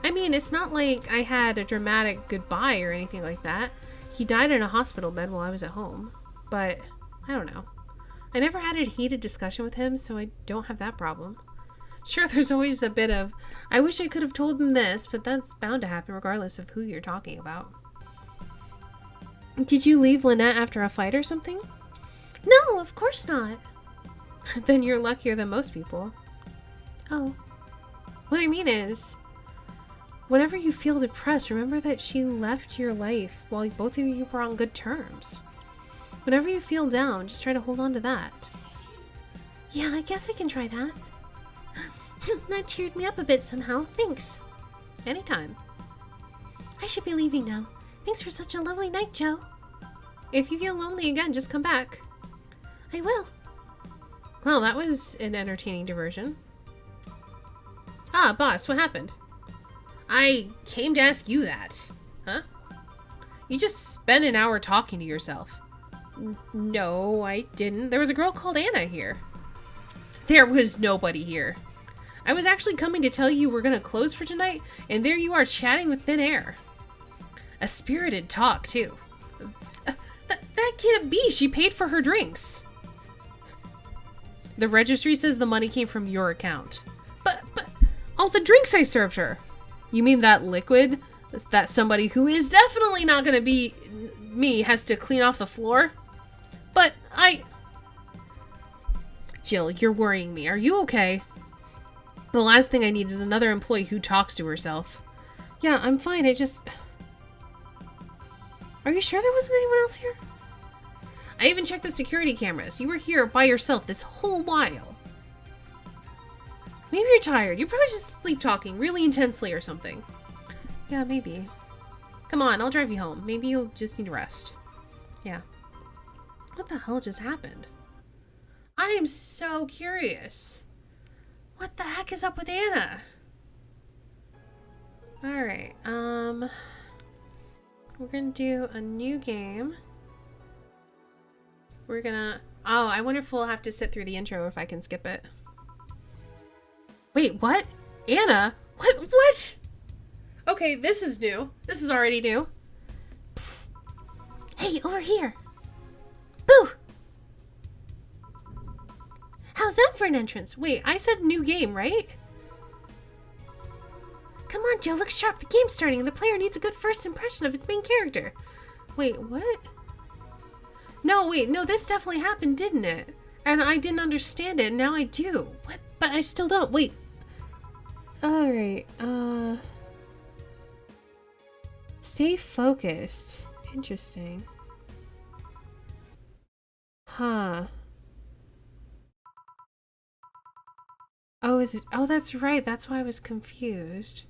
I mean, it's not like I had a dramatic goodbye or anything like that. He died in a hospital bed while I was at home. But, I don't know. I never had a heated discussion with him, so I don't have that problem. Sure, there's always a bit of, I wish I could have told him this, but that's bound to happen regardless of who you're talking about. Did you leave Lynette after a fight or something? No, of course not. Then you're luckier than most people. Oh. What I mean is, whenever you feel depressed, remember that she left your life while both of you were on good terms. Whenever you feel down, just try to hold on to that. Yeah, I guess I can try that. That cheered me up a bit somehow. Thanks. Anytime. I should be leaving now. Thanks for such a lovely night, Joe. If you feel lonely again, just come back. I will. Well, that was an entertaining diversion. Ah, boss, what happened? I came to ask you that. Huh? You just spent an hour talking to yourself. No, I didn't. There was a girl called Anna here. There was nobody here. I was actually coming to tell you we're gonna close for tonight, and there you are chatting with thin air. A spirited talk, too. That can't be. She paid for her drinks. The registry says the money came from your account. But all the drinks I served her. You mean that liquid that somebody who is definitely not gonna be me has to clean off the floor? But Jill, you're worrying me. Are you okay? The last thing I need is another employee who talks to herself. Yeah, I'm fine. Are you sure there wasn't anyone else here? I even checked the security cameras. You were here by yourself this whole while. Maybe you're tired. You're probably just sleep talking really intensely or something. Yeah, maybe. Come on, I'll drive you home. Maybe you'll just need rest. Yeah. What the hell just happened? I am so curious. What the heck is up with Anna? Alright, we're gonna do a new game. We're gonna... Oh, I wonder if we'll have to sit through the intro if I can skip it. Wait, what? Anna? What? Okay, this is new. This is already new. Psst. Hey, over here. Boo! How's that for an entrance? Wait, I said new game, right? Come on, Joe, look sharp. The game's starting and the player needs a good first impression of its main character. Wait, what? No, wait, no, this definitely happened, didn't it? And I didn't understand it, and now I do. What? But I still don't. Wait. Alright, stay focused. Interesting. Huh. Oh, is it? Oh, that's right. That's why I was confused.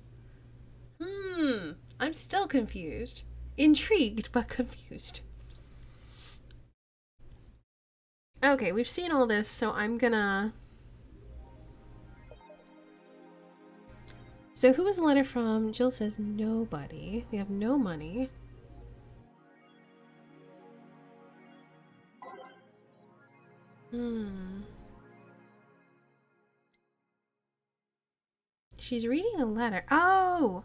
I'm still confused. Intrigued, but confused. Okay, we've seen all this, so I'm gonna... So who was the letter from? Jill says nobody. We have no money. She's reading a letter. Oh!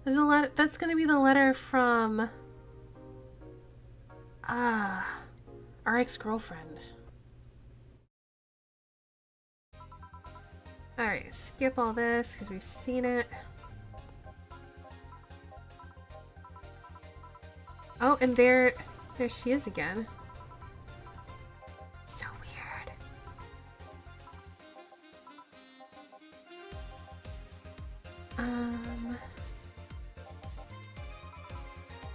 There's a letter. That's gonna be the letter from... our ex-girlfriend. Alright, skip all this because we've seen it. Oh, and there she is again. So weird.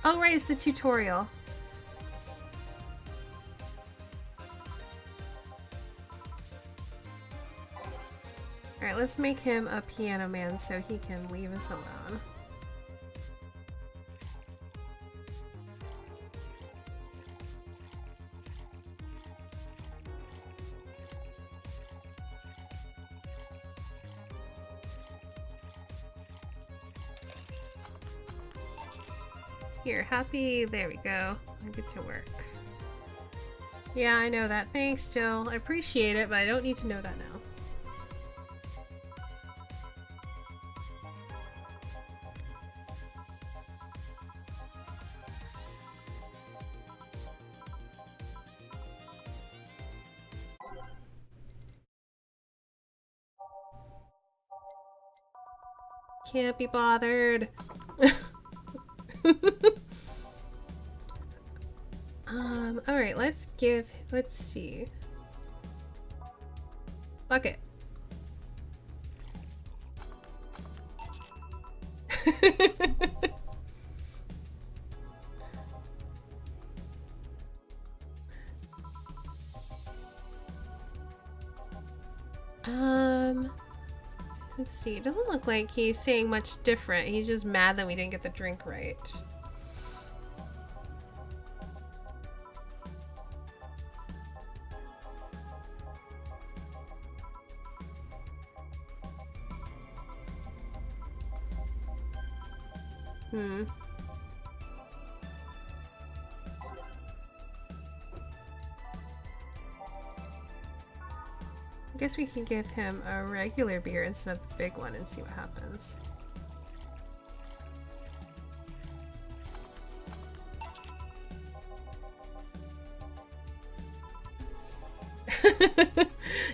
Oh, right, it's the tutorial. Alright, let's make him a piano man so he can leave us alone. Here, happy. There we go. I get to work. Yeah, I know that. Thanks, Jill. I appreciate it, but I don't need to know that now. Can't be bothered. Alright, let's see. Fuck it. Let's see. It doesn't look like he's saying much different. He's just mad that we didn't get the drink right. I guess we can give him a regular beer instead of the big one and see what happens.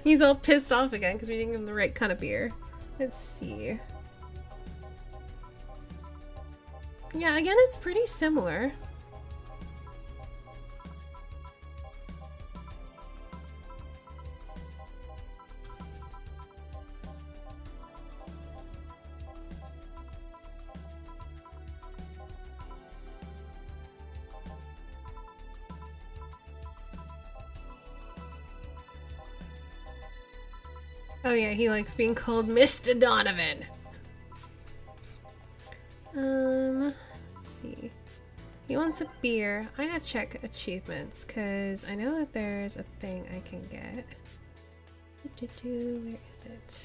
He's all pissed off again because we didn't give him the right kind of beer. Let's see. Yeah, again, it's pretty similar. Oh yeah, he likes being called Mr. Donovan. Let's see. He wants a beer. I gotta check achievements, because I know that there's a thing I can get. Where is it?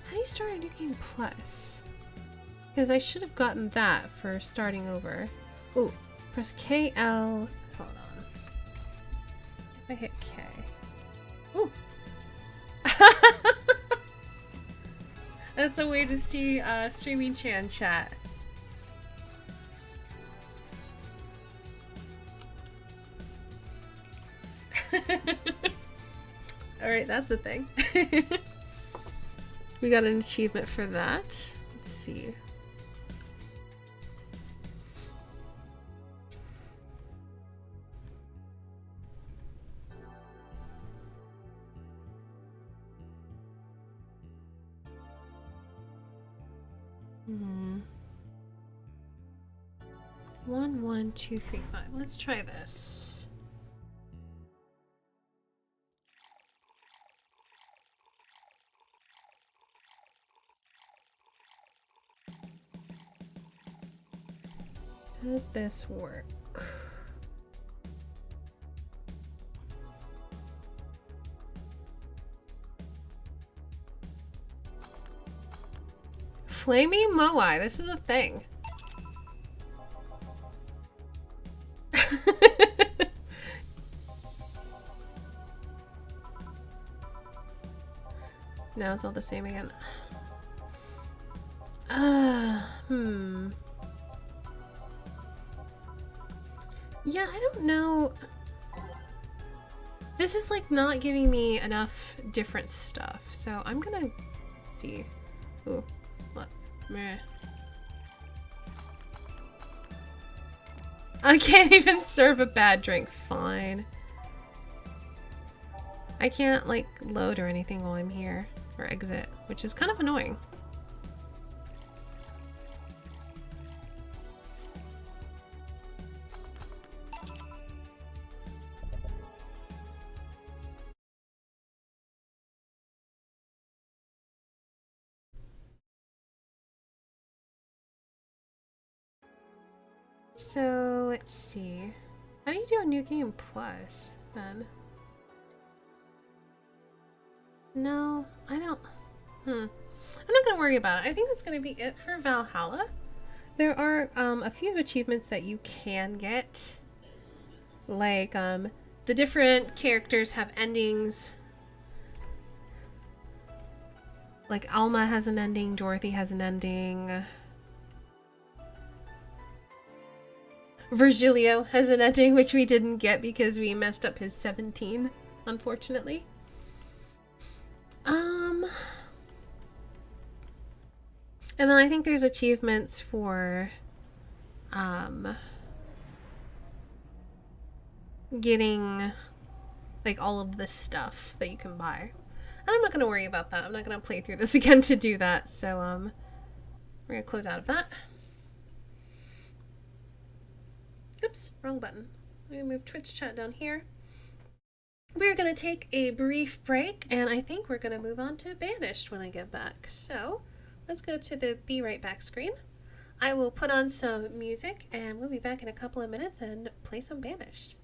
How do you start a new game plus? Because I should have gotten that for starting over. Ooh, press KL. Hold on. If I hit K. Ooh! That's a way to see Streaming Chan chat. Alright, that's a thing. We got an achievement for that. Let's see. 1, 1, 2, 3, 5. Let's try this. Does this work? Flaming Moai, this is a thing. Now it's all the same again. Yeah, I don't know. This is like not giving me enough different stuff. So I'm gonna see. Ooh, what? Meh. I can't even serve a bad drink. Fine. I can't like load or anything while I'm here or exit, which is kind of annoying. So let's see. How do you do a new game plus then? No, I don't. I'm not gonna worry about it. I think that's gonna be it for Valhalla. There are a few achievements that you can get. Like the different characters have endings. Like Alma has an ending, Dorothy has an ending. Virgilio has an ending, which we didn't get because we messed up his 17, unfortunately. And then I think there's achievements for getting like all of this stuff that you can buy. And I'm not going to worry about that. I'm not going to play through this again to do that. So we're going to close out of that. Oops, wrong button. I'm going to move Twitch chat down here. We're going to take a brief break, and I think we're going to move on to Banished when I get back. So let's go to the Be Right Back screen. I will put on some music, and we'll be back in a couple of minutes and play some Banished.